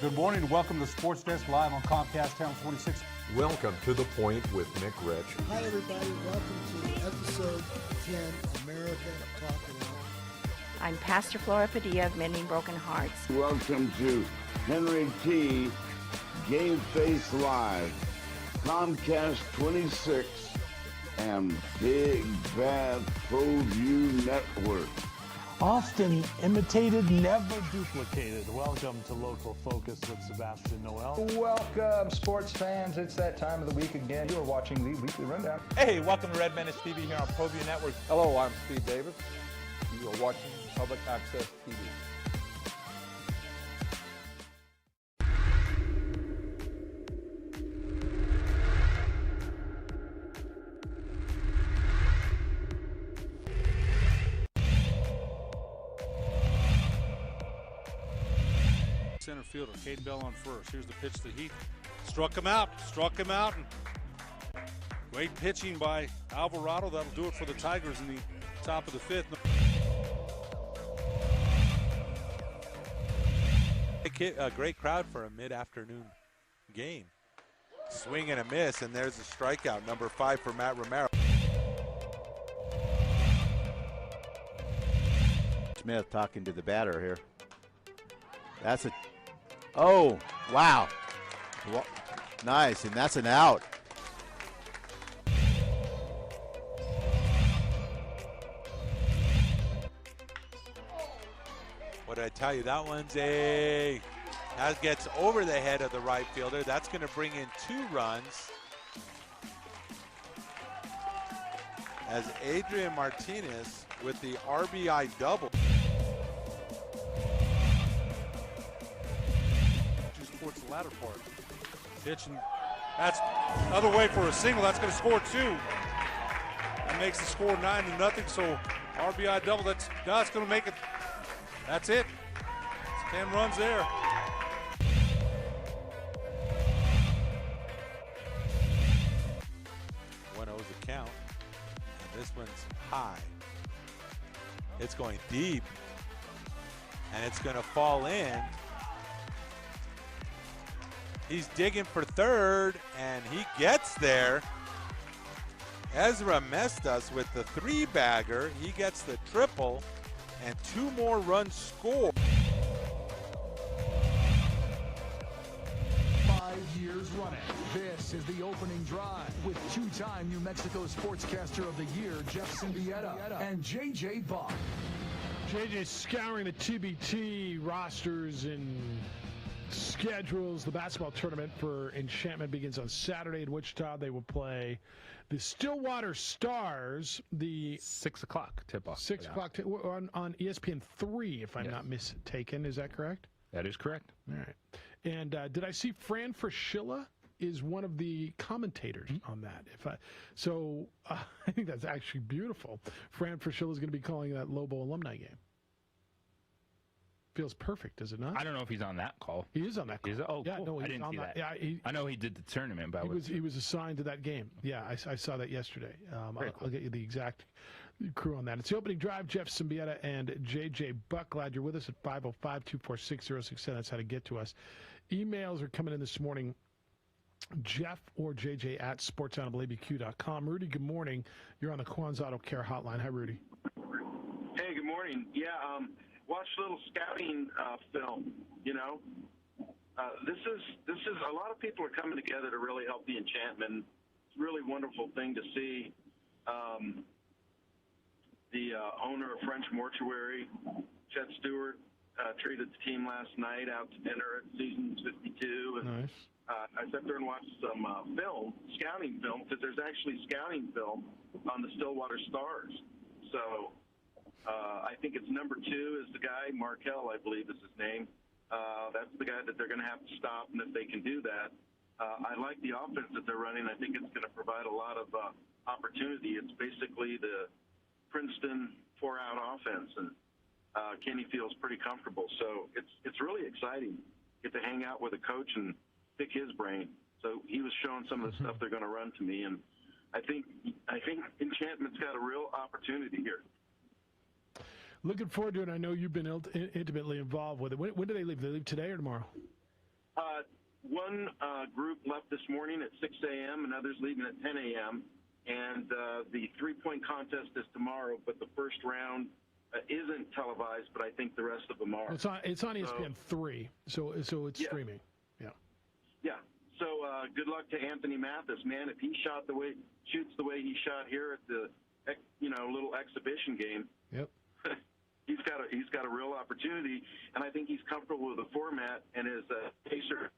Good morning and welcome to Sports Desk live on Comcast Channel 26. Welcome to The Point with Nick Rich. Hi, everybody. Welcome to episode 10, America Talking Out. I'm Pastor Flora Padilla of Mending Broken Hearts. Welcome to Henry T. Game Face Live, Comcast 26, and Big Bad ProView Network. Often imitated, never duplicated. Welcome to Local Focus with Sebastian Noel. Welcome, sports fans. It's that time of the week again. You are watching the Weekly Rundown. Hey, welcome to Red Menace TV here on ProView Network. Hello, I'm Steve Davis. You are watching Public Access TV. Center fielder, Cade Bell on first. Here's the pitch to Heath. Struck him out. And great pitching by Alvarado. That'll do it for the Tigers in the top of the fifth. A great crowd for a mid-afternoon game. Swing and a miss, and there's a strikeout, number 5 for Matt Romero. Smith talking to the batter here. That's a... Oh, wow. Nice, and that's an out. What did I tell you? That one's that gets over the head of the right fielder. That's going to bring in 2 runs. As Adrian Martinez with the RBI double. Towards the latter part. Pitch, and that's another way for a single. That's going to score 2. That makes the score 9-0. So RBI double. That's going to make it. That's it. It's 10 runs there. The count. And this one's high. It's going deep. And it's going to fall in. He's digging for third, and he gets there. Ezra Mestas with the 3-bagger. He gets the triple, and 2 more runs scored. 5 years running. This is the opening drive with two-time New Mexico Sportscaster of the Year, Jeff Siembieda, and J.J. Buck. JJ scouring the TBT rosters and schedules. The basketball tournament for Enchantment begins on Saturday in Wichita. They will play the Stillwater Stars, the 6 o'clock tip-off. 6 o'clock on ESPN 3, if I'm not mistaken. Is that correct? That is correct. All right. And did I see Fran Fraschilla is one of the commentators on that? I think that's actually beautiful. Fran Fraschilla is going to be calling that Lobo alumni game. Feels perfect, does it not? I don't know if he's on that call. He is on that call. Is it? Oh, yeah, cool. no, I didn't see that. Yeah, I know he did the tournament, but he was assigned to that game. Yeah, I saw that yesterday. I'll get you the exact crew on that. It's the opening drive. Jeff Siembieda and J.J. Buck. Glad you're with us at 505-246-0610. That's how to get to us. Emails are coming in this morning. Jeff or JJ at sportsoutofabq.com. Rudy, good morning. You're on the Quan's Auto Care Hotline. Hi, Rudy. Hey, good morning. Yeah, watched a little scouting film. This is a lot of people are coming together to really help the Enchantment. It's a really wonderful thing to see. The owner of French Mortuary, Chet Stewart, treated the team last night out to dinner at Seasons 52. And, nice. I sat there and watched some scouting film, because there's actually scouting film on the Stillwater Stars. So I think it's number 2 is the guy, Markel, I believe is his name. That's the guy that they're going to have to stop, and if they can do that, I like the offense that they're running. I think it's going to provide a lot of opportunity. It's basically the Princeton 4-out offense, and Kenny feels pretty comfortable. So it's really exciting. Get to hang out with a coach and pick his brain. So he was showing some of the stuff they're going to run to me, and I think Enchantment's got a real opportunity here. Looking forward to it. I know you've been intimately involved with it. When do they leave? Do they leave today or tomorrow? One group left this morning at 6 a.m., and others leaving at 10 a.m., and the three-point contest is tomorrow, but the first round isn't televised, but I think the rest of them are. It's on ESPN 3, so it's streaming. Yeah. So good luck to Anthony Mathis, man. If he shoots the way he shot here at the little exhibition game, yep. he's got a real opportunity, and I think he's comfortable with the format and his pacer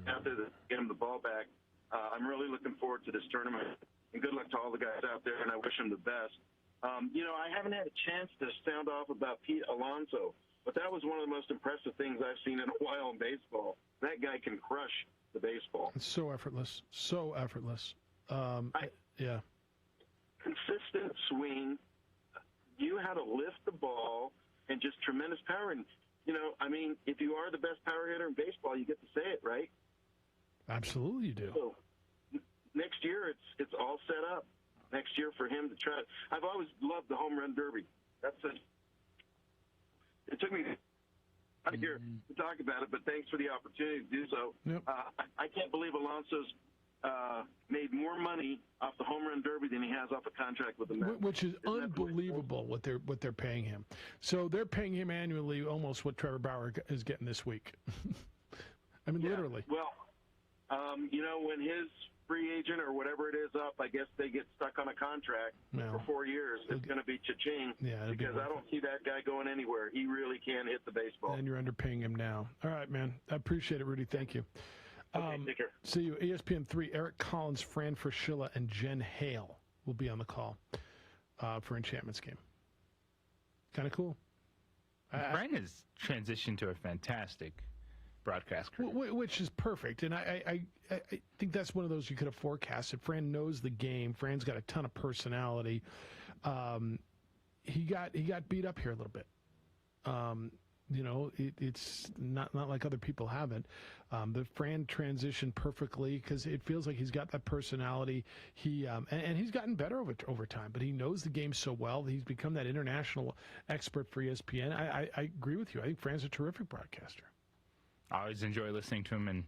after get him the ball back. I'm really looking forward to this tournament, and good luck to all the guys out there, and I wish them the best. I haven't had a chance to sound off about Pete Alonso, but that was one of the most impressive things I've seen in a while in baseball. That guy can crush the baseball. It's so effortless. Yeah. Consistent swing. You had to lift the ball and just tremendous power. And, if you are the best power hitter in baseball, you get to say it, right? Absolutely you do. So next year, it's all set up. Next year for him to try. I've always loved the home run derby. It took me a year to talk about it, but thanks for the opportunity to do so. Yep. I can't believe Alonso's made more money off the home run derby than he has off a contract with the Mets. Which is unbelievable what they're paying him. So they're paying him annually almost what Trevor Bauer is getting this week. I mean, literally. Well, when his free agent or whatever it is up, I guess they get stuck on a contract for 4 years. It's going to be cha-ching because I don't see that guy going anywhere. He really can hit the baseball. And you're underpaying him now. All right, man. I appreciate it, Rudy. Thank you. Okay, take care. See you. ESPN 3, Eric Collins, Fran Fraschilla, and Jen Hale will be on the call for Enchantment's game. Kind of cool. Fran has transitioned to a fantastic broadcast career. Which is perfect. And I think that's one of those you could have forecasted. Fran knows the game. Fran's got a ton of personality. He got beat up here a little bit. It's not like other people haven't. The Fran transitioned perfectly because it feels like he's got that personality. And he's gotten better over time, but he knows the game so well. He's become that international expert for ESPN. I agree with you. I think Fran's a terrific broadcaster. I always enjoy listening to him and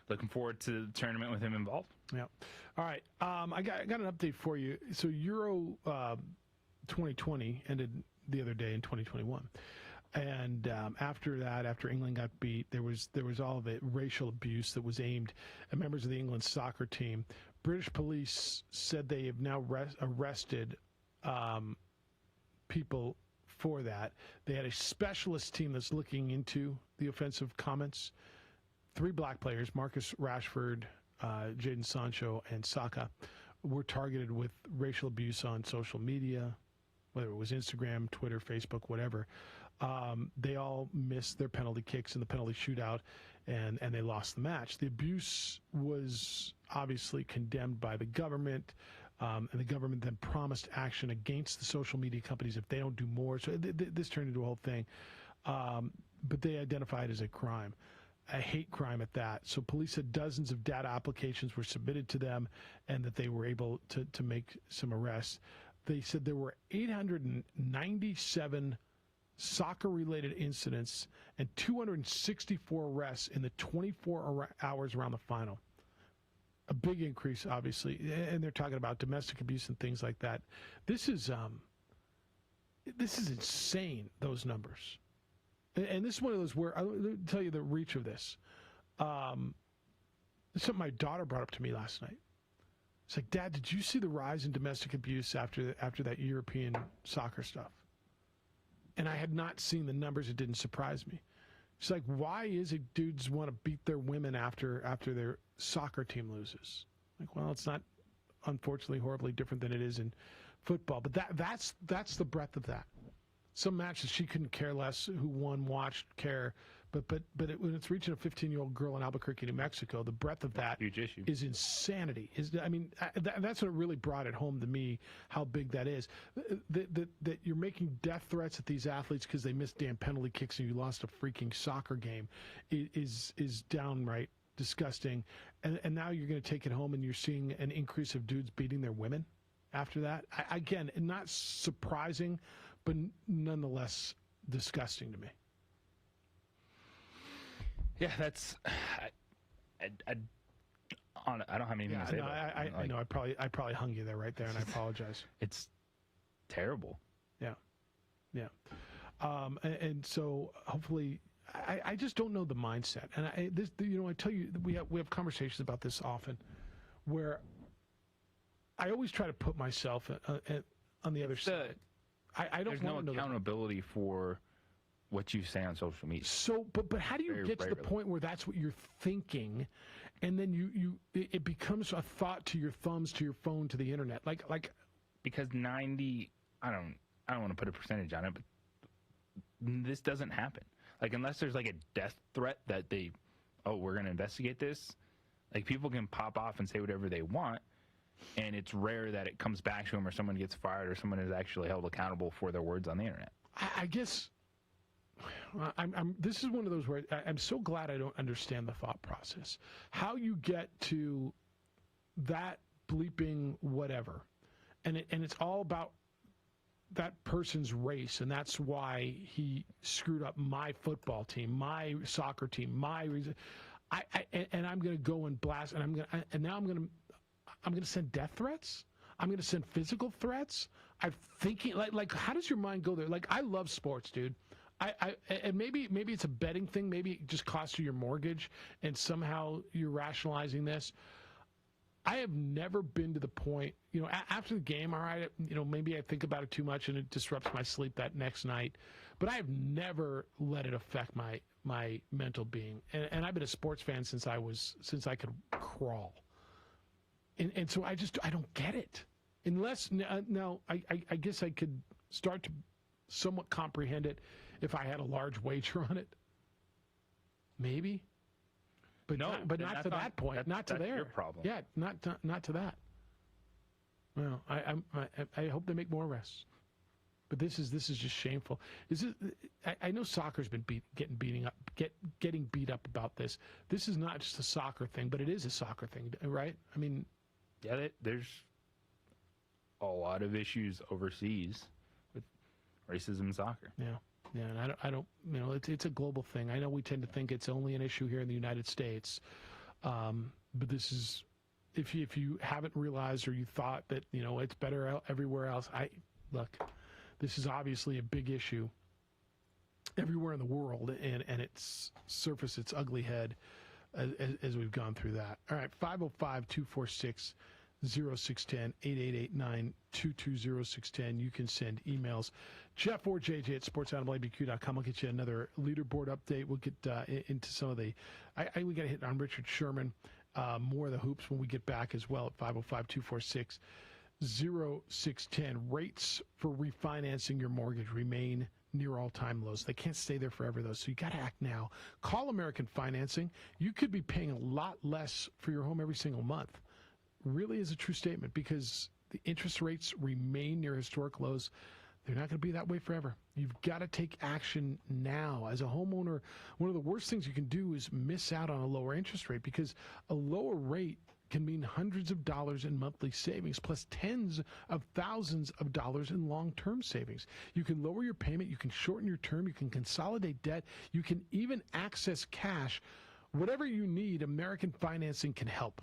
looking forward to the tournament with him involved. Yeah. All right. I got an update for you. So Euro 2020 ended the other day in 2021. And after that, after England got beat, there was all the racial abuse that was aimed at members of the England soccer team. British police said they have now arrested people for that. They had a specialist team that's looking into the offensive comments. 3 black players, Marcus Rashford, Jadon Sancho, and Saka, were targeted with racial abuse on social media, whether it was Instagram, Twitter, Facebook, whatever. They all missed their penalty kicks in the penalty shootout, and they lost the match. The abuse was obviously condemned by the government, and the government then promised action against the social media companies if they don't do more. So this turned into a whole thing. But they identified it as a crime, a hate crime at that. So police said dozens of data applications were submitted to them and that they were able to make some arrests. They said there were 897 soccer-related incidents and 264 arrests in the 24 hours around the final. A big increase, obviously, and they're talking about domestic abuse and things like that. This is insane, those numbers. And this is one of those where, I'll tell you the reach of this. It's something my daughter brought up to me last night. It's like, Dad, did you see the rise in domestic abuse after that European soccer stuff? And I had not seen the numbers. It didn't surprise me. It's like, why is it dudes want to beat their women after their soccer team loses? Like, well, it's not, unfortunately, horribly different than it is in football. But that's the breadth of that. Some matches she couldn't care less who won, watched, care. But when it's reaching a 15-year-old girl in Albuquerque, New Mexico, the breadth of that is insanity. That's what really brought it home to me, how big that is. That you're making death threats at these athletes because they missed damn penalty kicks and you lost a freaking soccer game is downright disgusting. And now you're going to take it home and you're seeing an increase of dudes beating their women after that. Again, not surprising, but nonetheless disgusting to me. Yeah, that's. I don't have anything to say. No, I know. I probably hung you there right there, and I apologize. It's terrible. Yeah. And so hopefully, I just don't know the mindset. And I tell you, we have conversations about this often, where I always try to put myself on the other side. I don't. There's no accountability for what you say on social media. So, but how do you get to the point where that's what you're thinking, and then it becomes a thought to your thumbs, to your phone, to the internet, like because 90, I don't want to put a percentage on it, but this doesn't happen. Like unless there's like a death threat that we're going to investigate this. Like people can pop off and say whatever they want, and it's rare that it comes back to them or someone gets fired or someone is actually held accountable for their words on the internet. I guess. This is one of those where I'm so glad I don't understand the thought process. How you get to that bleeping whatever, and it's all about that person's race, and that's why he screwed up my football team, my soccer team, and I'm going to go and blast, and now I'm going to send death threats. I'm going to send physical threats. I'm thinking like how does your mind go there? Like I love sports, dude. And maybe it's a betting thing. Maybe it just costs you your mortgage, and somehow you're rationalizing this. I have never been to the point, after the game, all right, maybe I think about it too much and it disrupts my sleep that next night. But I have never let it affect my mental being. And I've been a sports fan since I could crawl. And so I don't get it. Unless now I guess I could start to somewhat comprehend it if I had a large wager on it, maybe, but not to that point, not to there. Your problem. Yeah, not to that. Well, I hope they make more arrests, but this is just shameful. I know soccer's been getting beat up about this. This is not just a soccer thing, but it is a soccer thing, right? I mean, yeah, there's a lot of issues overseas with racism in soccer. Yeah, and I don't. It's a global thing. I know we tend to think it's only an issue here in the United States, but this is, if you haven't realized or you thought that it's better everywhere else. Look, this is obviously a big issue, everywhere in the world, and it's surfaced its ugly head as we've gone through that. All right, 505-246-0610, 888-922-0610. You can send emails. Jeff or JJ at sportsanimalabq.com. I'll get you another leaderboard update. We'll get into some of the we got to hit on Richard Sherman, more of the hoops when we get back as well at 505-246-0610. Rates for refinancing your mortgage remain near all-time lows. They can't stay there forever, though, so you got to act now. Call American Financing. You could be paying a lot less for your home every single month. Really is a true statement, because the interest rates remain near historic lows. They're not going to be that way forever. You've got to take action now. As a homeowner, one of the worst things you can do is miss out on a lower interest rate, because a lower rate can mean hundreds of dollars in monthly savings, plus tens of thousands of dollars in long-term savings. You can lower your payment, you can shorten your term, you can consolidate debt, you can even access cash. Whatever you need, American Financing can help.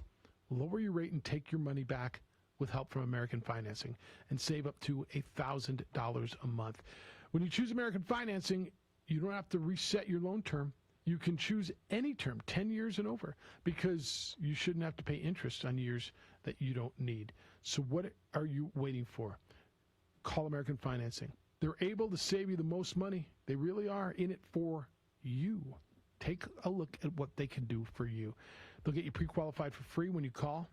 Lower your rate and take your money back with help from American Financing, and save up to $1,000 a month. When you choose American Financing, you don't have to reset your loan term. You can choose any term, 10 years and over, because you shouldn't have to pay interest on years that you don't need. So what are you waiting for? Call American Financing. They're able to save you the most money. They really are in it for you. Take a look at what they can do for you. They'll get you pre-qualified for free when you call.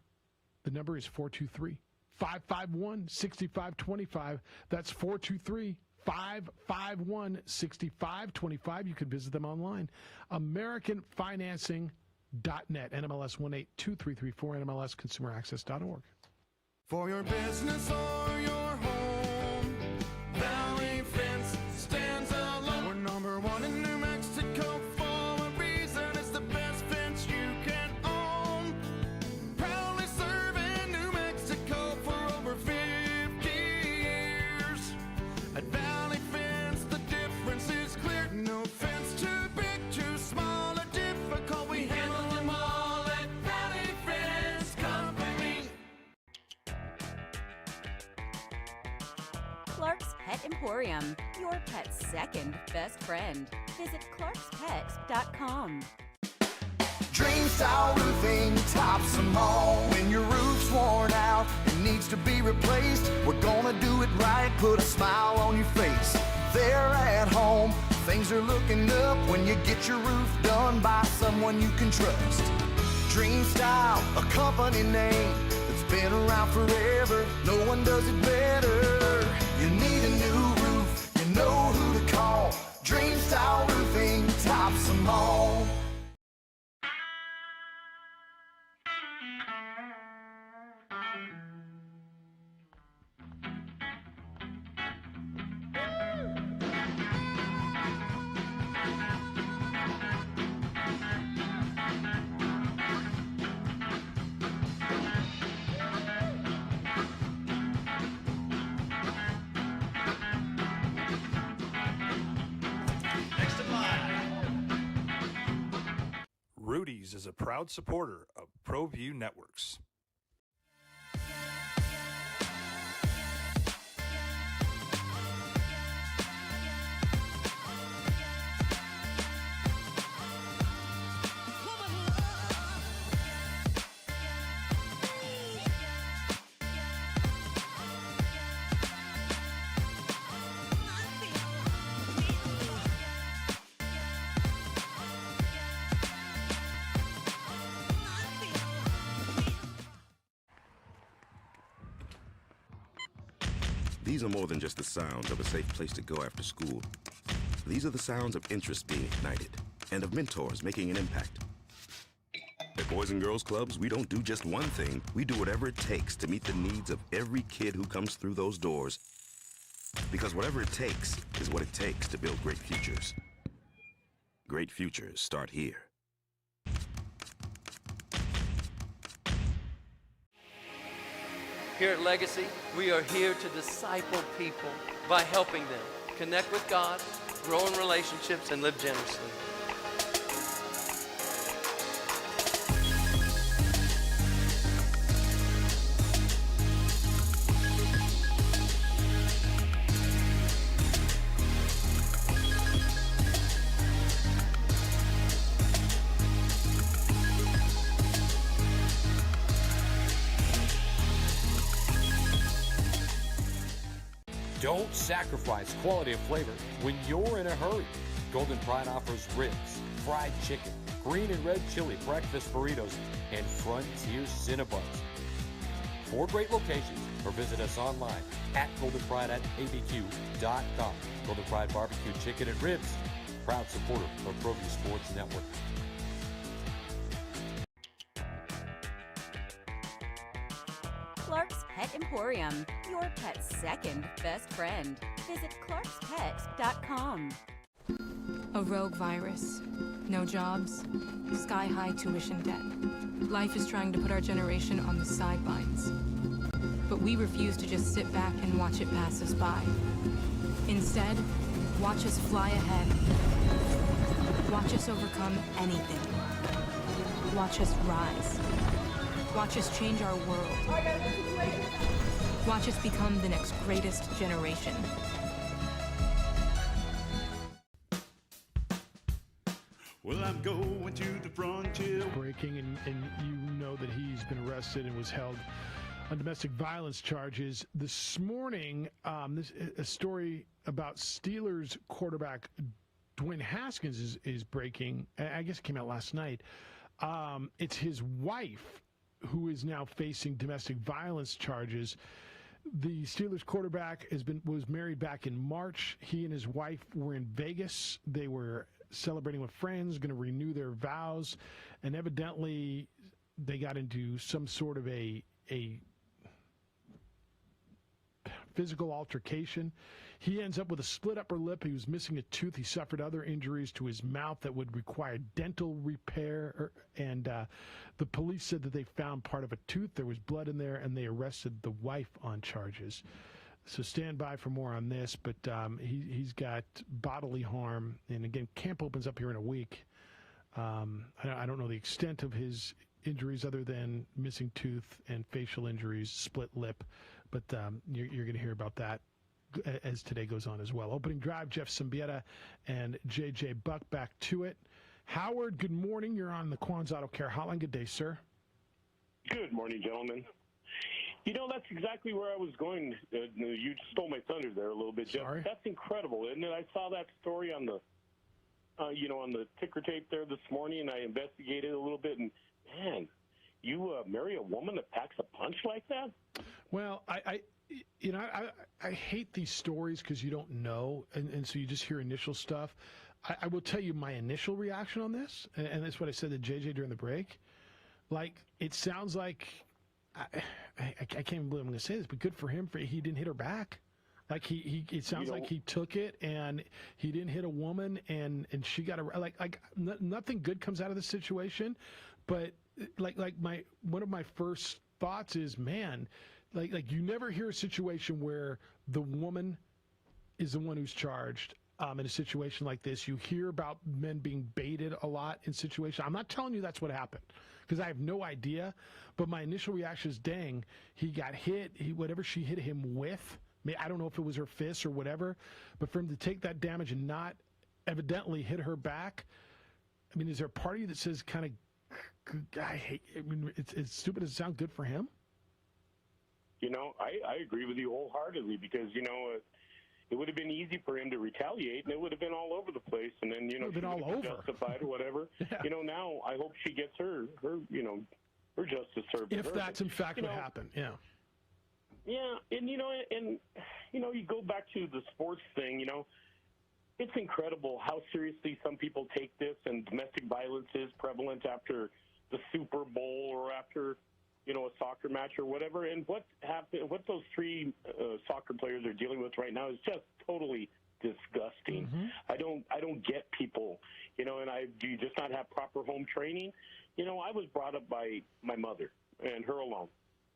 The number is 423-551-6525. That's 423-551-6525. You can visit them online. AmericanFinancing.net. NMLS 182334. NMLSConsumerAccess.org. For your business or your home, Valley Fence stands alone. We're number one in New Mexico for a reason. It's the best fence you can own. Proudly serving New Mexico for over 50 years. At Valley Fence, the difference is clear. No fence too big, too small, or difficult. We handle them all at Valley Fence Company. Clark's Pet Emporium, your pet's second best friend. Visit clarkspet.com. Dream Style Roofing tops them all. When your roof's worn out and needs to be replaced, we're gonna do it right, put a smile on your face. They're at home, things are looking up when you get your roof done by someone you can trust. Dream Style, a company name that's been around forever. No one does it better. You need a new roof, you know who to call. Dream Style Roofing tops them all. Rudy's is a proud supporter of ProView Networks. These are more than just the sounds of a safe place to go after school. These are the sounds of interest being ignited and of mentors making an impact. At Boys and Girls Clubs, we don't do just one thing. We do whatever it takes to meet the needs of every kid who comes through those doors. Because whatever it takes is what it takes to build great futures. Great futures start here. Here at Legacy, we are here to disciple people by helping them connect with God, grow in relationships, and live generously. Don't sacrifice quality of flavor when you're in a hurry. Golden Pride offers ribs, fried chicken, green and red chili breakfast burritos, and Frontier Cinnabons. 4 great locations, or visit us online at goldenprideabq.com. Golden Pride Barbecue Chicken and Ribs, proud supporter of ProView Sports Network. Clark's Pet Emporium, your pet's second best friend. Visit clarkspet.com. A rogue virus, no jobs, sky-high tuition debt. Life is trying to put our generation on the sidelines. But we refuse to just sit back and watch it pass us by. Instead, watch us fly ahead. Watch us overcome anything. Watch us rise. Watch us change our world. Watch us become the next greatest generation. Well, I'm going to the frontier. Breaking, and you know that he's been arrested and was held on domestic violence charges. This morning, a story about Steelers quarterback Dwayne Haskins is breaking. I guess it came out last night. It's his wife who is now facing domestic violence charges. The Steelers quarterback was married back in March. He and his wife were in Vegas. They were celebrating with friends, going to renew their vows, and evidently they got into some sort of a physical altercation. He ends up with a split upper lip. He was missing a tooth. He suffered other injuries to his mouth that would require dental repair. And the police said that they found part of a tooth. There was blood in there, and they arrested the wife on charges. So stand by for more on this. But he's got bodily harm. And again, camp opens up here in a week. I don't know the extent of his injuries other than missing tooth and facial injuries, split lip. But you're going to hear about that as today goes on as well. Opening drive, Jeff Siembieda and J.J. Buck back to it. Howard, good morning. You're on the Quan's Auto Care hotline. Good day, sir. Good morning, gentlemen. You know, that's exactly where I was going. You stole my thunder there a little bit, Jeff. Sorry. That's incredible, isn't it? I saw that story on the, on the ticker tape there this morning, and I investigated a little bit, and man, you marry a woman that packs a punch like that? Well, I hate these stories because you don't know, and so you just hear initial stuff. I will tell you my initial reaction on this, and that's what I said to JJ during the break. Like, it sounds like, I can't even believe I'm going to say this, but good for him. He didn't hit her back. Like, it sounds like he took it, and he didn't hit a woman, and she got nothing good comes out of this situation. But one of my first thoughts is, man, like you never hear a situation where the woman is the one who's charged in a situation like this. You hear about men being baited a lot in situations. I'm not telling you that's what happened because I have no idea, but my initial reaction is, dang, he got hit. Whatever she hit him with, I don't know if it was her fist or whatever, but for him to take that damage and not evidently hit her back, I mean, is there a part of you that says kind of, it's stupid. Does it sound good for him? You know, I agree with you wholeheartedly because, it would have been easy for him to retaliate, and it would have been all over the place, and then, she would have been justified or whatever. Yeah. Now I hope she gets her justice served. If that's in fact what happened, yeah. Yeah, and you go back to the sports thing, it's incredible how seriously some people take this, and domestic violence is prevalent after the Super Bowl or after, a soccer match or whatever. And what those 3 soccer players are dealing with right now is just totally disgusting. Mm-hmm. I don't get people, and do you just not have proper home training? I was brought up by my mother and her alone.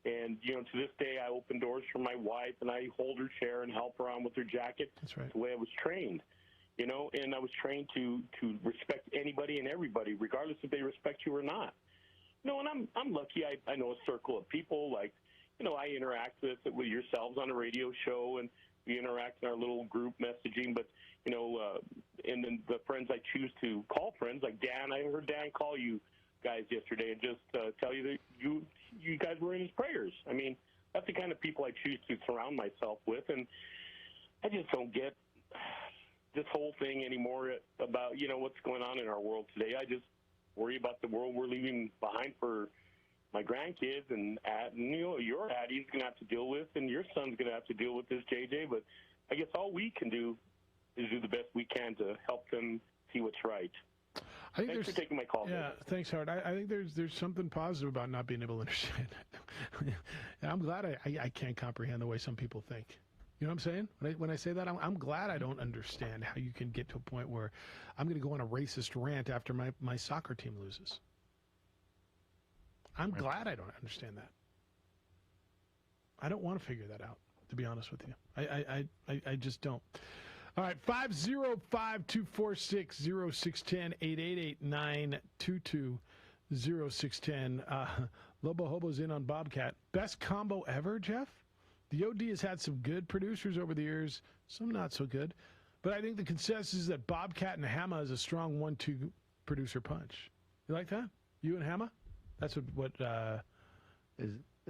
And, to this day, I open doors for my wife, and I hold her chair and help her on with her jacket. That's right. The way I was trained, and I was trained to respect anybody and everybody, regardless if they respect you or not. And I'm lucky. I know a circle of people like, I interact with yourselves on a radio show, and we interact in our little group messaging. But, and then the friends I choose to call friends, like Dan, I heard Dan call you guys yesterday and just tell you that you guys were in his prayers. I mean, that's the kind of people I choose to surround myself with. And I just don't get this whole thing anymore about, what's going on in our world today. I just worry about the world we're leaving behind for my grandkids, and your Addie's going to have to deal with, and your son's going to have to deal with this, JJ. But I guess all we can do is do the best we can to help them see what's right. Thanks for taking my call. Yeah, thanks, Howard. I think there's something positive about not being able to understand it. I'm glad I can't comprehend the way some people think. You know what I'm saying? When I say that, I'm glad I don't understand how you can get to a point where I'm going to go on a racist rant after my soccer team loses. I'm glad I don't understand that. I don't want to figure that out, to be honest with you. I just don't. All right, 505-246-0610, 888-922-0610. Lobo Hobo's in on Bobcat. Best combo ever, Jeff? The OD has had some good producers over the years, some not so good. But I think the consensus is that Bobcat and Hama is a strong 1-2 producer punch. You like that? You and Hama? That's what Jim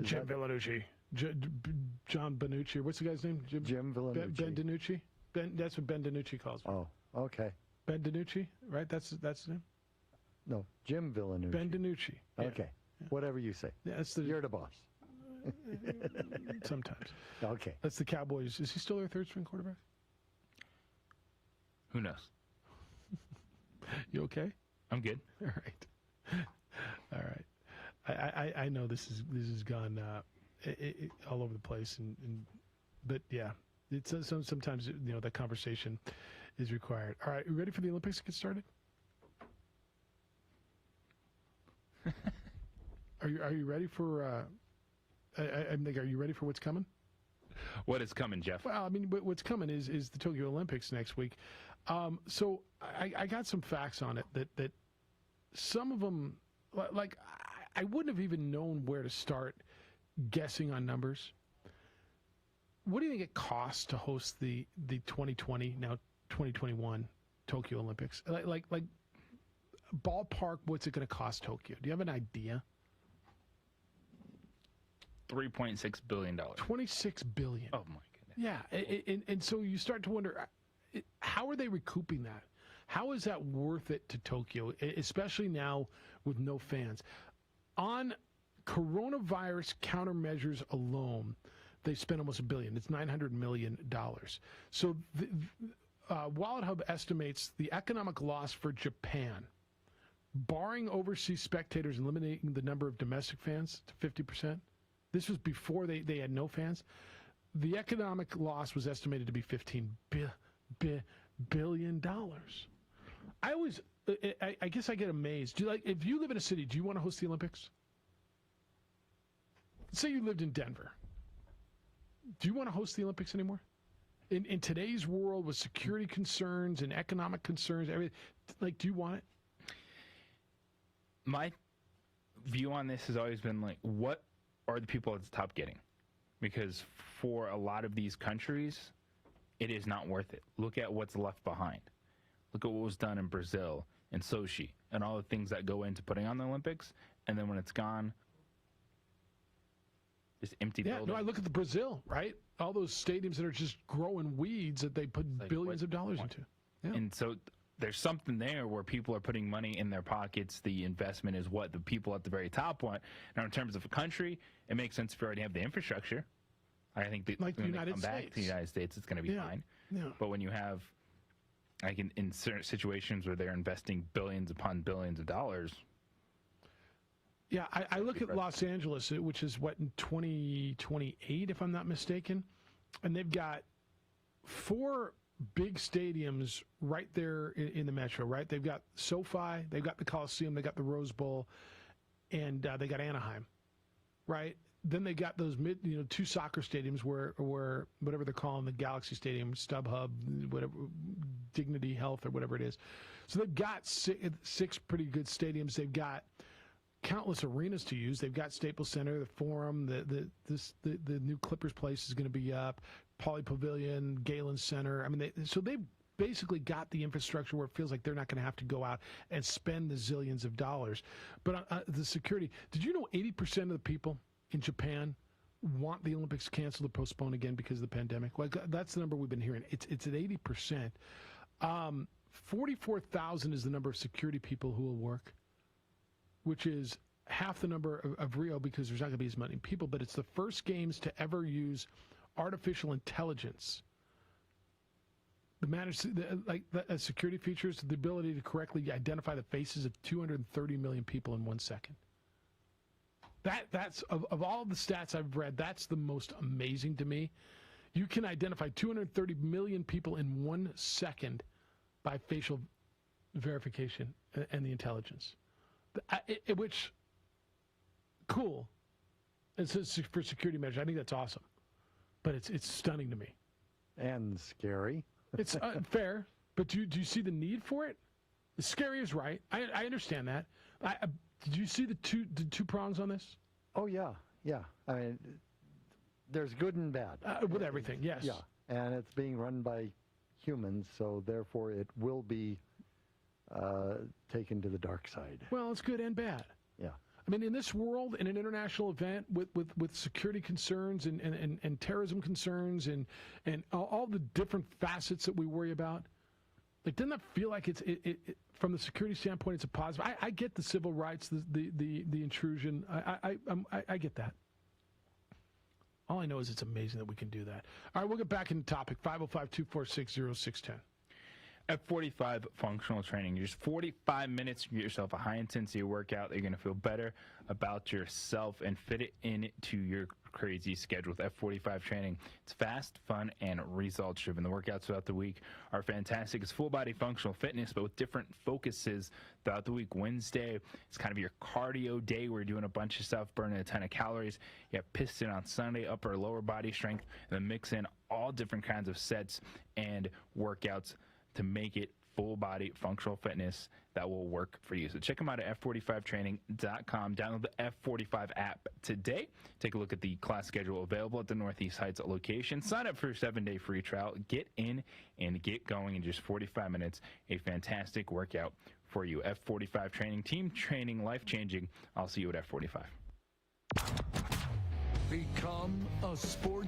Villanucci, John Benucci, what's the guy's name? Jim Villanucci. Ben DiNucci. That's what Ben DiNucci calls me. Oh, okay. Ben DiNucci, right? That's his name? No, Jim Villanucci. Ben DiNucci. Yeah. Okay. Yeah. Whatever you say. Yeah, You're the boss. Sometimes. Okay. That's the Cowboys. Is he still their third-string quarterback? Who knows? You okay? I'm good. All right. All right. I know this has gone all over the place, but yeah, it's sometimes that conversation is required. All right, you ready for the Olympics to get started? Are you ready for? I'm like, are you ready for what's coming? What is coming, Jeff? Well, I mean, what's coming is the Tokyo Olympics next week. So I got some facts on it that some of them, like, I wouldn't have even known where to start guessing on numbers. What do you think it costs to host the 2020, now 2021 Tokyo Olympics? Like ballpark, what's it going to cost Tokyo? Do you have an idea? $3.6 billion. $26 billion. Oh my goodness. Yeah, and so you start to wonder, how are they recouping that? How is that worth it to Tokyo, especially now with no fans? On coronavirus countermeasures alone, they spent almost $1 billion. It's $900 million. So Wallet Hub estimates the economic loss for Japan, barring overseas spectators and eliminating the number of domestic fans to 50%. This was before they had no fans. The economic loss was estimated to be $15 billion. I guess I get amazed. If you live in a city, do you want to host the Olympics? Say you lived in Denver. Do you want to host the Olympics anymore? In today's world with security concerns and economic concerns, everything, do you want it? My view on this has always been what are the people at the top getting? Because for a lot of these countries, it is not worth it. Look at what's left behind. Look at what was done in Brazil and Sochi and all the things that go into putting on the Olympics. And then when it's gone, just empty buildings. No, I look at the Brazil, right? All those stadiums that are just growing weeds that they put billions of dollars into. Yeah. And so there's something there where people are putting money in their pockets. The investment is what the people at the very top want. Now, in terms of a country, it makes sense if you already have the infrastructure. I think that when they come back to the United States, it's going to be fine. Yeah. But when you have, in certain situations where they're investing billions upon billions of dollars. Yeah, I look at Los Angeles, which is in 2028, if I'm not mistaken, and they've got 4 big stadiums right there in the metro, right? They've got SoFi, they've got the Coliseum, they got the Rose Bowl, and they got Anaheim, right? Then they got those 2 soccer stadiums where whatever they're calling the Galaxy Stadium, StubHub, whatever, Dignity Health or whatever it is. So they've got 6 pretty good stadiums. They've got countless arenas to use. They've got Staples Center, the Forum, the new Clippers place is going to be up, Pauley Pavilion, Galen Center. I mean, so they've basically got the infrastructure where it feels like they're not going to have to go out and spend the zillions of dollars. But the security, did you know 80% of the people in Japan want the Olympics canceled or postponed again because of the pandemic. Like, that's the number we've been hearing. It's at 80%. 44,000 is the number of security people who will work, which is half the number of Rio because there's not going to be as many people. But it's the first games to ever use artificial intelligence. Security features, the ability to correctly identify the faces of 230 million people in 1 second. That's of all the stats I've read, that's the most amazing to me. You can identify 230 million people in 1 second by facial verification and the intelligence. Which, cool. It's for security measures. I think that's awesome. But it's stunning to me. And scary. It's fair, but do you see the need for it? The scary is right. I understand that. Did you see the two prongs on this? Oh, yeah. I mean, there's good and bad. With everything, yes. Yeah, and it's being run by humans, so therefore it will be taken to the dark side. Well, it's good and bad. Yeah. I mean, in this world, in an international event with security concerns and terrorism concerns and all the different facets that we worry about, like, doesn't that feel like it from the security standpoint, it's a positive? I get the civil rights, the intrusion. I get that. All I know is it's amazing that we can do that. All right, we'll get back into topic. 505-246-0610. F45 functional training. Just 45 minutes to get yourself a high-intensity workout. You're going to feel better about yourself and fit it into your crazy schedule with F45 training. It's fast, fun, and results-driven. The workouts throughout the week are fantastic. It's full-body functional fitness, but with different focuses throughout the week. Wednesday, it's kind of your cardio day where you're doing a bunch of stuff, burning a ton of calories. You have piston on Sunday, upper, lower body strength, and then mix in all different kinds of sets and workouts to make it full-body functional fitness that will work for you. So check them out at f45training.com. Download the F45 app today. Take a look at the class schedule available at the Northeast Heights location. Sign up for a 7-day free trial. Get in and get going in just 45 minutes. A fantastic workout for you. F45 training, team training, life-changing. I'll see you at F45. Become a sport.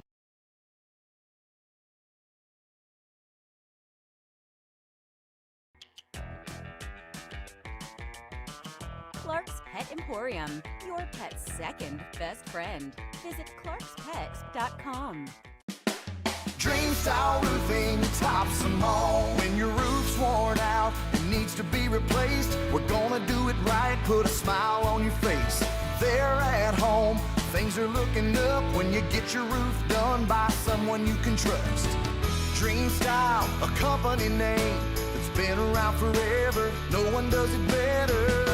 Clark's Pet Emporium, your pet's second best friend. Visit clarkspets.com. Dream Style Roofing tops them all. When your roof's worn out and needs to be replaced, we're gonna do it right, put a smile on your face. They're at home, things are looking up when you get your roof done by someone you can trust. Dream Style, a company name that's been around forever. No one does it better.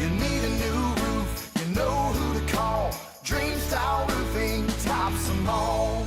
You need a new roof, you know who to call. Dream Style Roofing tops them all.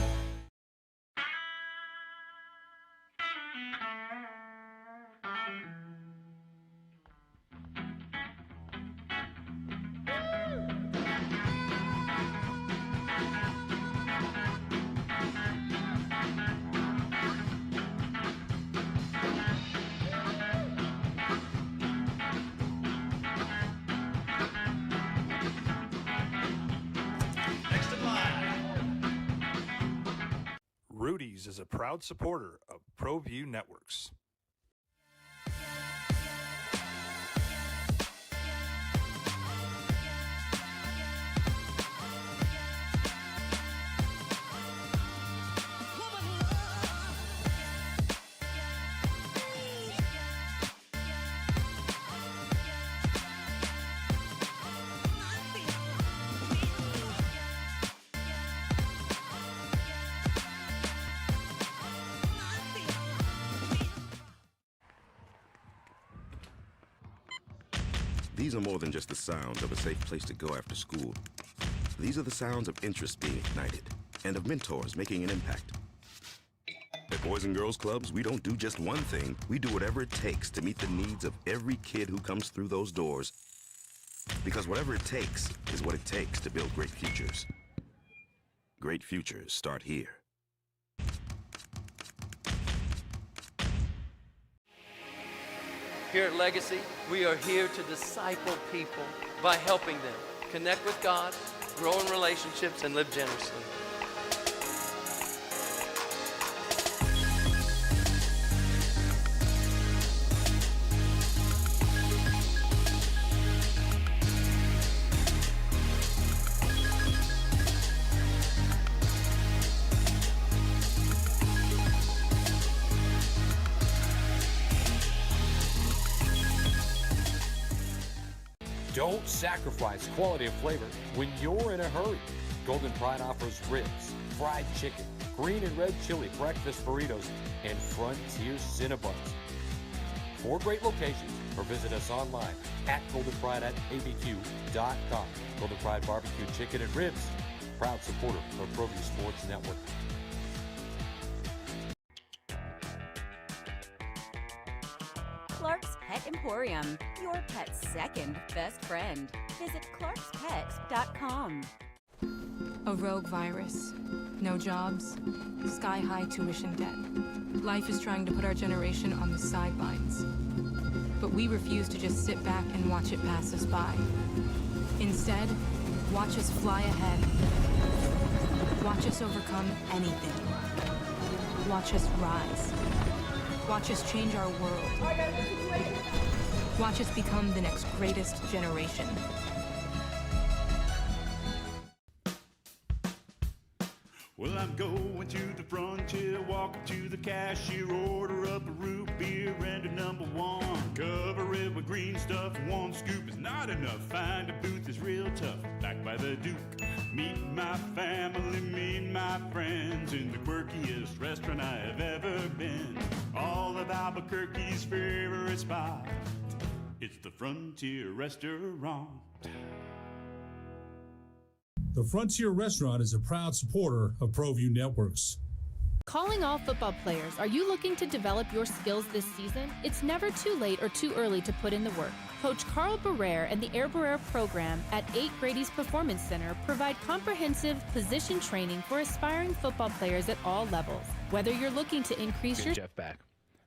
Rudy's is a proud supporter of ProView Networks. These are more than just the sounds of a safe place to go after school. These are the sounds of interest being ignited and of mentors making an impact. At Boys and Girls Clubs, we don't do just one thing. We do whatever it takes to meet the needs of every kid who comes through those doors. Because whatever it takes is what it takes to build great futures. Great futures start here. Here at Legacy, we are here to disciple people by helping them connect with God, grow in relationships, and live generously. Don't sacrifice quality of flavor when you're in a hurry. Golden Pride offers ribs, fried chicken, green and red chili breakfast burritos, and Frontier Cinnabons. 4 great locations, or visit us online at goldenpride@abq.com. Golden Pride Barbecue Chicken and Ribs, proud supporter of ProView Sports Network. Clark's Pet Emporium, your pet's second best friend. Visit clarkspet.com. A rogue virus. No jobs. Sky-high tuition debt. Life is trying to put our generation on the sidelines. But we refuse to just sit back and watch it pass us by. Instead, watch us fly ahead. Watch us overcome anything. Watch us rise. Watch us change our world. Watch us become the next greatest generation. Well, I'm going to the frontier, walking to the cashier, order up a root beer and a number 1. Cover it with green stuff, 1 scoop is not enough. Find a booth is real tough, back by the Duke. Meet my family, meet my friends in the quirkiest restaurant I have ever been. All of Albuquerque's favorite spot, it's the Frontier Restaurant. The Frontier Restaurant is a proud supporter of ProView Networks. Calling all football players, are you looking to develop your skills this season? It's never too late or too early to put in the work. Coach Carl Barrere and the Air Barrere program at 8 Grady's Performance Center provide comprehensive position training for aspiring football players at all levels. Whether you're looking to increase your... Jeff back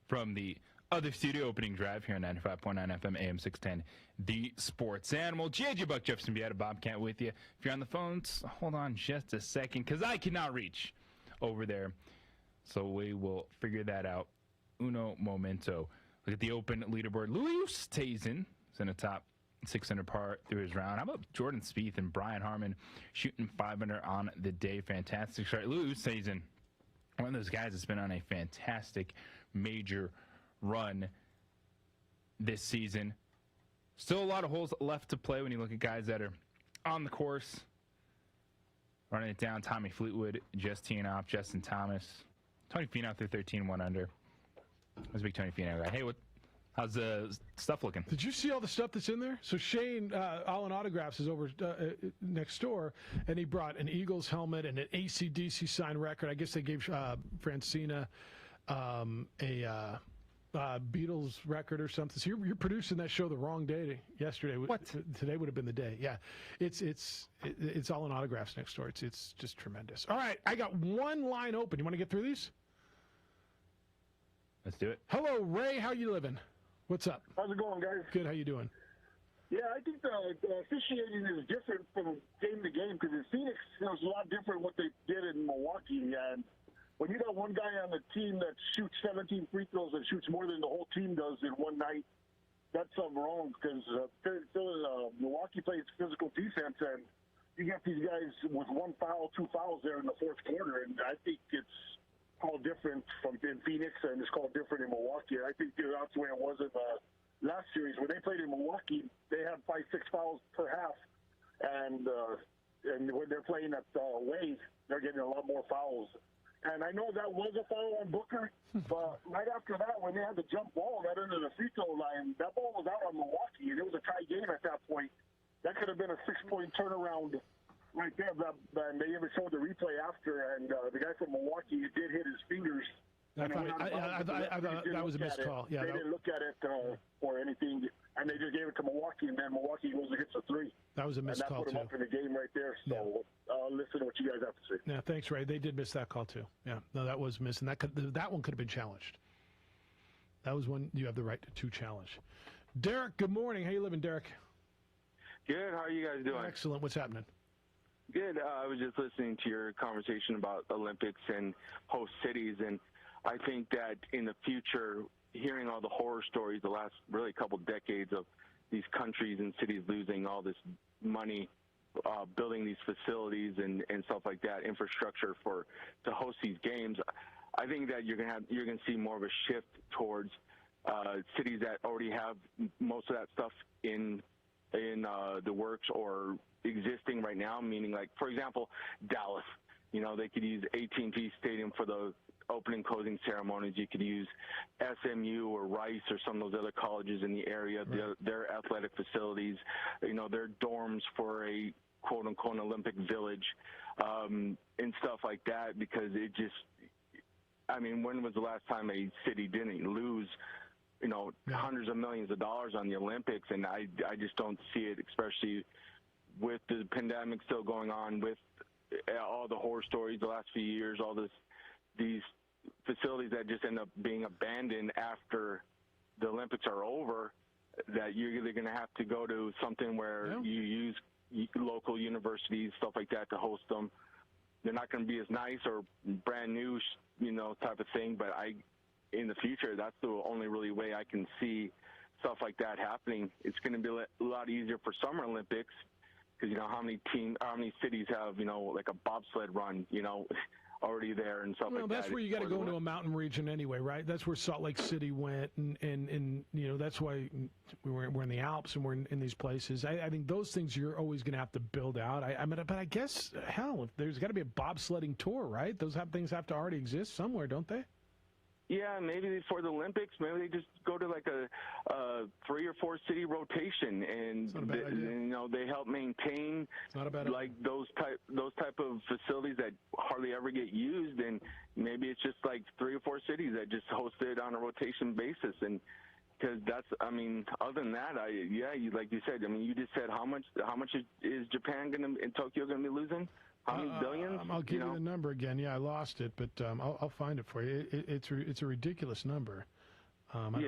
from the other studio opening drive here on 95.9 FM AM 610, the Sports Animal. JJ Buck, Jeff Siembieda, Bobcat with you. If you're on the phones, hold on just a second, because I cannot reach over there. So we will figure that out. Uno momento. Look at the open leaderboard. Louis Oosthuizen is in the top 600 par through his round. How about Jordan Spieth and Brian Harmon shooting 500 on the day? Fantastic start. Louis Oosthuizen, one of those guys that's been on a fantastic major run this season. Still a lot of holes left to play when you look at guys that are on the course. Running it down, Tommy Fleetwood, just teeing off, Justin Thomas. Tony Finau through 13, 1 under. I was a big Tony Finau guy. Hey, how's the stuff looking? Did you see all the stuff that's in there? So Shane, All in Autographs, is over next door, and he brought an Eagles helmet and an AC/DC signed record. I guess they gave Francina a Beatles record or something. So you're producing that show the wrong day yesterday. What? Today would have been the day. Yeah, it's All in Autographs next door. It's just tremendous. All right, I got one line open. You want to get through these? Let's do it. Hello, Ray. How you living? What's up? How's it going, guys? Good. How you doing? Yeah, I think the officiating is different from game to game, because in Phoenix it was a lot different what they did in Milwaukee. And when you got one guy on the team that shoots 17 free throws and shoots more than the whole team does in one night, that's something wrong, because Milwaukee plays physical defense, and you get these guys with 1 foul, 2 fouls there in the fourth quarter, and I think it's called different from in Phoenix, and it's called different in Milwaukee. I think that's the way it was in the last series. When they played in Milwaukee, they had 5-6 fouls per half, and when they're playing at Wade, they're getting a lot more fouls. And I know that was a foul on Booker, but right after that, when they had the jump ball right under the free throw line, that ball was out on Milwaukee, and it was a tie game at that point. That could have been a 6-point turnaround right there. And they even showed the replay after, and the guy from Milwaukee did hit his fingers. I thought that was a missed call. Yeah, they didn't look at it or anything, and they just gave it to Milwaukee, and then Milwaukee goes and hits a 3. That was a missed call, too. And that put them up in the game right there. So listen to what you guys have to say. Yeah, thanks, Ray. They did miss that call, too. Yeah, no, that was missed, and that one could have been challenged. That was one you have the right to challenge. Derek, good morning. How you living, Derek? Good. How are you guys doing? Excellent. What's happening? Good. I was just listening to your conversation about Olympics and host cities, and I think that in the future, hearing all the horror stories the last really couple decades of these countries and cities losing all this money, building these facilities and stuff like that, infrastructure to host these games, I think that you're gonna see more of a shift towards cities that already have most of that stuff in the works or existing right now, meaning, like, for example, Dallas. You know, they could use AT&T Stadium for the opening closing ceremonies. You could use SMU or Rice or some of those other colleges in the area, their athletic facilities, you know, their dorms for a quote-unquote Olympic village, and stuff like that, because it just, I mean, when was the last time a city didn't lose, you know, hundreds of millions of dollars on the Olympics? And I just don't see it, especially with the pandemic still going on, with all the horror stories the last few years, these facilities that just end up being abandoned after the Olympics are over, that you're either going to have to go to something where you use local universities, stuff like that, to host them. They're not going to be as nice or brand new, you know, type of thing, but in the future, that's the only really way I can see stuff like that happening. It's going to be a lot easier for Summer Olympics, because, you know, how many cities have, you know, like a bobsled run, you know, already there and stuff like that. Well, that's where you got to go into a mountain region anyway, right? That's where Salt Lake City went, and you know, that's why we're in the Alps and we're in these places. I think those things you're always going to have to build out. I mean, but I guess, hell, if there's got to be a bobsledding tour, right? Those things have to already exist somewhere, don't they? Yeah, maybe for the Olympics, maybe they just go to like a 3 or 4 city rotation, and you know, they help maintain like those type of facilities that hardly ever get used, and maybe it's just like 3 or 4 cities that just host it on a rotation basis. And because that's, I mean, other than that, like you said, I mean, you just said how much is Japan in Tokyo going to be losing? How many billions? I'll give you the number again. Yeah, I lost it, but I'll find it for you. It's a ridiculous number. I mean,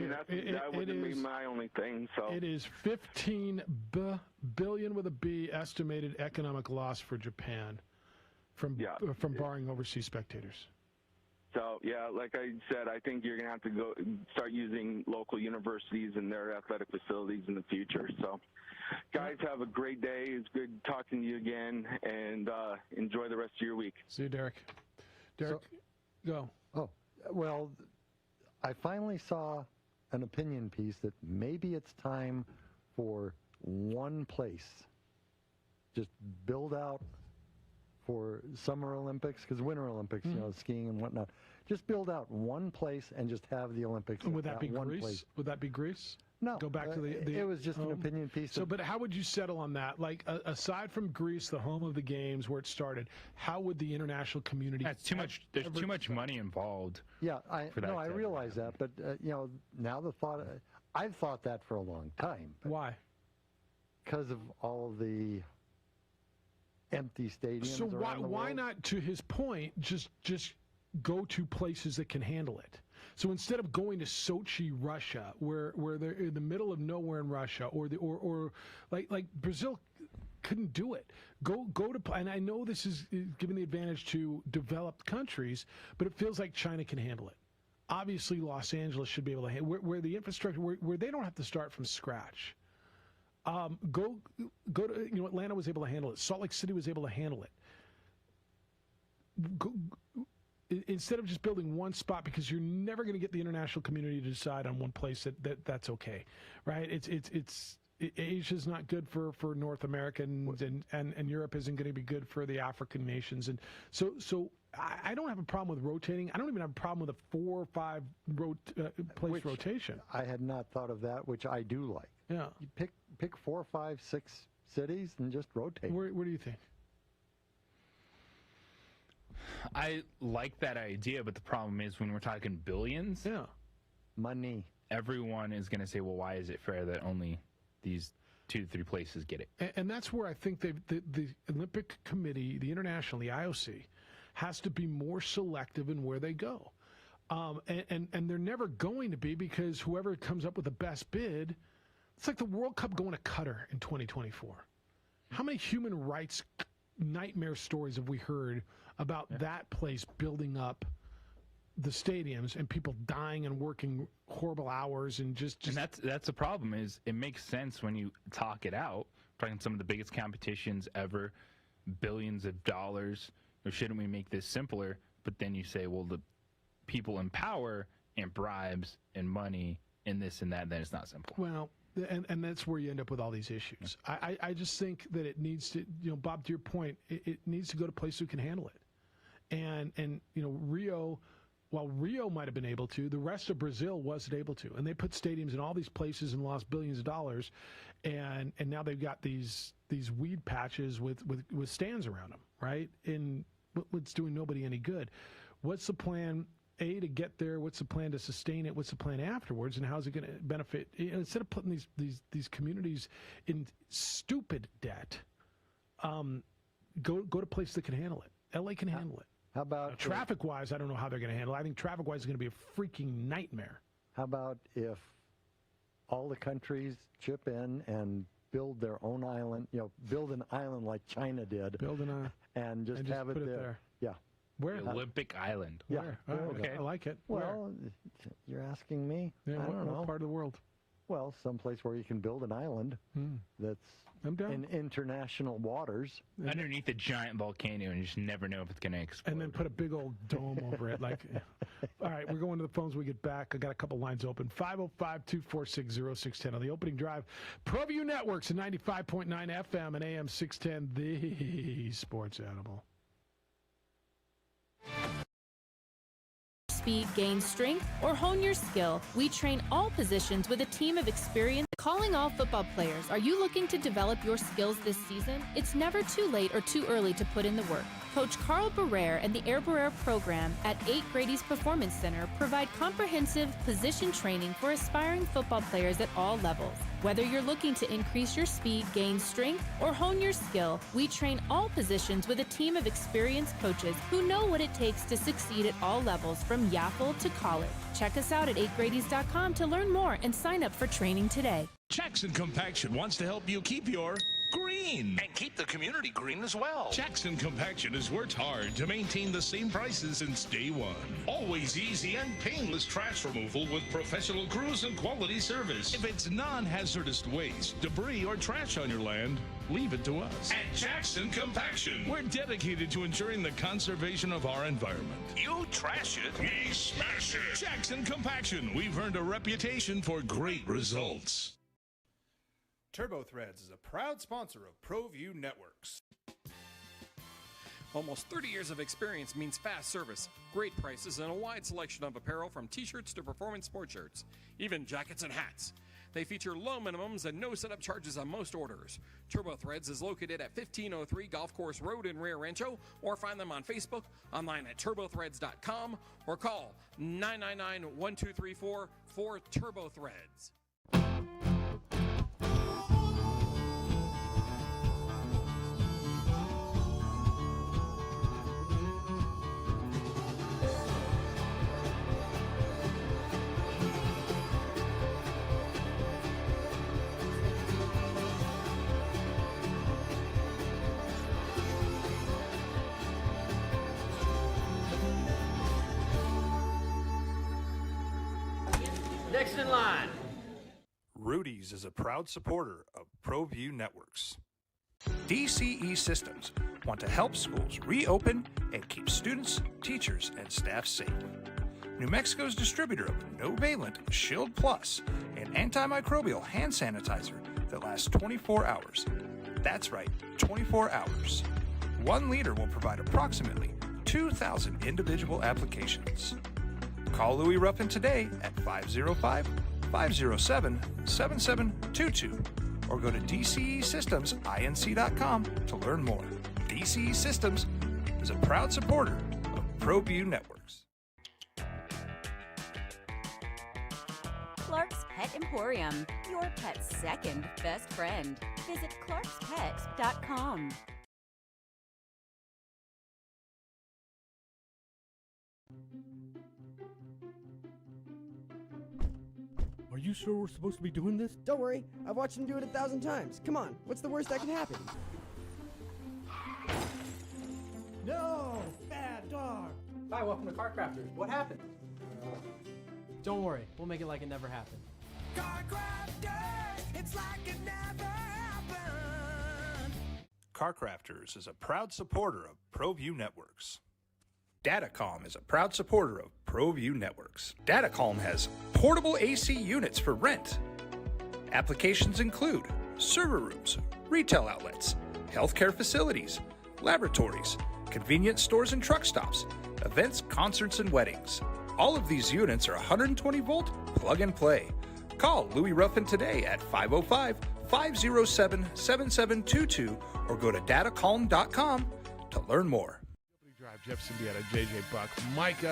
that would be my only thing. So it is 15 billion with a B estimated economic loss for Japan from barring overseas spectators. So, yeah, like I said, I think you're going to have to start using local universities and their athletic facilities in the future. So, guys, have a great day. It's good talking to you again, and enjoy the rest of your week. See you, Derek. Derek, go. Oh, well, I finally saw an opinion piece that maybe it's time for one place. Just build out for Summer Olympics, because Winter Olympics, you know, skiing and whatnot. Just build out one place and just have the Olympics. Would that be one Greece? place. Would that be Greece? No. Go back to the it was just an opinion piece. So, but how would you settle on that? Like, aside from Greece, the home of the games where it started, how would the international community? That's too much. There's too much money involved. Yeah, I realize that, but you know, now the thought, I've thought that for a long time. Why? Because of all of the empty stadiums. So around the why world. not, to his point, just go to places that can handle it? So instead of going to Sochi, Russia, where they're in the middle of nowhere in Russia, or like Brazil couldn't do it. Go to, and I know this is giving the advantage to developed countries, but it feels like China can handle it. Obviously, Los Angeles should be able to handle where the infrastructure, where they don't have to start from scratch. Go to, you know, Atlanta was able to handle it. Salt Lake City was able to handle it. Instead of just building one spot, because you're never going to get the international community to decide on one place that's okay, right? Asia's not good for North Americans, and Europe isn't going to be good for the African nations, and so I don't have a problem with rotating. I don't even have a problem with a 4 or 5 place rotation. I had not thought of that, which I do like. Yeah, you pick 4, 5, 6 cities and just rotate. Where do you think? I like that idea, but the problem is when we're talking billions, money, everyone is going to say, well, why is it fair that only these 2 to 3 places get it? And that's where I think the Olympic Committee, the international, the IOC, has to be more selective in where they go. And they're never going to be, because whoever comes up with the best bid, it's like the World Cup going to Qatar in 2024. How many human rights nightmare stories have we heard about that place building up the stadiums and people dying and working horrible hours and just and that's the problem. Is it makes sense when you talk it out, talking some of the biggest competitions ever, billions of dollars, or shouldn't we make this simpler? But then you say, well, the people in power and bribes and money and this and that, then it's not simple. Well, and that's where you end up with all these issues. I just think that it needs to, Bob, to your point, it needs to go to places who can handle it. And Rio, while Rio might have been able to, the rest of Brazil wasn't able to. And they put stadiums in all these places and lost billions of dollars. And now they've got these weed patches with stands around them, right? And what's doing nobody any good. What's the plan, A, to get there? What's the plan to sustain it? What's the plan afterwards? And how's it going to benefit? Instead of putting these communities in stupid debt, go to places that can handle it. LA can handle it. How about traffic-wise? I don't know how they're going to handle it. I think traffic-wise is going to be a freaking nightmare. How about if all the countries chip in and build their own island? Build an island like China did. Build an island and just have put it it there. Yeah. Where? The Olympic Island. Yeah. Oh, okay. I like it. Well, you're asking me. Yeah, I don't know. what part of the world? Well, someplace where you can build an island that's in international waters. Underneath a giant volcano, and you just never know if it's going to explode. And then put a big old dome over it. All right, we're going to the phones when we get back. I got a couple lines open. 505-246-0610 on the opening drive. ProView Networks at 95.9 FM and AM 610, the sports animal. Speed, gain strength, or hone your skill, we train all positions with a team of experience. Calling all football players, are you looking to develop your skills this season? It's never too late or too early to put in the work. Coach Carl Barrere and the Air Barrere program at 8 Grady's Performance Center provide comprehensive position training for aspiring football players at all levels. Whether you're looking to increase your speed, gain strength, or hone your skill, we train all positions with a team of experienced coaches who know what it takes to succeed at all levels from Yaffle to college. Check us out at 8gradys.com to learn more and sign up for training today. Jackson Compaction wants to help you keep your green. And keep the community green as well. Jackson Compaction has worked hard to maintain the same prices since day one. Always easy and painless trash removal with professional crews and quality service. If it's non-hazardous waste, debris, or trash on your land, leave it to us. At Jackson Compaction, we're dedicated to ensuring the conservation of our environment. You trash it, we smash it. Jackson Compaction, we've earned a reputation for great results. Turbo Threads is a proud sponsor of ProView Networks. Almost 30 years of experience means fast service, great prices, and a wide selection of apparel from t-shirts to performance sports shirts, even jackets and hats. They feature low minimums and no setup charges on most orders. Turbo Threads is located at 1503 Golf Course Road in Rio Rancho, or find them on Facebook, online at turbothreads.com, or call 999-1234 for Turbo Threads. Next in line. Rudy's is a proud supporter of ProView Networks. DCE Systems want to help schools reopen and keep students, teachers, and staff safe. New Mexico's distributor of no-valent Shield Plus, an antimicrobial hand sanitizer that lasts 24 hours. That's right, 24 hours. 1 liter will provide approximately 2,000 individual applications. Call Louis Ruffin today at 505-507-7722 or go to DCESystemsInc.com to learn more. DCE Systems is a proud supporter of ProView Networks. Clark's Pet Emporium, your pet's second best friend. Visit clarkspet.com. Are you sure we're supposed to be doing this? Don't worry, I've watched him do it 1,000 times. Come on, what's the worst that could happen? Hi, welcome to Car Crafters. What happened? Don't worry, we'll make it like it never happened. Car Crafters, it's like it never happened. Car Crafters is a proud supporter of ProView Networks. Datacom is a proud supporter of ProView Networks. Datacom has portable AC units for rent. Applications include server rooms, retail outlets, healthcare facilities, laboratories, convenience stores and truck stops, events, concerts, and weddings. All of these units are 120-volt plug and play. Call Louis Ruffin today at 505-507-7722 or go to datacom.com to learn more. Drive, Jeff Siembieda, JJ Buck. Mike,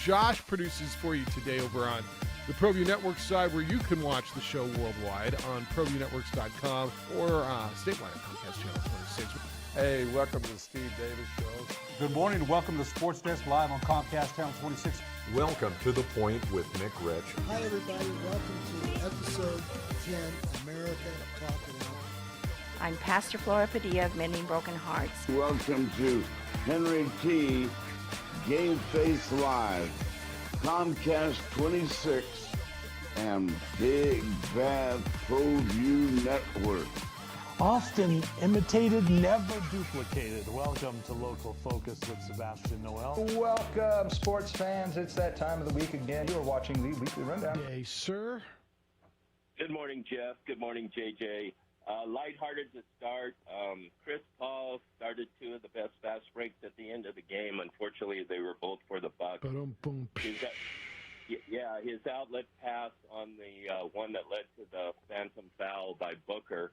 Josh produces for you today over on the ProView Network side, where you can watch the show worldwide on ProViewNetworks.com or statewide at Comcast Channel 26. Hey, welcome to the Steve Davis Show. Good morning. Welcome to Sports Desk live on Comcast Channel 26. Welcome to The Point with Nick Rich. Hi, everybody. Welcome to episode 10, America Talk It Out. I'm Pastor Flora Padilla of Mending Broken Hearts. Welcome to Henry T. Game Face Live, Comcast 26, and Big Bad ProView Network. Often imitated, never duplicated. Welcome to Local Focus with Sebastian Noel. Welcome, sports fans. It's that time of the week again. You are watching the Weekly Rundown. Hey, sir. Good morning, Jeff. Good morning, JJ. Lighthearted to start. Chris Paul started two of the best fast breaks at the end of the game. Unfortunately, they were both for the Bucks. His outlet pass on the one that led to the phantom foul by Booker.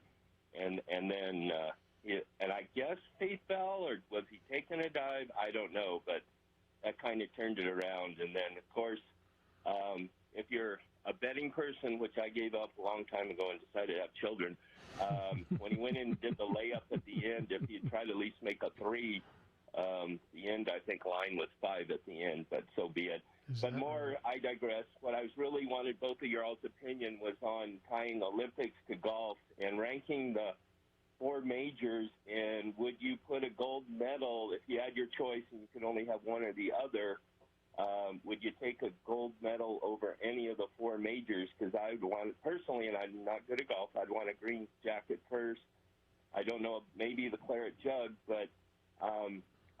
And then I guess he fell, or was he taking a dive? I don't know, but that kind of turned it around. And then, of course, if you're a betting person, which I gave up a long time ago and decided to have children, when he went in and did the layup at the end, if he tried to at least make a three, the end, I think, line was 5 at the end, but so be it. But more, I digress. What I was really wanted both of your all's opinion was on tying Olympics to golf and ranking the 4 majors, and would you put a gold medal, if you had your choice and you could only have one or the other, would you take a gold medal over any of the 4 majors? Because I would want, personally, and I'm not good at golf, I'd want a green jacket first. I don't know, maybe the claret jug, but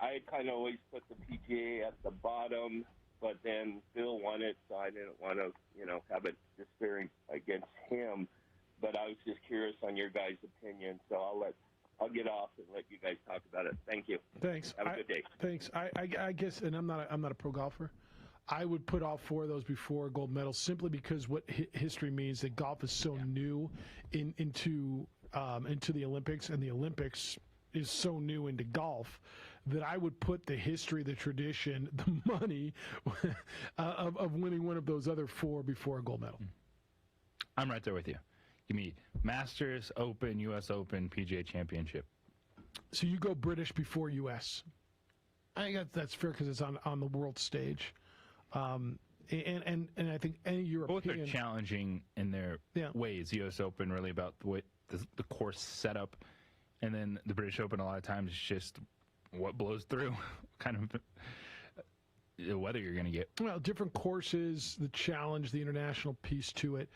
I kind of always put the PGA at the bottom, but then Phil won it, so I didn't want to, have it despairing against him. But I was just curious on your guys' opinion, so I'll get off and let you guys talk about it. Thank you. Thanks. Have a good day. Thanks. I guess, and I'm not a pro golfer. I would put all 4 of those before gold medals, simply because what history means, that golf is so new into the Olympics, and the Olympics is so new into golf, that I would put the history, the tradition, the money of winning one of those other 4 before a gold medal. I'm right there with you. Give me Masters, Open, U.S. Open, PGA Championship. So you go British before U.S. I think that's fair, because it's on the world stage. And I think any European... Both are challenging in their ways. U.S. Open really about the way the course setup, and then the British Open a lot of times is just what blows through, kind of the weather you're going to get. Well, different courses, the challenge, the international piece to it.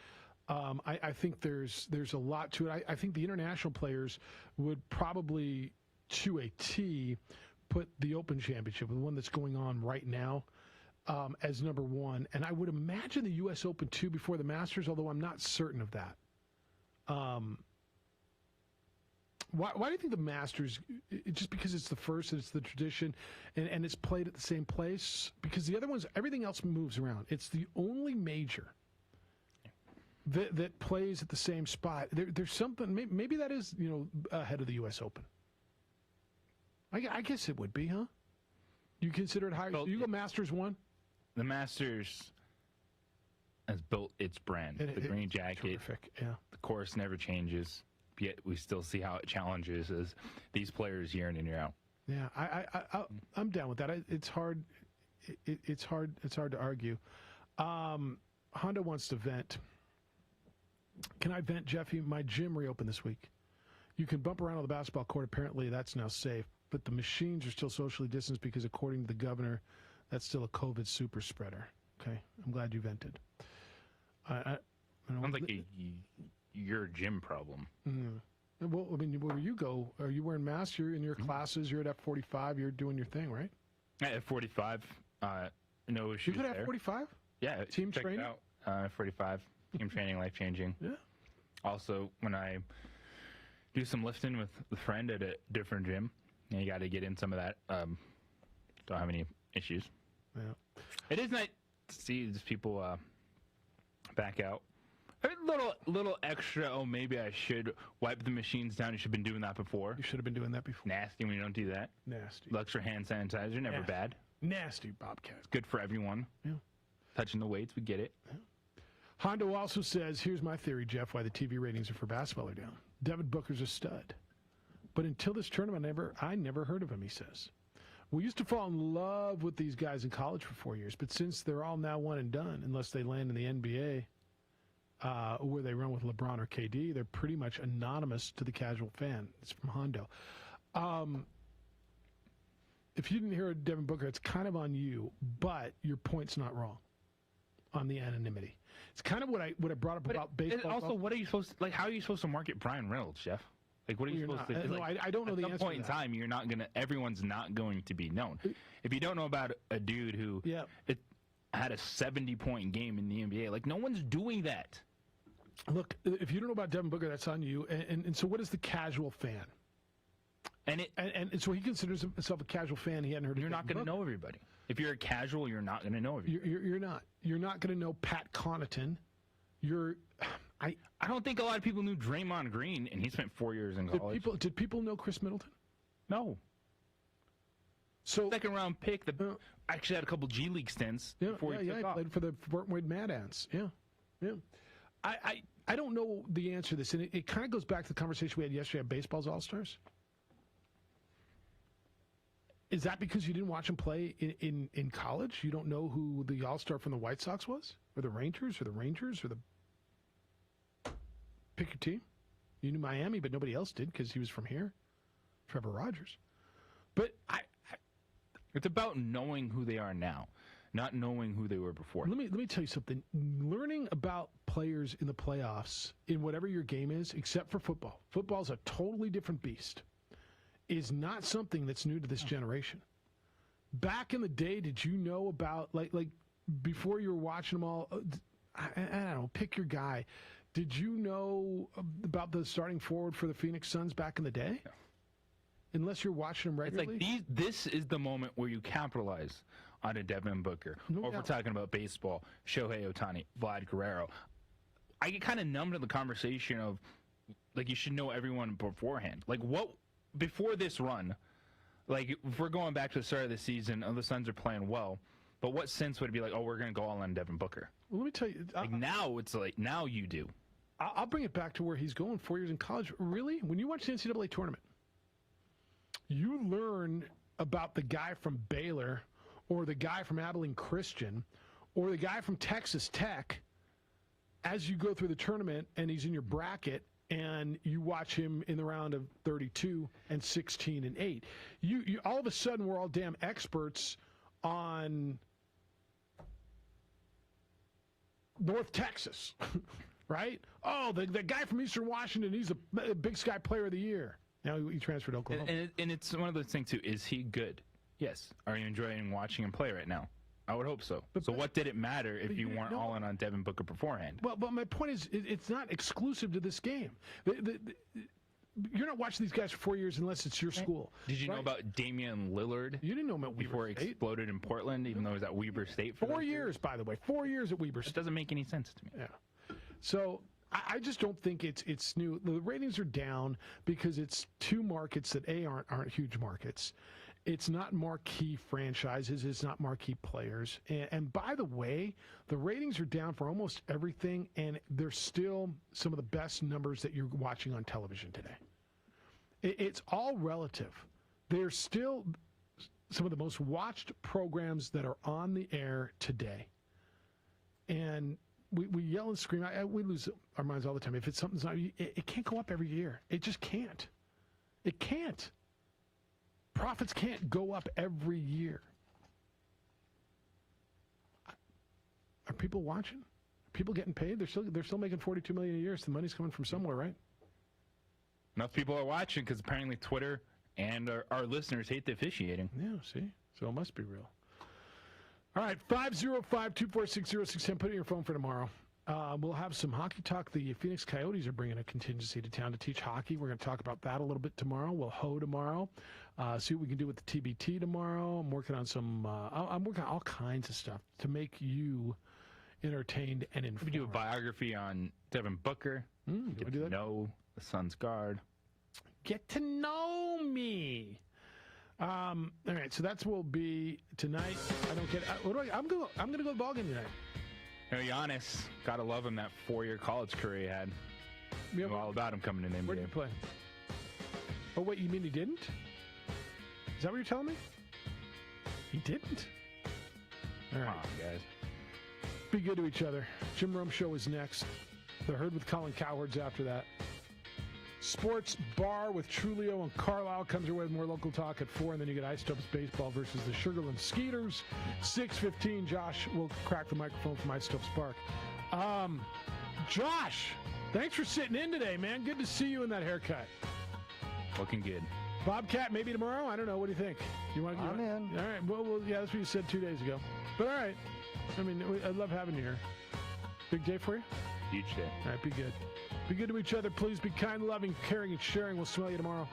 I think there's a lot to it. I think the international players would probably, to a T, put the Open Championship, the one that's going on right now, as number 1. And I would imagine the U.S. Open, too, before the Masters, although I'm not certain of that. Why do you think the Masters, just because it's the first and it's the tradition and it's played at the same place? Because the other ones, everything else moves around. It's the only major that plays at the same spot. There's something, maybe that is, ahead of the U.S. Open. I guess it would be, huh? You consider it higher? Well, you go Masters 1? The Masters has built its brand. The green jacket. Terrific, yeah. The course never changes. Yet we still see how it challenges as these players year in and year out. Yeah, I'm down with that. It's hard. It's hard to argue. Honda wants to vent. Can I vent, Jeffy? My gym reopened this week. You can bump around on the basketball court. Apparently, that's now safe. But the machines are still socially distanced because, according to the governor, That's still a COVID super spreader. Okay, I'm glad you vented. I Sounds like your gym problem. Well, I mean, where you go, are you wearing masks? You're in your classes. You're at F45. You're doing your thing, right? At F45, no issues. You could have there. F45. Yeah, team training. Out, 45 team training, life changing. Yeah. Also, when I do some lifting with a friend at a different gym, you got to get in some of that. Don't have any issues. Yeah. It is nice to see these people back out. A little extra. Oh, maybe I should wipe the machines down. You should have been doing that before. You should have been doing that before. Nasty when you don't do that. Nasty. Extra hand sanitizer, never bad. Nasty, Bobcat. It's good for everyone. Yeah. Touching the weights, we get it. Yeah. Hondo also says, here's my theory, Jeff, why the TV ratings for basketball are down. Devin Booker's a stud. But until this tournament, I never heard of him, he says. We used to fall in love with these guys in college for 4 years, but since they're all now one and done, unless they land in the NBA, where they run with LeBron or KD, they're pretty much anonymous to the casual fan. It's from Hondo. If you didn't hear Devin Booker, it's kind of on you, but your point's not wrong on the anonymity. It's kind of what I brought up about baseball. Also, what are you supposed to, like? How are you supposed to market Brian Reynolds, Jeff? Like, what are you supposed to? No, I don't know the answer. At some point in time, you're not gonna. Everyone's not going to be known. If you don't know about a dude who had a 70-point game in the NBA, like no one's doing that. Look, if you don't know about Devin Booker, that's on you. And so, what is the casual fan? And so he considers himself a casual fan. He hadn't heard. You're not going to know everybody. If you're a casual, you're not going to know everybody. You're not. You're not going to know Pat Connaughton. I don't think a lot of people knew Draymond Green, and he spent 4 years in college. Did people know Chris Middleton? No. So second round pick. Actually had a couple G League stints before he took off. Played for the Fort Wayne Mad Ants. Yeah. I don't know the answer to this, and it kind of goes back to the conversation we had yesterday at Baseball's All-Stars. Is that because you didn't watch him play in college? You don't know who the All-Star from the White Sox was? Or the Rangers? Or the Rangers? Or the... Pick your team. You knew Miami, but nobody else did because he was from here. Trevor Rogers. But it's about knowing who they are now, not knowing who they were before. Let me tell you something. Learning about players in the playoffs, in whatever your game is, except for football. Football's a totally different beast. Is not something that's new to this generation. Back in the day, did you know about, like before you were watching them all, I don't know, pick your guy. Did you know about the starting forward for the Phoenix Suns back in the day? No. Unless you're watching them regularly? It's like this is the moment where you capitalize on a Devin Booker. Or if we're talking about baseball, Shohei Ohtani, Vlad Guerrero. I get kind of numb to the conversation of, like, you should know everyone beforehand. Like, what... Before this run, like if we're going back to the start of the season, the Suns are playing well, but what sense would it be like, oh, we're going to go all on Devin Booker? Well, let me tell you. Like now it's like, now you do. I'll bring it back to where he's going 4 years in college. Really? When you watch the NCAA tournament, you learn about the guy from Baylor or the guy from Abilene Christian or the guy from Texas Tech as you go through the tournament and he's in your bracket and you watch him in the round of 32 and 16 and 8. You all of a sudden we're all damn experts on North Texas, right? Oh, the guy from Eastern Washington, he's a Big Sky Player of the Year. Now he transferred to Oklahoma. And it's one of those things, too. Is he good? Yes. Are you enjoying watching him play right now? I would hope so. So what did it matter if you weren't all in on Devin Booker beforehand? Well, but my point is, it's not exclusive to this game. You're not watching these guys for 4 years unless it's your school. Did you know about Damian Lillard? You didn't know him at Weber before State. He exploded in Portland, even though he was at Weber State for 4 years, by the way. 4 years at Weber State. It doesn't make any sense to me. Yeah. So I just don't think it's new. The ratings are down because it's two markets that aren't huge markets. It's not marquee franchises. It's not marquee players. And by the way, the ratings are down for almost everything, and they're still some of the best numbers that you're watching on television today. It's all relative. They're still some of the most watched programs that are on the air today. And we yell and scream. We lose our minds all the time. If it's something's not, it can't go up every year. It just can't. It can't. Profits can't go up every year. Are people watching? Are people getting paid? They're still making $42 million a year. So the money's coming from somewhere, right? Enough people are watching because apparently Twitter and our listeners hate the officiating. Yeah, see? So it must be real. All right, 505-246-0610. Put it in your phone for tomorrow. We'll have some hockey talk. The Phoenix Coyotes are bringing a contingency to town to teach hockey. We're going to talk about that a little bit tomorrow. We'll hoe tomorrow. See what we can do with the TBT tomorrow. I'm working on I'm working on all kinds of stuff to make you entertained and informed. We do a biography on Devin Booker. Get to know the Suns guard. Get to know me. All right, so that's what will be tonight. I don't get. I'm going to go to the ball game tonight. You know, Giannis, gotta love him, that 4-year college career he had. You know all about him coming in the NBA. Where did he play? Oh, wait, you mean he didn't? Is that what you're telling me? He didn't. All right, guys. Be good to each other. Jim Rome Show is next. The Herd with Colin Cowherd's after that. Sports Bar with Trulio and Carlisle comes your way with more local talk at 4, and then you get Ice Tubs Baseball versus the Sugarland Skeeters. 6:15, Josh will crack the microphone from Ice Tubs Park. Josh, thanks for sitting in today, man. Good to see you in that haircut. Looking good. Bobcat, maybe tomorrow? I don't know. What do you think? I'm in. All right. Well, yeah, that's what you said 2 days ago. But all right. I mean, I love having you here. Big day for you? Huge day. All right, be good. Be good to each other. Please be kind, loving, caring, and sharing. We'll smell you tomorrow.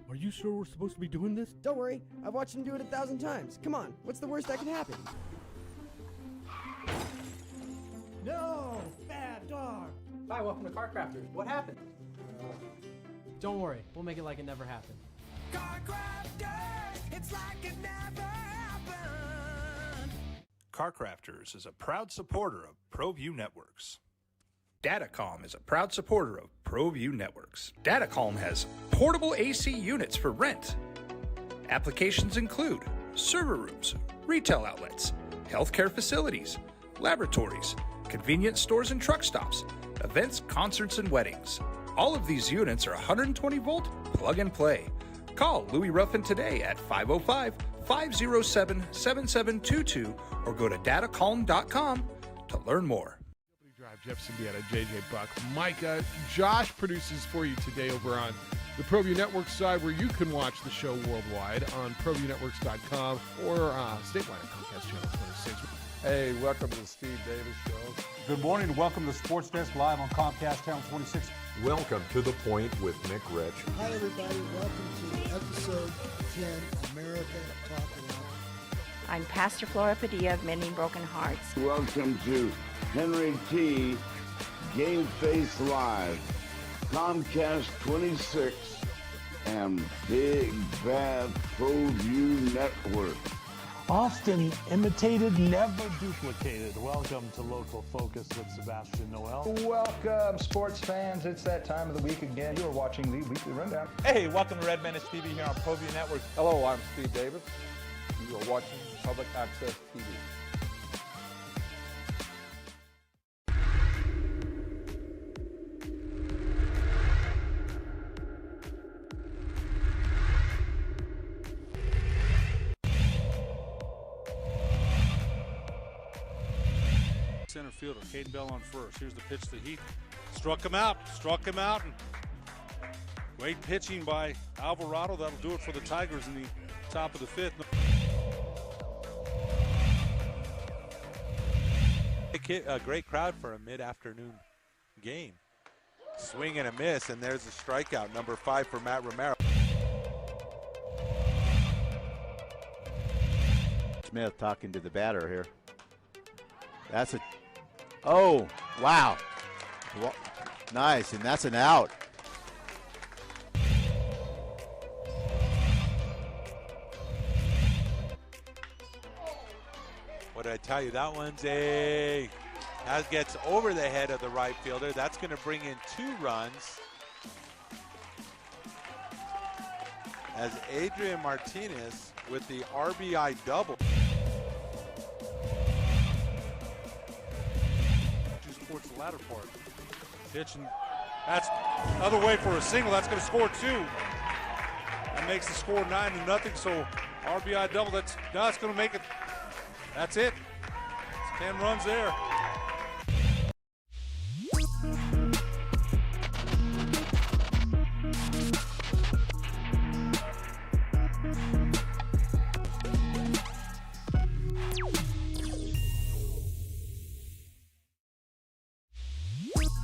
Are you sure we're supposed to be doing this? Don't worry, I've watched him do it 1,000 times. Come on, what's the worst that could happen? No! Bad dog! Hi, welcome to Car Crafters. What happened? Don't worry, we'll make it like it never happened. Car Crafters, it's like it never happened. Car Crafters is a proud supporter of ProView Networks. Datacom is a proud supporter of ProView Networks. Datacom has portable AC units for rent. Applications include server rooms, retail outlets, healthcare facilities, laboratories, convenience stores and truck stops, events, concerts, and weddings. All of these units are 120-volt plug and play. Call Louis Ruffin today at 505-507-7722 or go to datacom.com to learn more. Jeff Siembieda, JJ Buck. Mike, Josh produces for you today over on the ProView Network side, where you can watch the show worldwide on ProViewNetworks.com or statewide at Comcast Channel 26. Hey, welcome to the Steve Davis Show. Good morning. Welcome to Sports Desk live on Comcast Channel 26. Welcome to The Point with Nick Rich. Hi, everybody. Welcome to episode 10, America Talking Out. I'm Pastor Flora Padilla of Mending Broken Hearts. Welcome to Henry T. Game Face Live, Comcast 26, and Big Bad ProView Network. Often imitated, never duplicated. Welcome to Local Focus with Sebastian Noel. Welcome, sports fans. It's that time of the week again. You are watching the Weekly Rundown. Hey, welcome to Red Menace TV here on ProView Network. Hello, I'm Steve Davis. You are watching Public Access TV. Center fielder, Caden Bell on first. Here's the pitch to Heath. Struck him out. And great pitching by Alvarado. That'll do it for the Tigers in the top of the fifth. A great crowd for a mid-afternoon game. Swing and a miss, and there's a strikeout, number 5 for Matt Romero. Smith talking to the batter here. That's a, oh, wow. Nice, and that's an out. What did I tell you? That one's that gets over the head of the right fielder. That's going to bring in 2 runs. as Adrian Martinez with the RBI double. Towards the latter part. Pitch, and that's other way for a single. That's going to score 2. That makes the score 9-0. So RBI double. That's going to make it. That's it. It's 10 runs there.